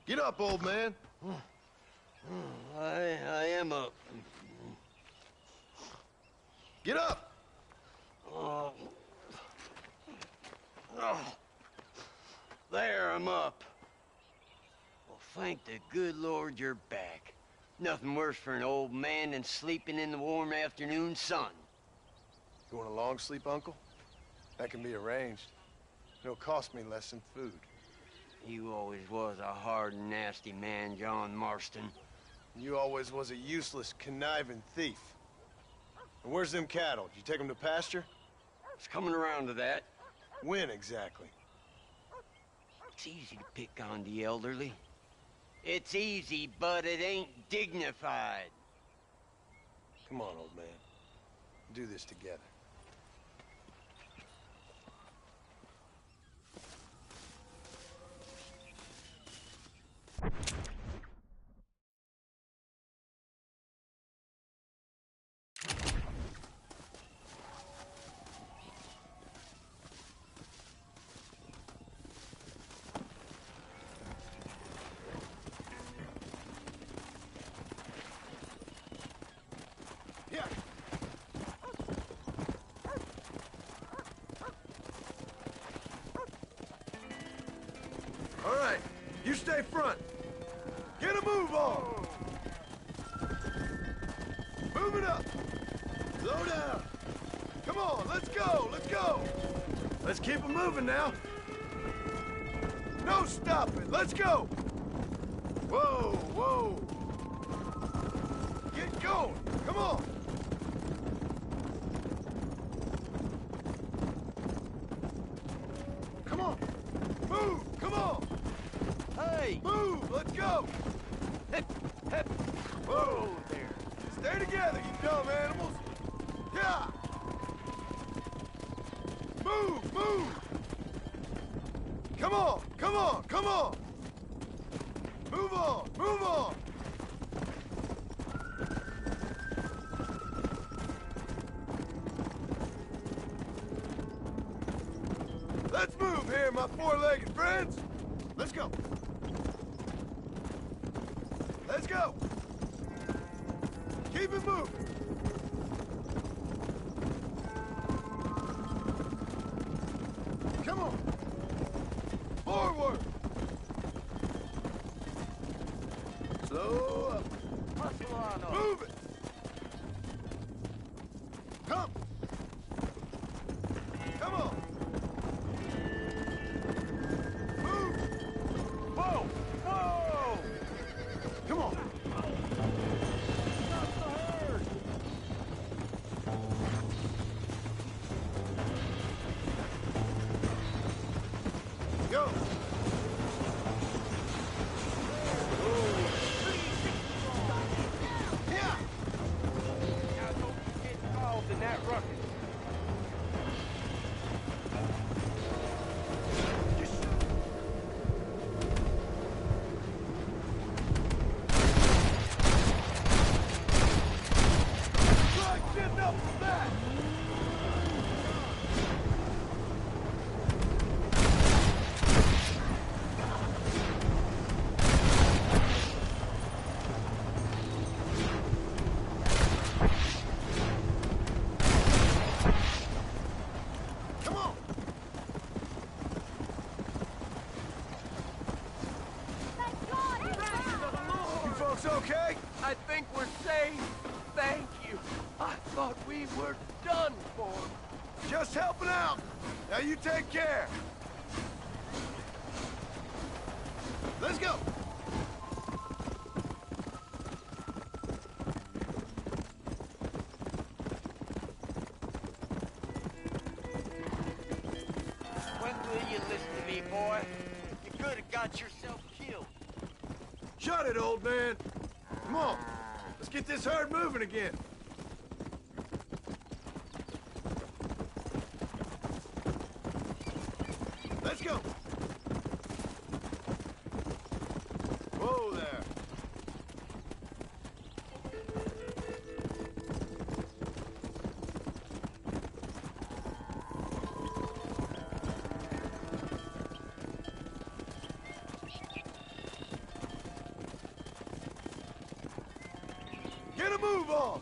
Get up, old man.
I am up.
Get up!
Oh. Oh. There, I'm up. Well, thank the good Lord you're back. Nothing worse for an old man than sleeping in the warm afternoon sun.
You want a long sleep, Uncle? That can be arranged. It'll cost me less than food.
You always was a hard and nasty man, John Marston.
You always was a useless, conniving thief. And where's them cattle? Did you take them to pasture?
It's coming around to that.
When exactly?
It's easy to pick on the elderly. It's easy, but it ain't dignified.
Come on, old man. Do this together. All right, you stay front. Get a move on. Move it up. Slow down. Come on, let's go, let's go. Let's keep it moving now. No stopping, let's go. Whoa, whoa. Get going, come on. Come on, move, come on.
Hey!
Move! Let's go!
Hip, hip.
Whoa there! Stay together, you dumb animals! Yeah! Move! Move! Come on! Come on! Come on! Move on! Move on! Let's move here, my four-legged friends! Let's go! Let's go! Keep it moving! Come on! Forward! Slow up!
Hustle on.
Move it! Come! Come on! Move! Whoa! Whoa! Come on! Stop the herd! Go! Yeah!
Now don't get involved in that ruckus.
Try getting up from that! Come on! You folks okay?
I think we're safe. Thank you. I thought we were done for.
Just helping out. Now you take care. Let's go.
When will you listen to me, boy? You could have got yourself killed.
Shut it, old man. Come on. Let's get this herd moving again. Let's go. Whoa there. a move on!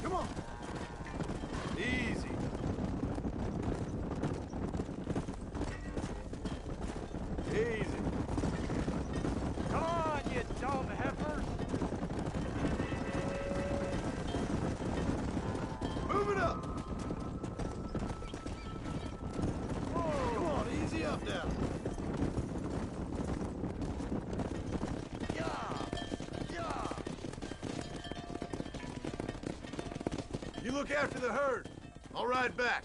Come on! Easy. Easy.
Come on, you dumb heifers!
Move it up! Come on, easy up now. You look after the herd. I'll ride back.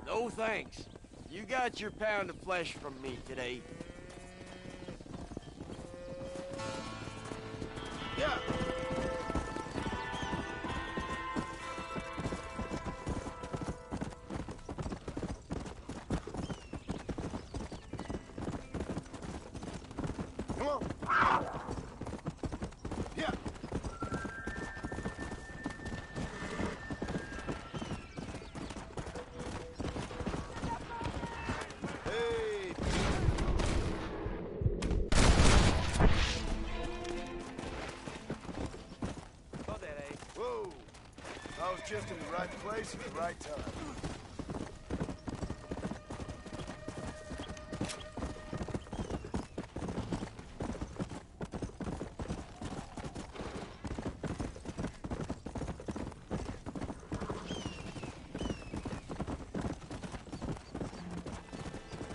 No thanks. You got your pound of flesh from me today.
Yeah. Come on. Yeah. Hey.
Hold that, eh?
Whoa. I was just in the right place at the right time.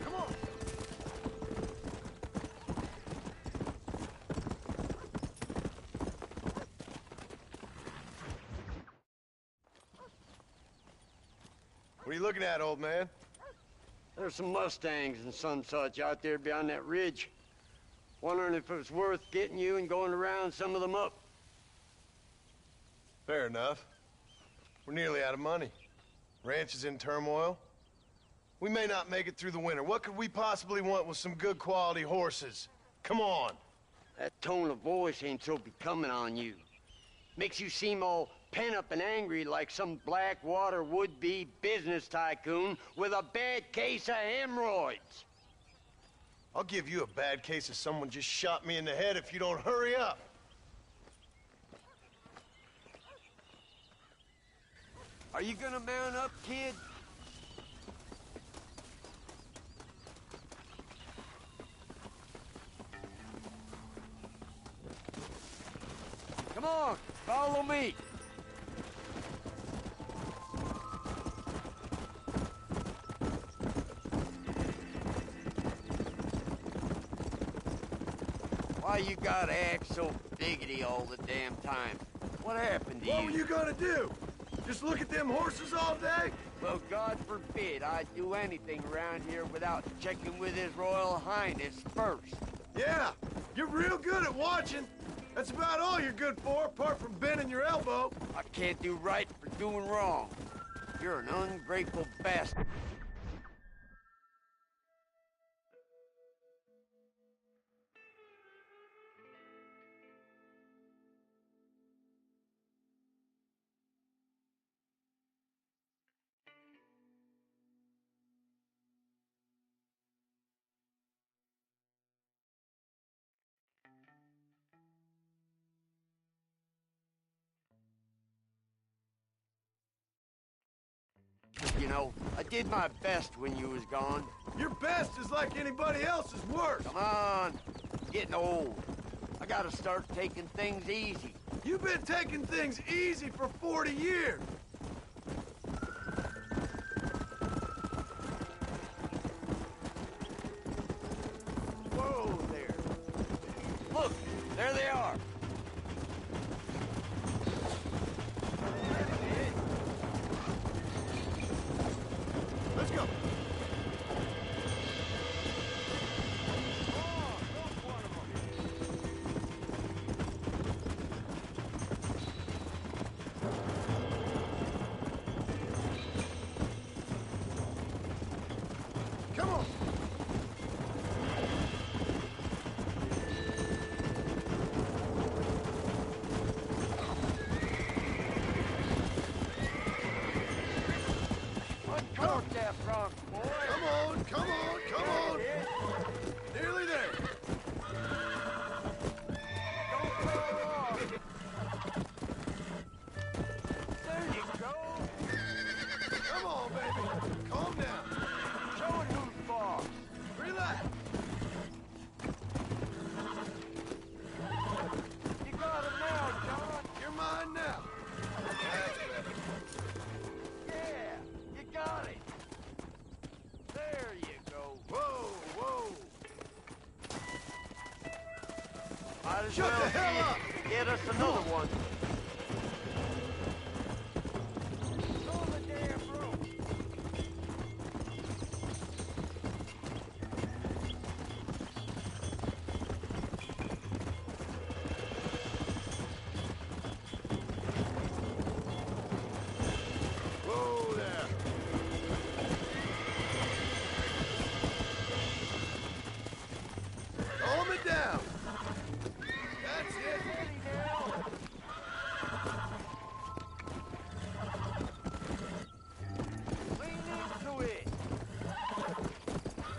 Come on. What are you looking at, old man?
There's some Mustangs and some such out there beyond that ridge. Wondering if it was worth getting you and going to round some of them up.
Fair enough. We're nearly out of money. Ranch is in turmoil. We may not make it through the winter. What could we possibly want with some good quality horses? Come on.
That tone of voice ain't so becoming on you. Makes you seem all pent up and angry like some Blackwater would-be business tycoon with a bad case of hemorrhoids.
I'll give you a bad case of someone just shot me in the head if you don't hurry up.
Are you gonna mount up, kid? Come on, follow me. Why you gotta act so biggity all the damn time? What happened to you?
What were you gonna do? Just look at them horses all day?
Well, God forbid I'd do anything around here without checking with His Royal Highness first.
Yeah, you're real good at watching. That's about all you're good for, apart from bending your elbow.
I can't do right for doing wrong. You're an ungrateful bastard. You know, I did my best when you was gone.
Your best is like anybody else's worst.
Come on, I'm getting old. I gotta start taking things easy.
You've been taking things easy for 40 years.
Whoa there. Look, there they are.
Let's go. Come on.
as
Shut
well
the hell up!
get us another one.
Whoa there! Calm it down! That's it!
Lean into it.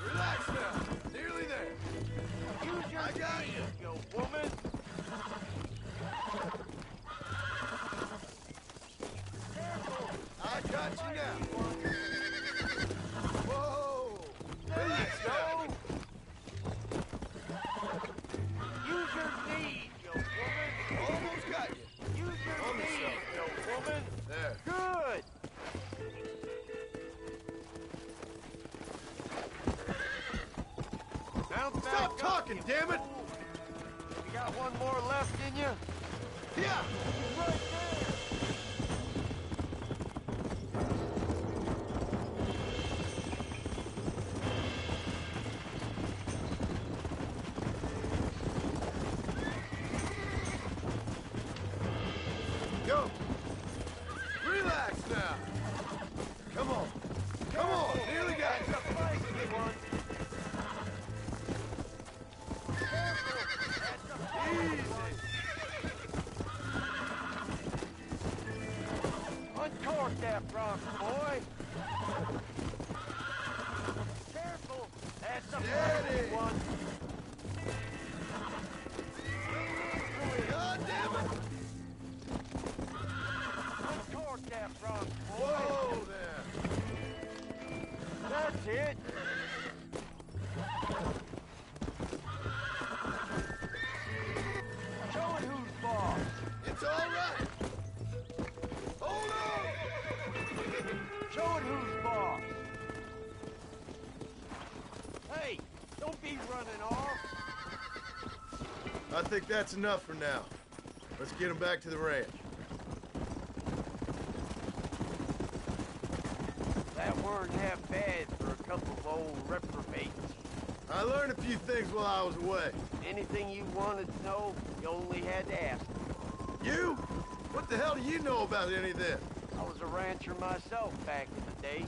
Relax now! Nearly there!
Use your
I got
knees, you woman.
I got you now! Whoa! Relax now!
Use your knees, you woman.
Almost got you!
Use your
Calm
knees,
yourself.
you woman.
There.
Good. Now
Stop talking, damn it!
You got one more left in you?
Yeah!
Right there.
Go! Relax now! Come on! Come on! Nearly got you! Easy!
Uncork that bronc, boy. Careful. That's a
Steady.
perfect one.
God damn it!
Uncork that bronc, boy.
Whoa there!
That's it. Show it who's boss.
It's all right! Hold on!
Show it who's boss. Hey, don't be running off.
I think that's enough for now. Let's get him back to the ranch.
That weren't half bad for a couple of old reprobates.
I learned a few things while I was away.
Anything you wanted to know, you only had to ask.
You? What the hell do you know about any of this?
I was a rancher myself back in the day.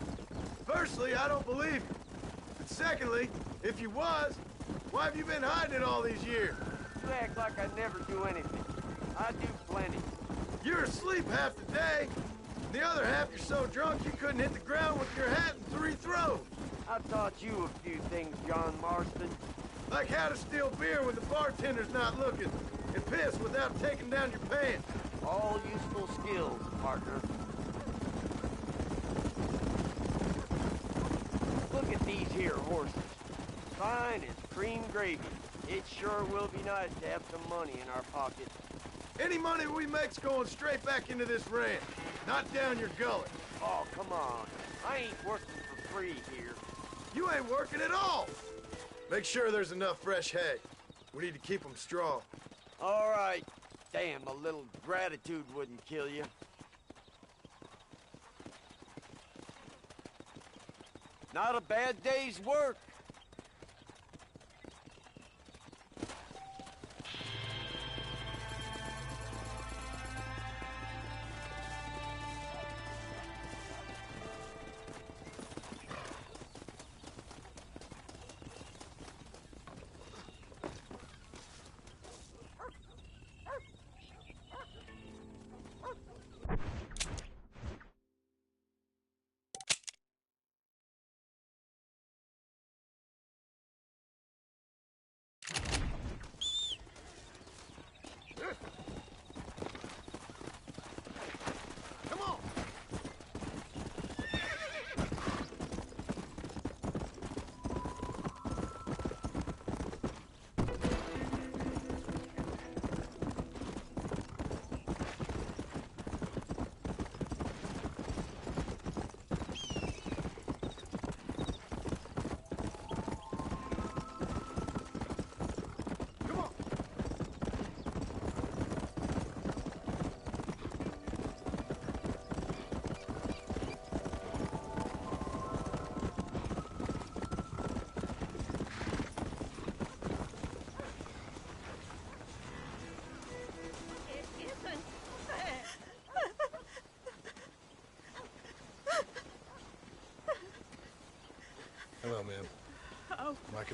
Firstly, I don't believe you. And secondly, if you was, why have you been hiding it all these years?
You act like I never do anything. I do plenty.
You're asleep half the day. The other half you're so drunk you couldn't hit the ground with your hat in 3 throws.
I taught you a few things, John Marston.
Like how to steal beer when the bartender's not looking, and piss without taking down your pants.
All useful skills, partner. Look at these here horses. Fine as cream gravy. It sure will be nice to have some money in our pockets.
Any money we make's going straight back into this ranch, not down your gullet.
Oh, come on. I ain't working for free here.
You ain't working at all. Make sure there's enough fresh hay. We need to keep them strong.
All right. Damn, a little gratitude wouldn't kill you. Not a bad day's work.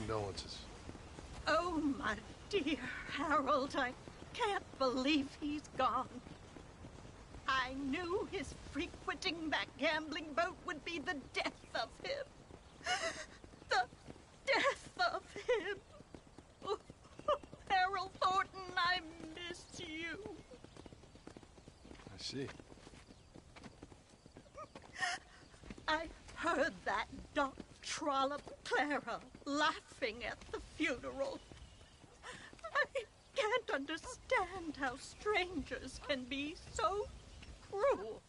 condolences.
Oh, my dear Harold, I can't believe he's gone. I knew his frequenting that gambling boat would be the death of him. The death of him. Oh, Harold Thornton, I miss you.
I see.
I heard that Doc Trollop Clara laughing at the funeral. I can't understand how strangers can be so cruel.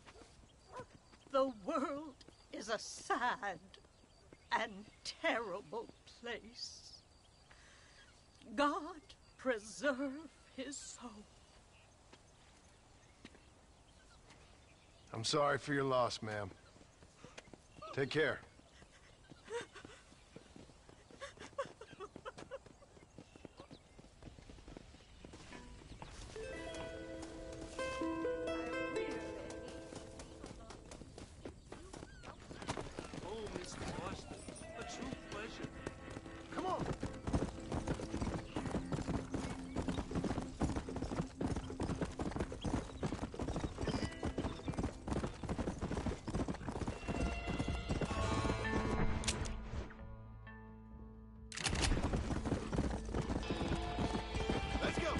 The world is a sad and terrible place. God preserve his soul.
I'm sorry for your loss, ma'am. Take care.
Oh, Miss Boston, a true pleasure.
Come on. Let's go.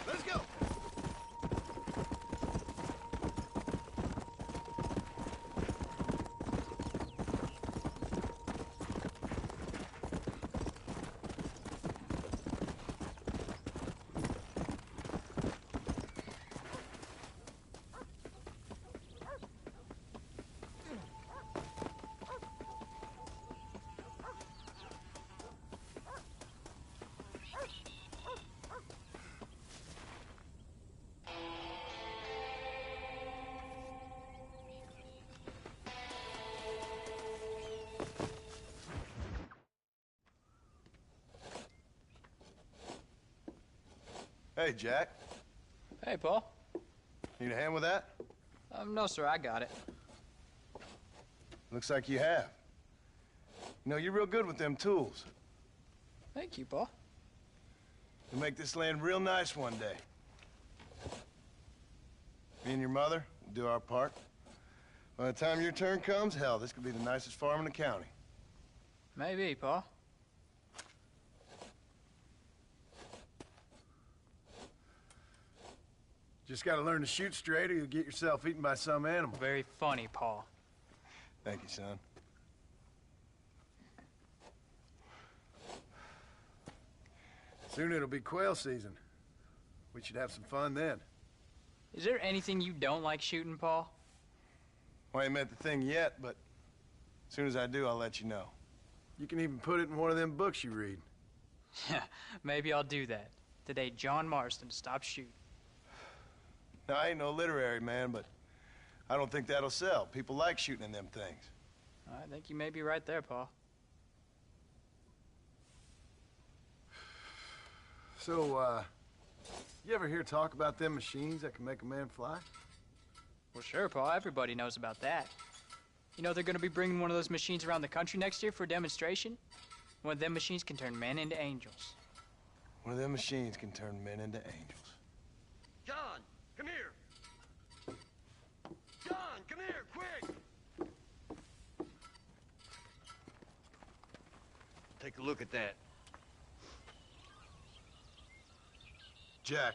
Let's go. Hey, Jack.
Hey, Paul.
Need a hand with that?
No, sir, I got it.
Looks like you have. You know, you're real good with them tools.
Thank you, Paul.
You'll make this land real nice one day. Me and your mother will do our part. By the time your turn comes, hell, this could be the nicest farm in the county.
Maybe, Paul.
Just gotta learn to shoot straight or you'll get yourself eaten by some animal.
Very funny, Paul.
Thank you, son. Soon it'll be quail season. We should have some fun then.
Is there anything you don't like shooting, Paul?
Well, I ain't met the thing yet, but as soon as I do, I'll let you know. You can even put it in one of them books you read.
Yeah, maybe I'll do that. Today, John Marston stopped shooting.
Now, I ain't no literary man, but I don't think that'll sell. People like shooting in them things.
I think you may be right there, Paul.
So, you ever hear talk about them machines that can make a man fly?
Well, sure, Paul. Everybody knows about that. You know they're going to be bringing one of those machines around the country next year for a demonstration? One of them machines can turn men into angels.
One of them machines can turn men into angels.
John, come here. John, come here, quick. Take a look at that.
Jack,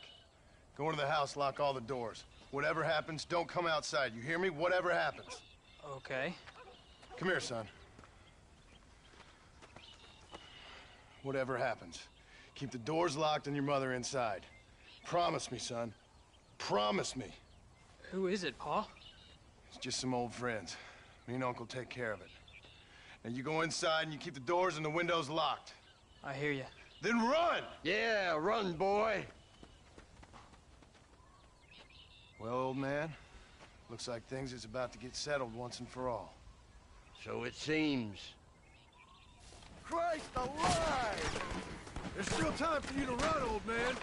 go into the house, lock all the doors. Whatever happens, don't come outside. You hear me? Whatever happens.
Okay.
Come here, son. Whatever happens, keep the doors locked and your mother inside. Promise me, son. Promise me.
Who is it, Pa?
It's just some old friends. Me and Uncle take care of it. Now you go inside and you keep the doors and the windows locked.
I hear you.
Then run!
Yeah, run, boy.
Well, old man, looks like things is about to get settled once and for all.
So it seems.
Christ alive! There's still time for you to run, old man.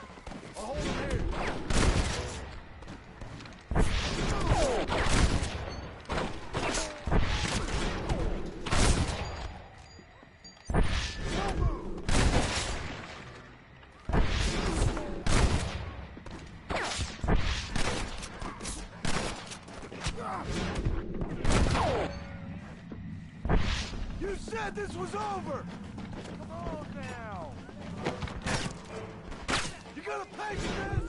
I'll hold him here. You said this was over! Come on now! You gonna pay for this?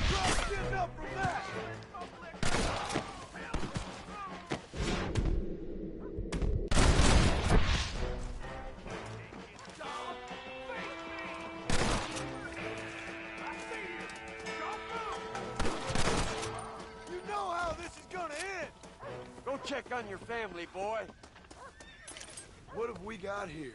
Try getting up from that!
Go check on your family, boy.
What have we got here?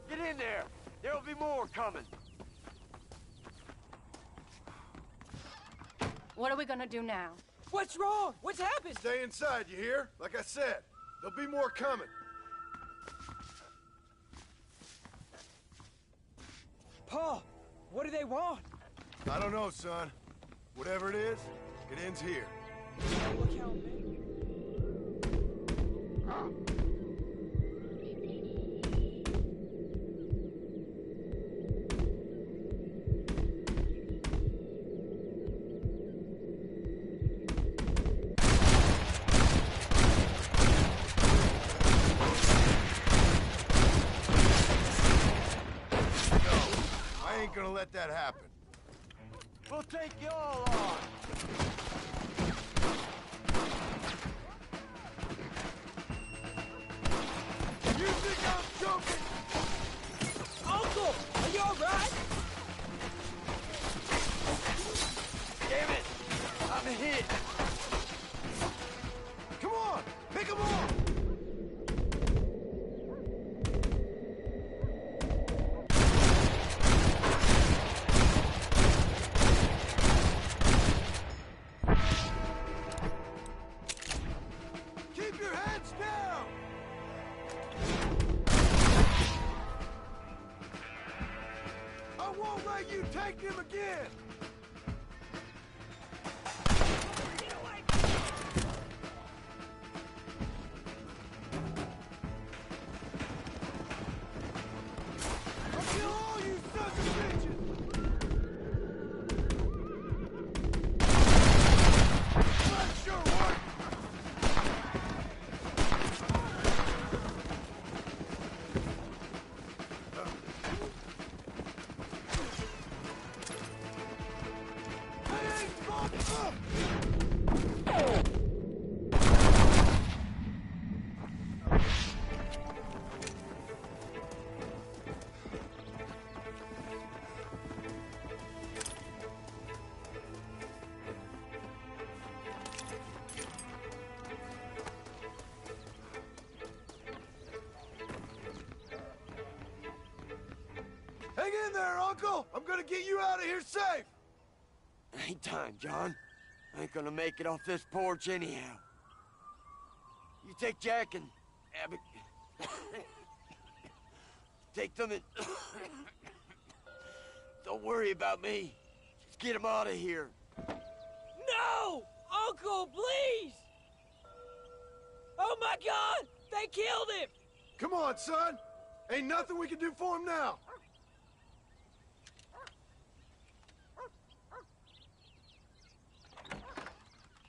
Get in there. There'll be more coming.
What are we gonna do now?
What's wrong? What's happened?
Stay inside, you hear? Like I said, there'll be more coming.
Pa, what do they want?
I don't know, son. Whatever it is, it ends here.
Look how many.
I ain't gonna let that happen.
We'll take you all on.
You think I'm joking?
Uncle, are you all right?
Damn it! I'm hit.
Come on, pick 'em off! Keep your heads down! I won't let you take him again! I'll kill all you sons of bitches! That sure worked! Hang in there, Uncle! I'm gonna get you out of here safe!
Ain't time, John. I ain't gonna make it off this porch anyhow. You take Jack and Abby. Take them and... Don't worry about me. Just get them out of here.
No! Uncle, please! They killed him!
Come on, son! Ain't nothing we can do for him now!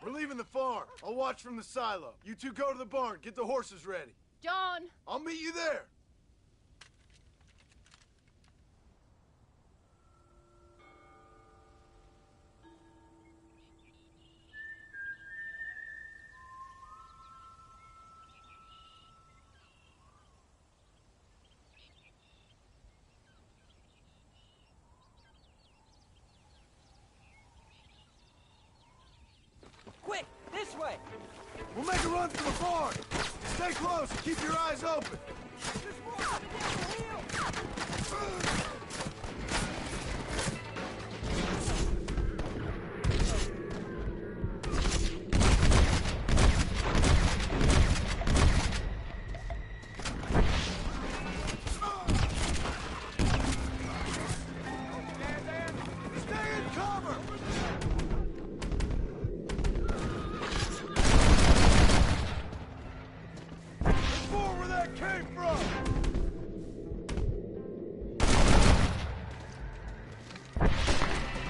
We're leaving the farm. I'll watch from the silo. You two go to the barn, get the horses ready.
John!
I'll meet you there!
Quick, this way!
We'll make a run for the barn! Stay close and keep your eyes open!
There's more coming down the hill!
Stay in cover! There's more where that came from!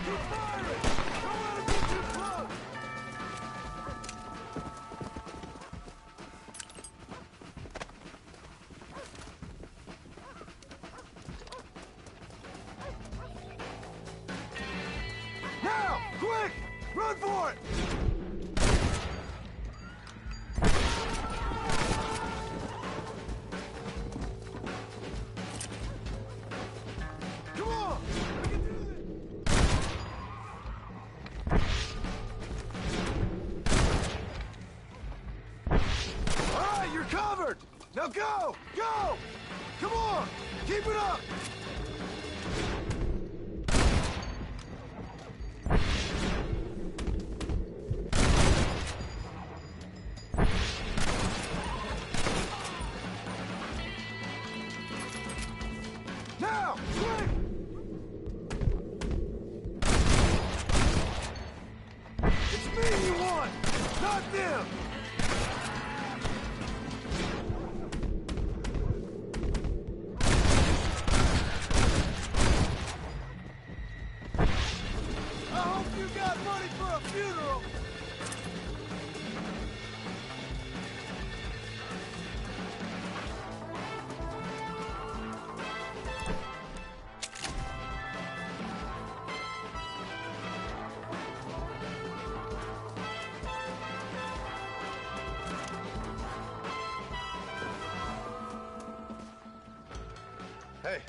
Keep firing! Don't let him get too close! Now! Quick! Run for it! Come on! We can do this! All right, you're covered! Now go! Go! Come on! Keep it up! Now! Quick! It's me you want, not them! I hope you got money for a funeral! Hey,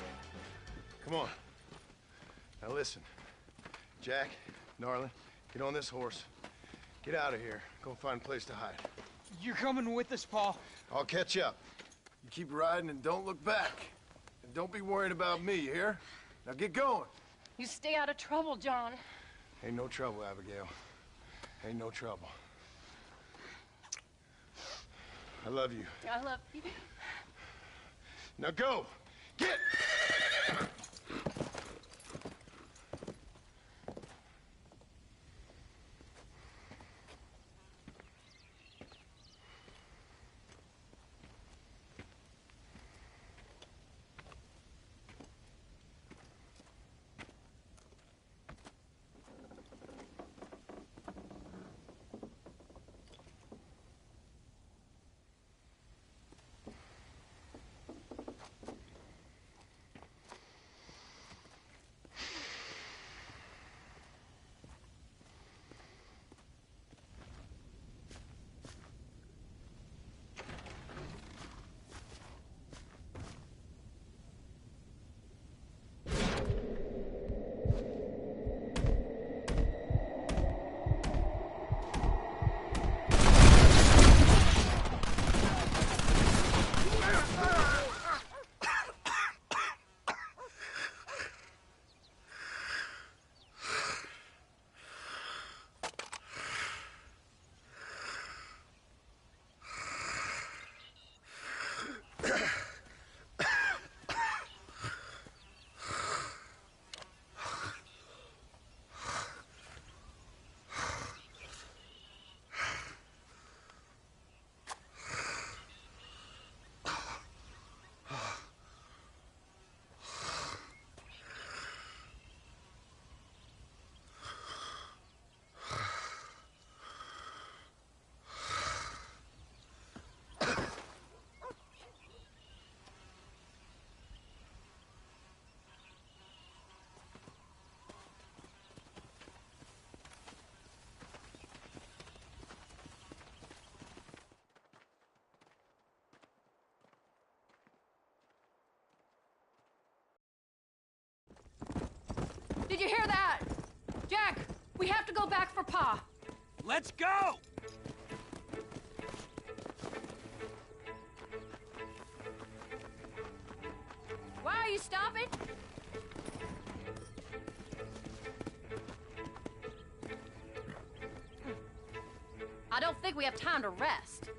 come on. Now listen, Jack, darling, get on this horse. Get out of here. Go find a place to hide.
You're coming with us, Paul.
I'll catch up. You keep riding and don't look back. And don't be worrying about me, you hear? Now get going.
You stay out of trouble, John.
Ain't no trouble, Abigail. Ain't no trouble. I love you.
I love you.
Now go! Get!
Pa.
Let's go!
Why are you stopping? I don't think we have time to rest.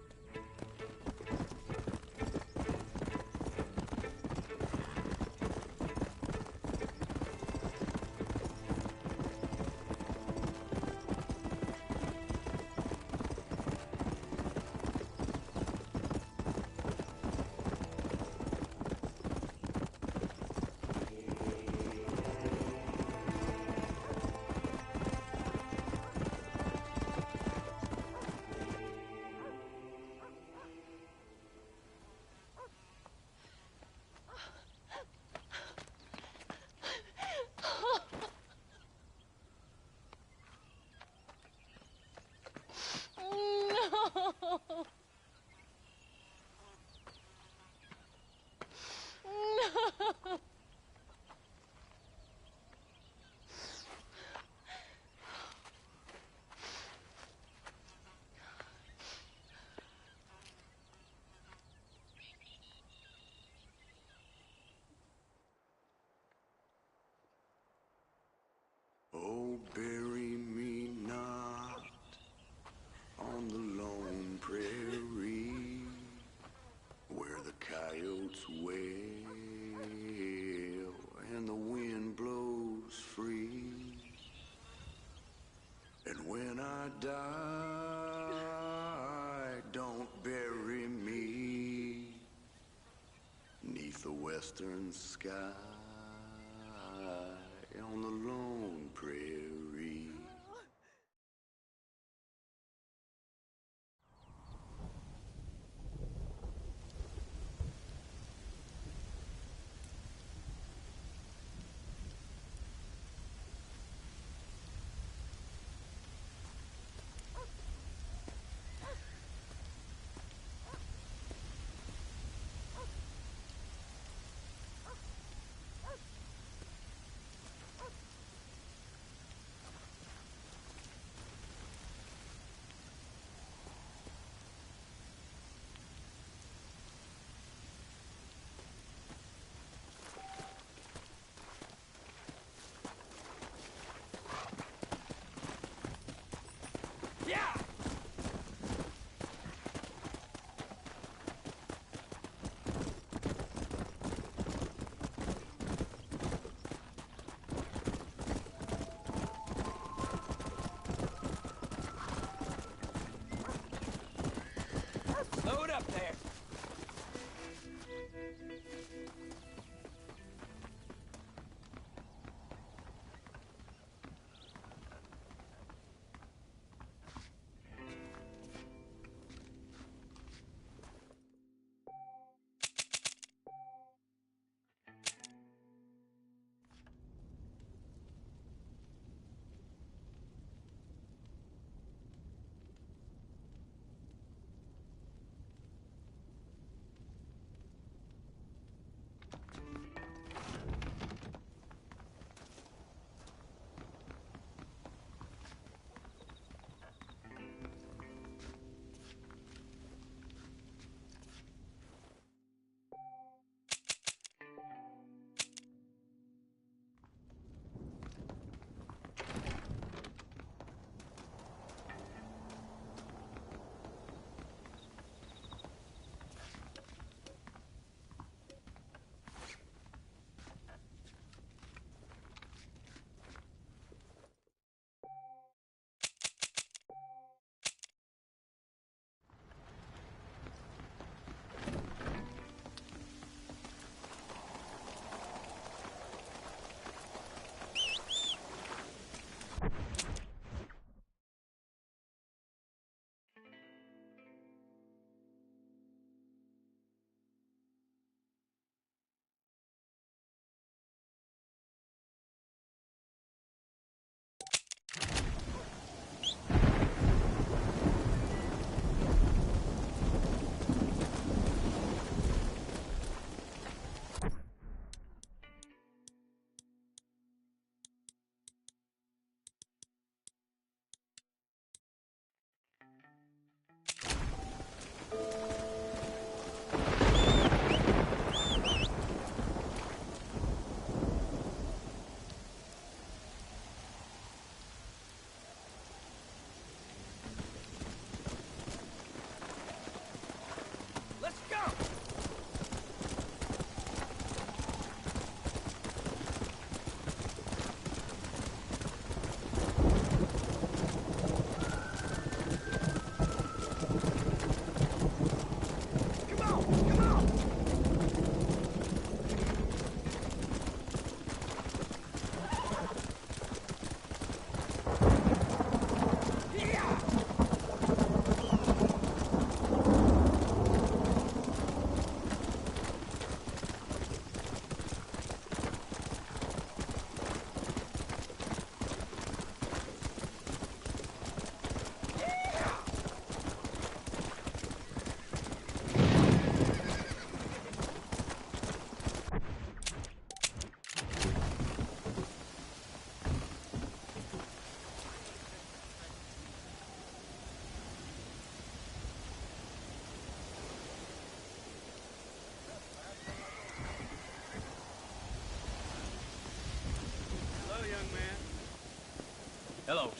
Oh, bury me not on the lone prairie where the coyotes wail and the wind blows free. And when I die, don't bury me 'neath the western sky on the lone prairie.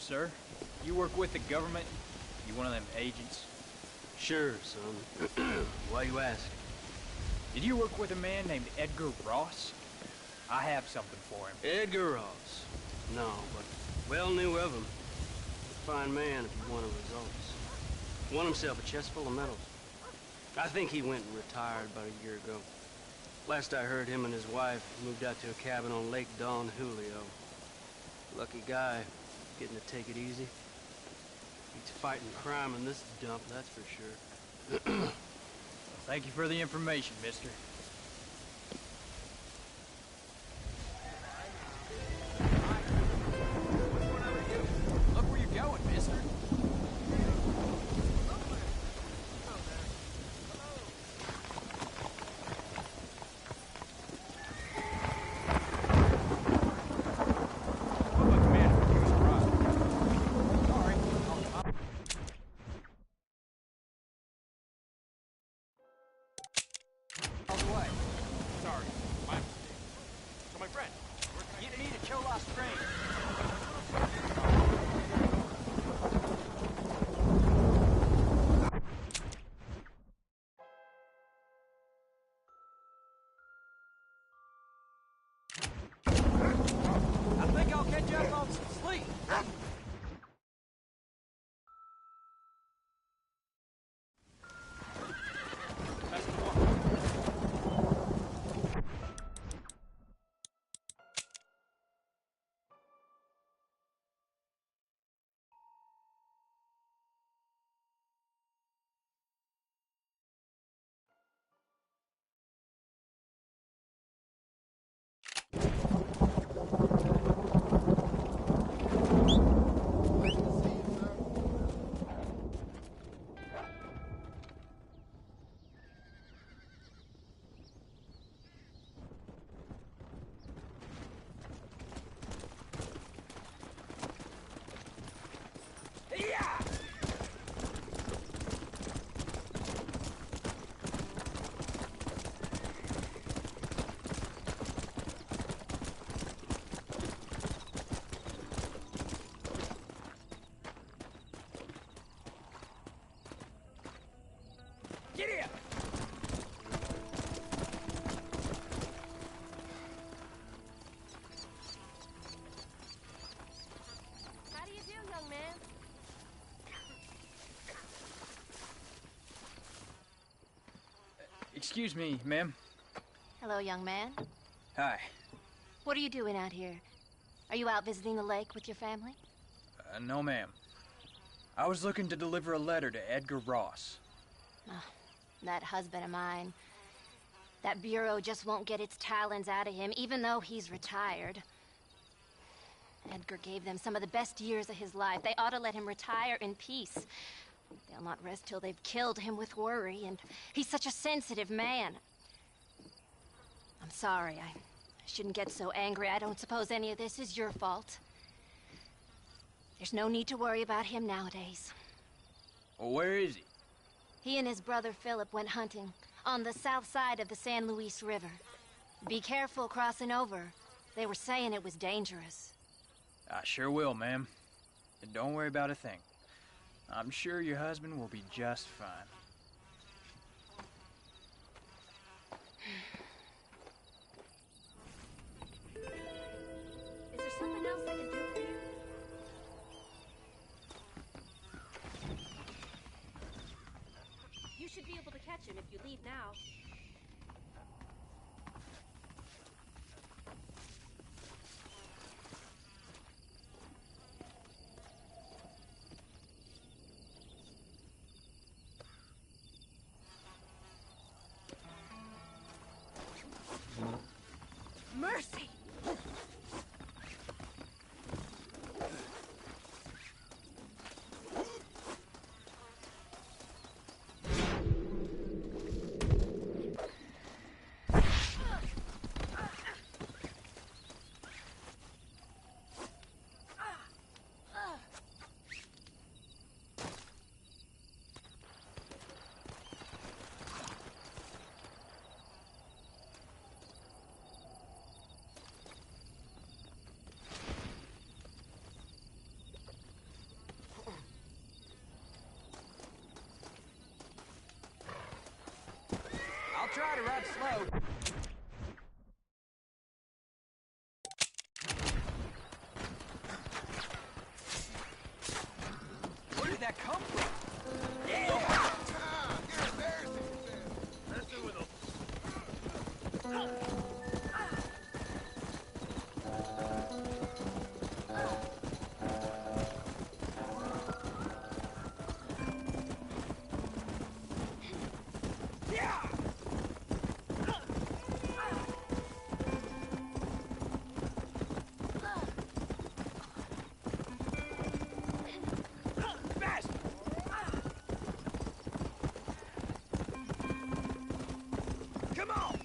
sir. You work with the government? You one of them agents?
Sure, son. Why you ask?
Did you work with a man named Edgar Ross? I have something for him.
Edgar Ross? No, but well knew of him. A fine man if he wanted results. Won himself a chest full of medals. I think he went and retired about a year ago. Last I heard, him and his wife moved out to a cabin on Lake Don Julio. Lucky guy, getting to take it easy. He's fighting crime in this dump, that's for sure.
Thank you for the information, mister.
Look where you're going, mister. Get here!
How do you do, young man?
Excuse me, ma'am.
Hello, young man.
Hi.
What are you doing out here? Are you out visiting the lake with your family?
No, ma'am. I was looking to deliver a letter to Edgar Ross.
Oh, that husband of mine. That bureau just won't get its talons out of him, even though he's retired. Edgar gave them some of the best years of his life. They ought to let him retire in peace. They'll not rest till they've killed him with worry, and he's such a sensitive man. I'm sorry, I shouldn't get so angry. I don't suppose any of this is your fault. There's no need to worry about him nowadays.
Well, where is he?
He and his brother Philip went hunting on the south side of the San Luis River. Be careful crossing over. They were saying it was dangerous.
I sure will, ma'am. And don't worry about a thing. I'm sure your husband will be just fine.
Is there something else I can do for you?
You should be able to catch him if you leave now.
Mercy!
to ride slow. Where did that come from? Yeah!
Messing with a...
Come on!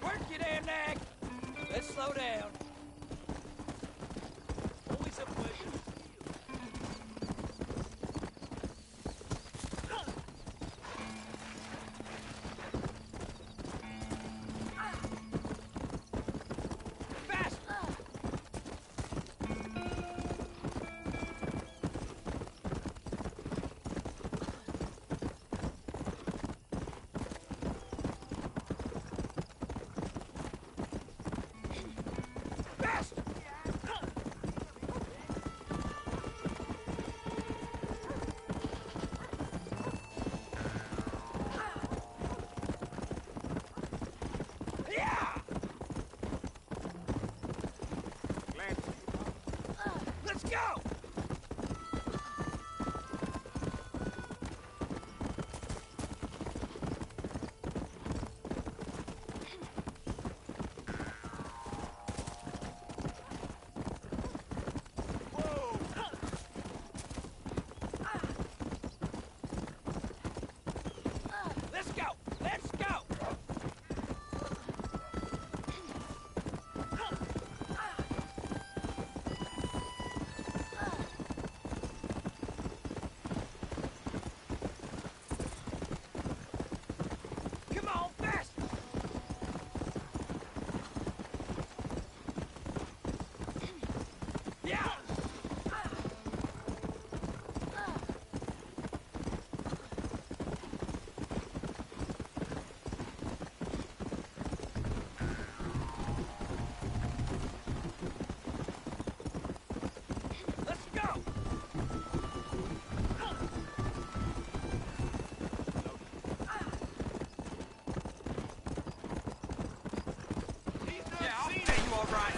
Work it in, Nag! Let's slow down.
Always a pleasure.
Fast! Fast! Yeah! Let's go! Let's go! Let's go! Come on, fast! Yeah! Let's go! Yeah, I'll pay you all right.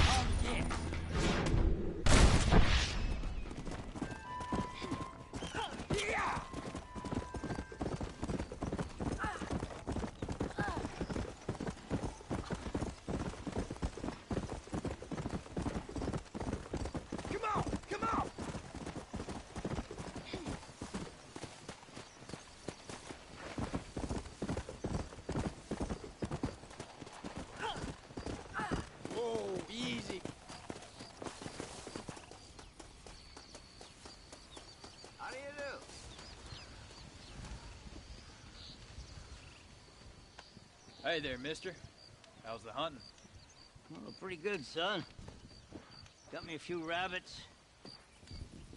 Oh, yeah. Yeah! Come on! Come on! Whoa, easy.
How do you do?
Hey there, mister. How's the hunting?
Oh, pretty good, son. Got me a few rabbits,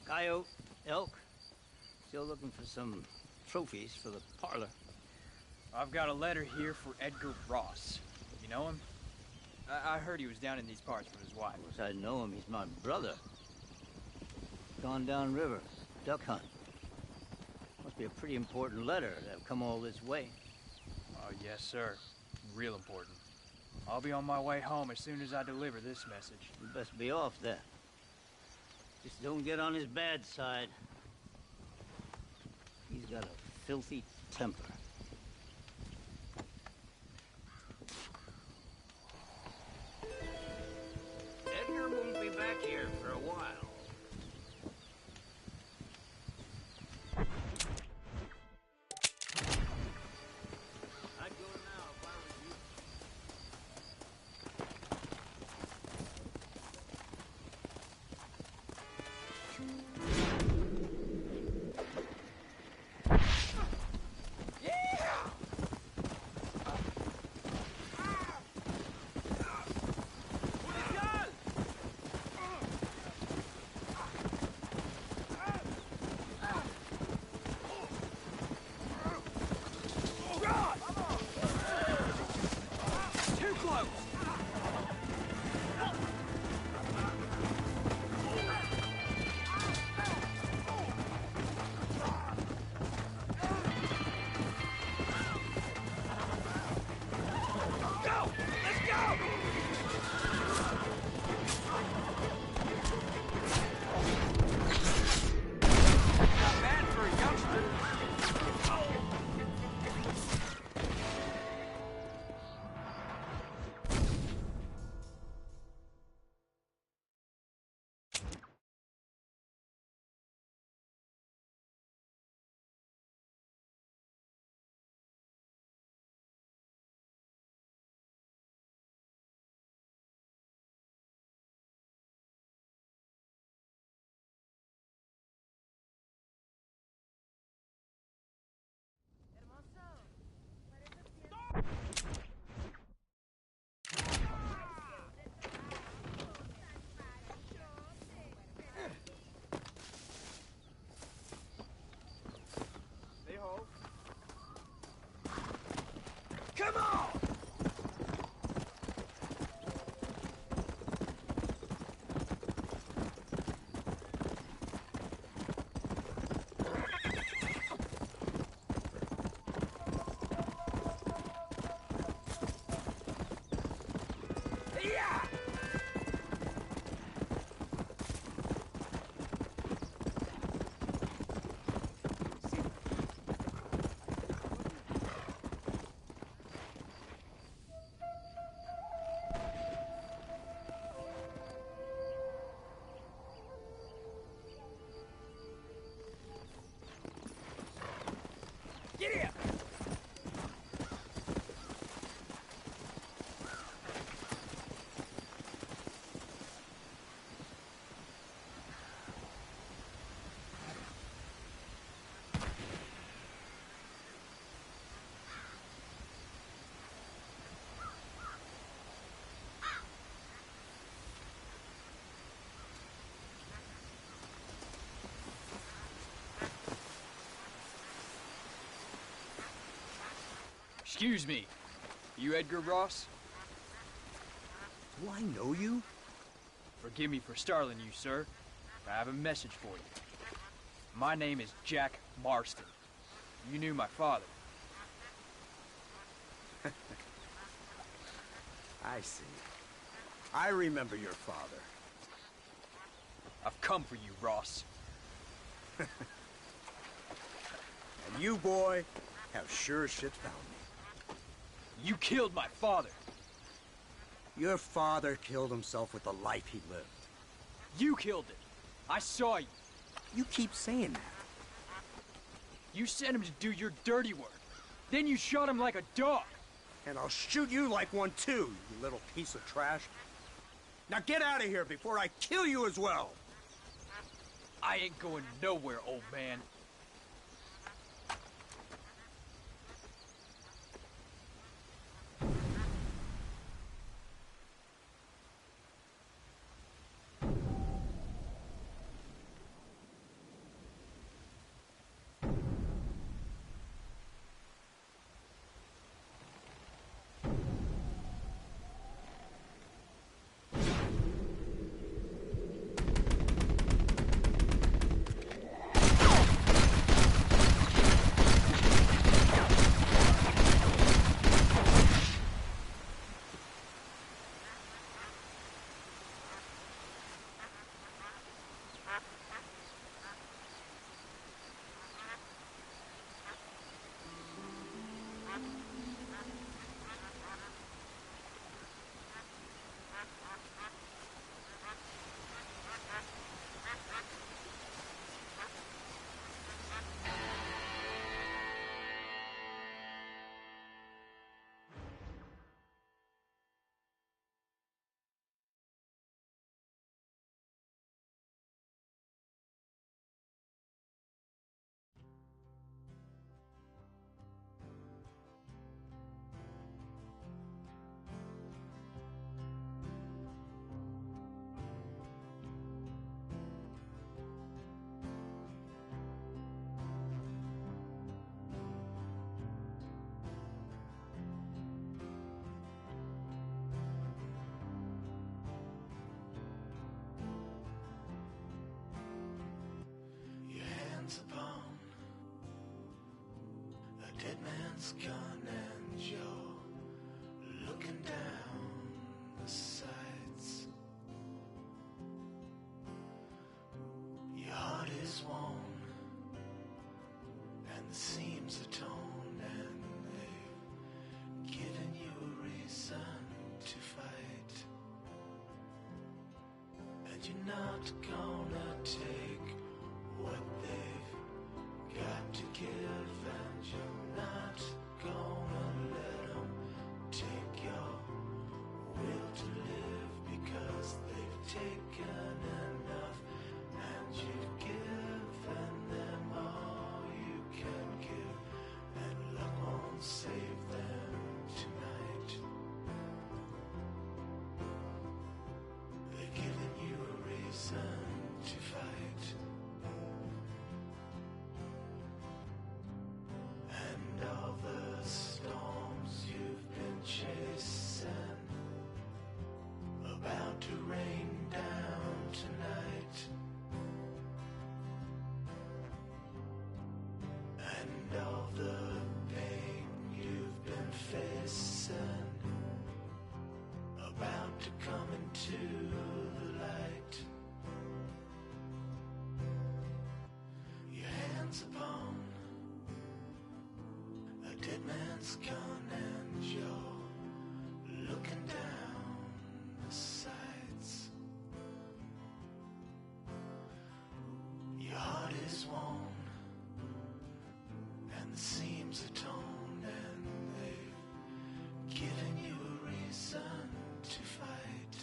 coyote, elk. Still looking for some trophies for the parlor.
I've got a letter here for Edgar Ross. You know him? I heard he was down in these parts with his wife.
Of course I know him. He's my brother. Gone down river, duck hunt. Must be a pretty important letter to have come all this way.
Oh, yes, sir. Real important. I'll be on my way home as soon as I deliver this message.
You best be off then. Just don't get on his bad side. He's got a filthy temper. Edgar won't be back here for a while. I'd go now if I was you.
Excuse me. You Edgar Ross?
Do I know you?
Forgive me for startling you, sir. I have a message for you. My name is Jack Marston. You knew my father.
I see. I remember your father.
I've come for you, Ross.
And you, boy, have sure as shit found me.
You killed my father.
Your father killed himself with the life he lived.
You killed it. I saw you.
You keep saying that.
You sent him to do your dirty work. Then you shot him like a dog.
And I'll shoot you like one too, you little piece of trash. Now get out of here before I kill you as well.
I ain't going nowhere, old man.
Upon a dead man's gun, and you're looking down the sights. Your heart is worn, and the seams are torn, and they've given you a reason to fight. And you're not gonna take what they've got to give, and you're not gonna let them take your will to live, because they've taken enough, and you've given them all you can give, and luck won't save them tonight. They've given you a reason to fight. And all the storms you've been chasing, about to rain down tonight. And all the pain you've been facing, about to come into the light. Your hands upon a dead man's gun, and you're looking down the sights. Your heart is worn, and the seams are torn, and they've given you a reason to fight.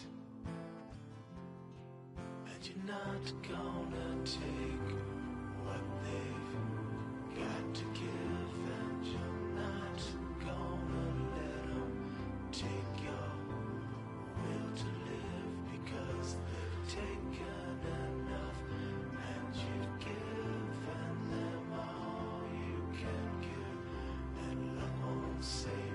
And you're not gonna take what they've got to give, and you're not gonna let them take your will to live, because they've taken enough, and you've given them all you can give, and luck won't save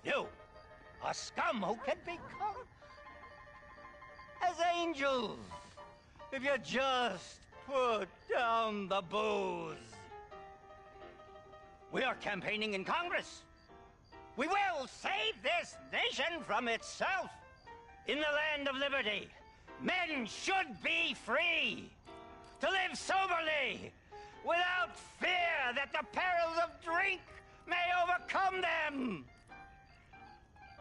You, a scum who can become as angels if you just put down the booze. We are campaigning in Congress. We will save this nation from itself. In the land of liberty, men should be free to live soberly without fear that the perils of drink may overcome them.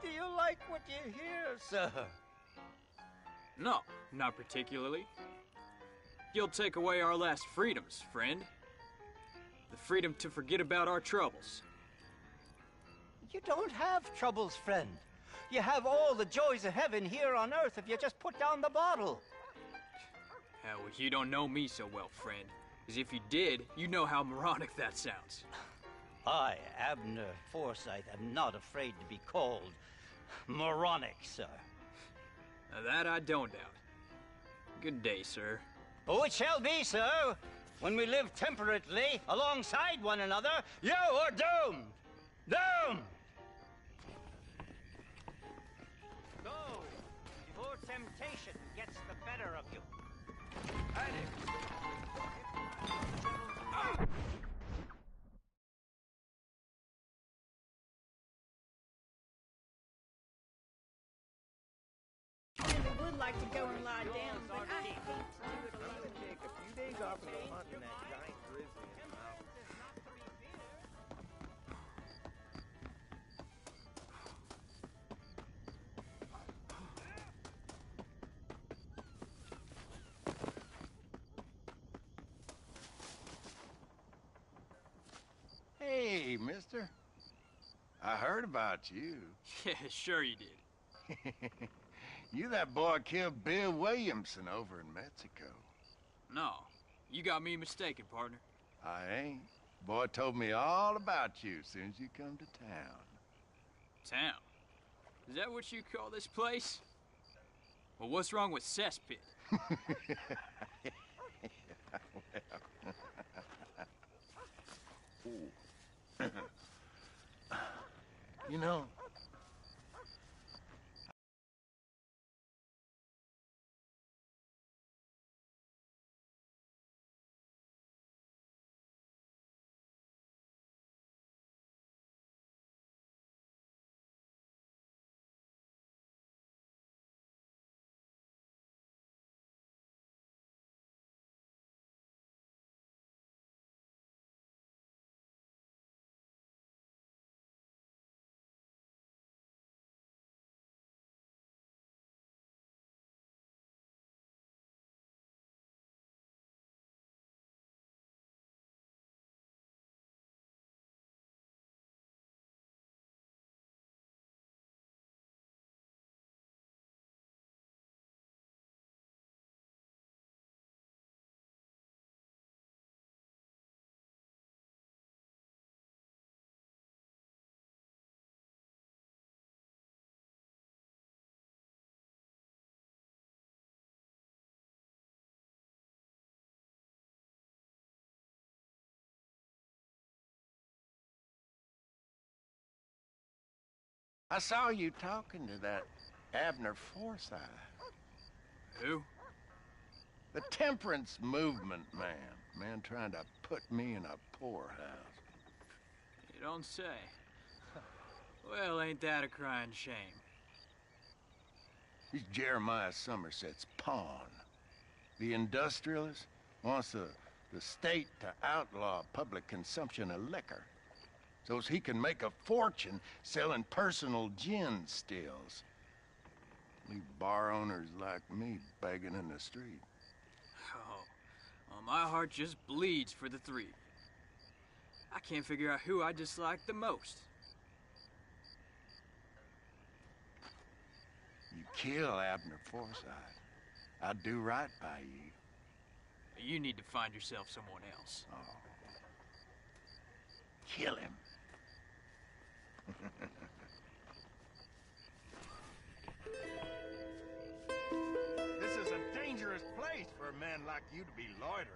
Do you like what you hear, sir?
No, not particularly. You'll take away our last freedoms, friend. The freedom to forget about our troubles.
You don't have troubles, friend. You have all the joys of heaven here on earth if you just put down the bottle.
Hell, you don't know me so well, friend. As if you did, you know how moronic that sounds.
I, Abner Forsyth, am not afraid to be called moronic, sir.
Now that I don't doubt. Good day, sir.
Oh, it shall be, sir. When we live temperately alongside one another, you are doomed! Doomed! Go, before temptation gets the better of you.
I really would like to go and lie down, but I hate to do it alone.
Take a few days off and go hunting that giant grizzly in the mountains.
Hey, mister. I heard about you.
Yeah, sure you did.
You that boy killed Bill Williamson over in Mexico.
No, you got me mistaken, partner.
I ain't. Boy told me all about you as soon as you come to town.
Town? Is that what you call this place? Well, what's wrong with Cesspit?
You know, I saw you talking to that Abner Forsyth.
Who?
The temperance movement man. Man trying to put me in a poorhouse.
You don't say. Well, ain't that a crying shame?
He's Jeremiah Somerset's pawn. The industrialist wants the state to outlaw public consumption of liquor, so he can make a fortune selling personal gin stills. Leave bar owners like me begging in the street.
Oh, well, my heart just bleeds for the three. I can't figure out who I dislike the most.
You kill Abner Forsyth, I'd do right by you.
You need to find yourself someone else.
Oh. Kill him.
This is a dangerous place for a man like you to be loitering.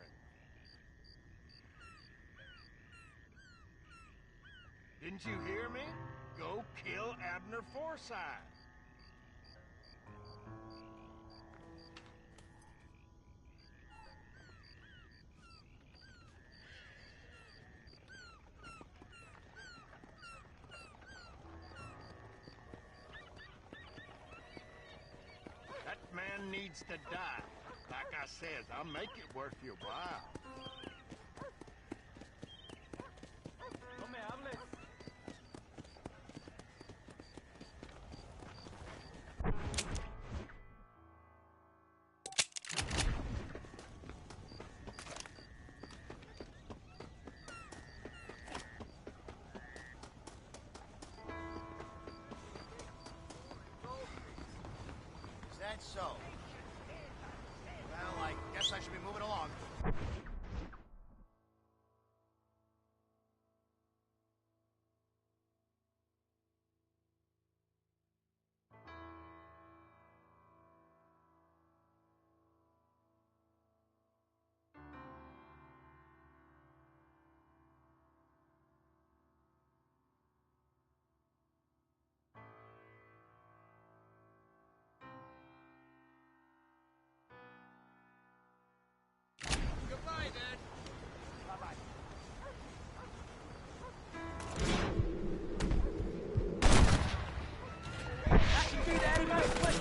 Didn't you hear me? Go kill Abner
Abner Forsyth.
That man needs to die. Like I says, I'll make it worth your while.
No me hables.
Is that so? Well, I guess I should be moving along.
Goodbye, then. Bye-bye. I can do that in my place.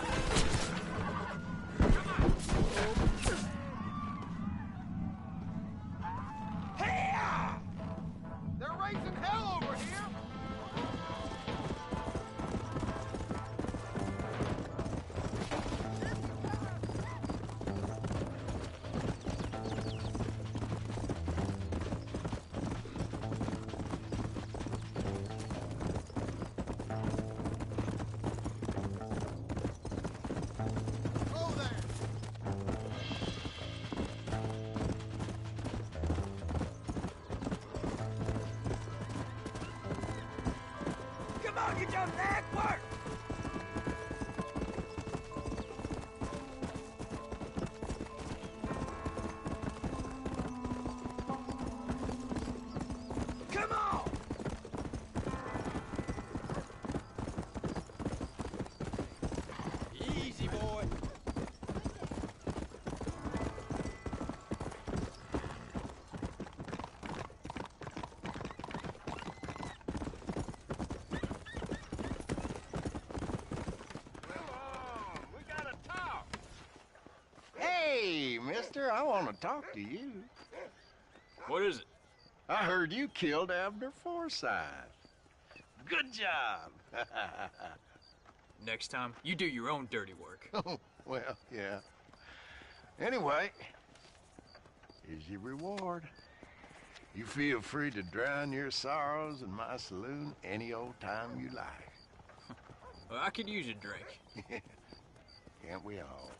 Hey-ya! They're raising hell over here! Oh, there!
Come on, you dumb nag, work! Come on! Easy, boy.
We gotta talk. Hey, mister, I want to talk to you.
What is it?
I heard you killed Abner Forsyth. Good job.
Next time, you do your own dirty work.
Oh, well, yeah. Anyway, here's your reward. You feel free to drown your sorrows in my saloon any old time you like.
Well, I could use a drink.
Can't we all?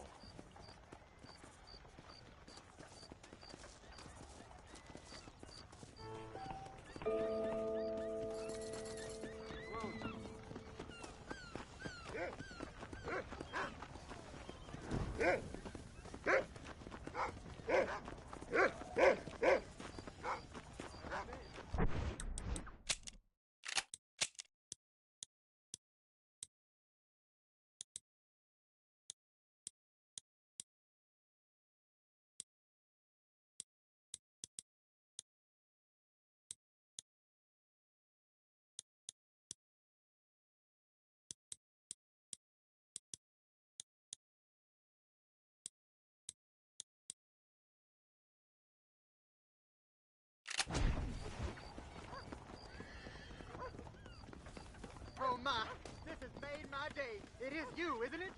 Oh my, this has made my day. It is you, isn't it?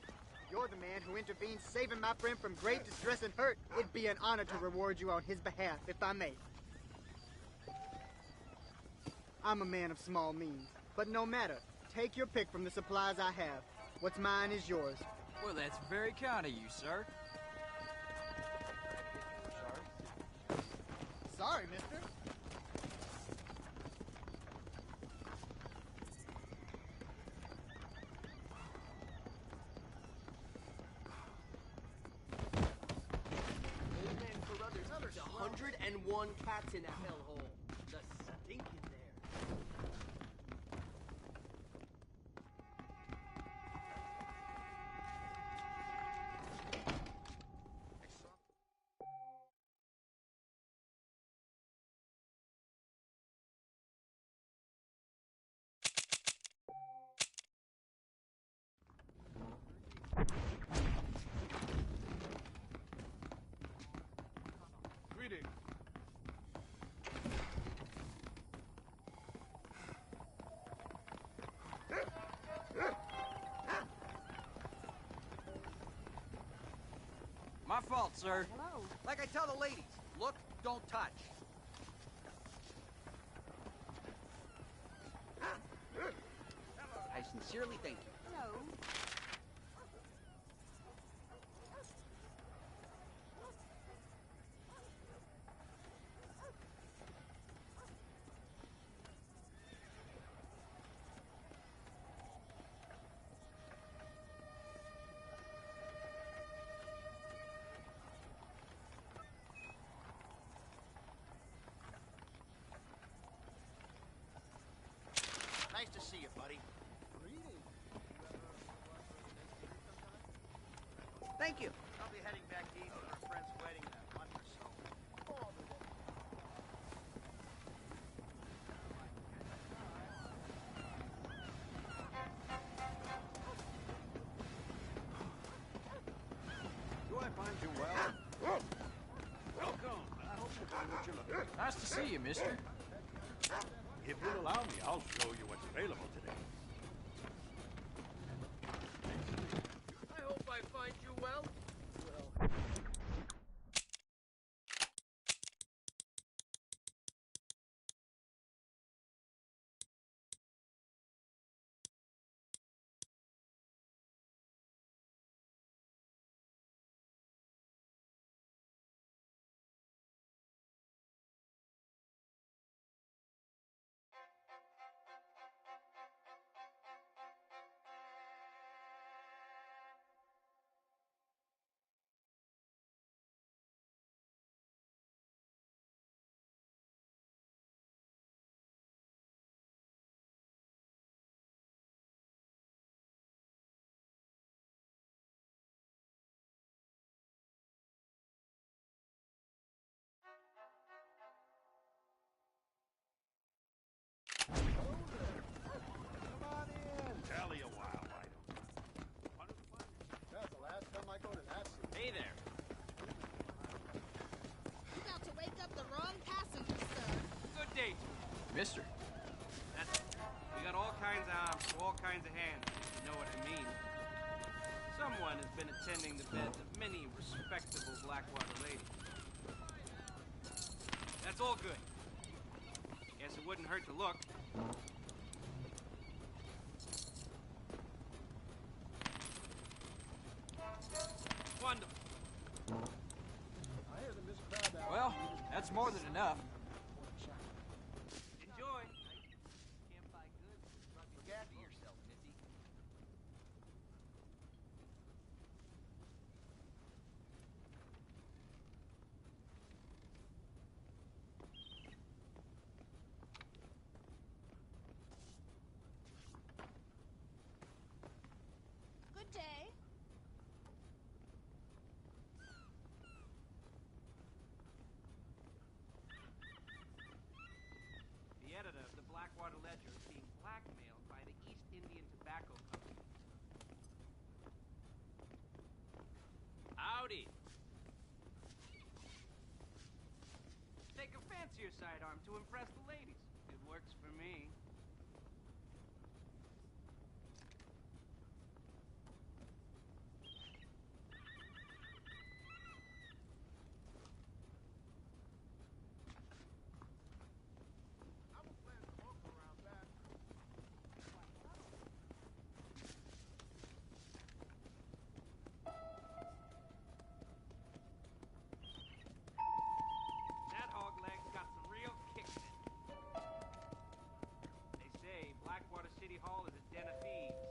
You're the man who intervened, saving my friend from great distress and hurt. It'd be an honor to reward you on his behalf, if I may. I'm a man of small means, but no matter. Take your pick from the supplies I have. What's mine is yours.
Well, that's very kind of you, sir.
Sorry, mister.
There's 101 cats in a hellhole. The stink in there.
My fault, sir.
Hello.
Like I tell the ladies, look, don't touch. I sincerely thank you.
Hello.
Nice to see you, buddy.
Thank you.
I'll be heading back east for a friend's wedding in a month or so.
Do I find you well? Welcome. I hope you find what you're looking for.
Nice to see you, mister.
If you'll allow me, I'll show you what's available today.
I hope I find you well.
Tell you a while, why
That's the last time I go to that city.
Hey there.
You got to wake up the wrong passenger, sir.
Good day.
Mister.
That's it. We got all kinds of arms for all kinds of hands, if you know what I mean. Someone has been attending the beds of many respectable Blackwater ladies. That's all good. Guess it wouldn't hurt to look. Wonderful.
I hear the Miss Crab out.
Well, that's more than enough.
Enjoy.
Look after yourself, Missy.
Good day.
The editor of the Blackwater Ledger is being blackmailed by the East Indian Tobacco Company. Howdy. Take a fancier sidearm to impress the ladies. It works for me. That hog leg's got some real kicks in it. They say Blackwater City Hall is a den of thieves.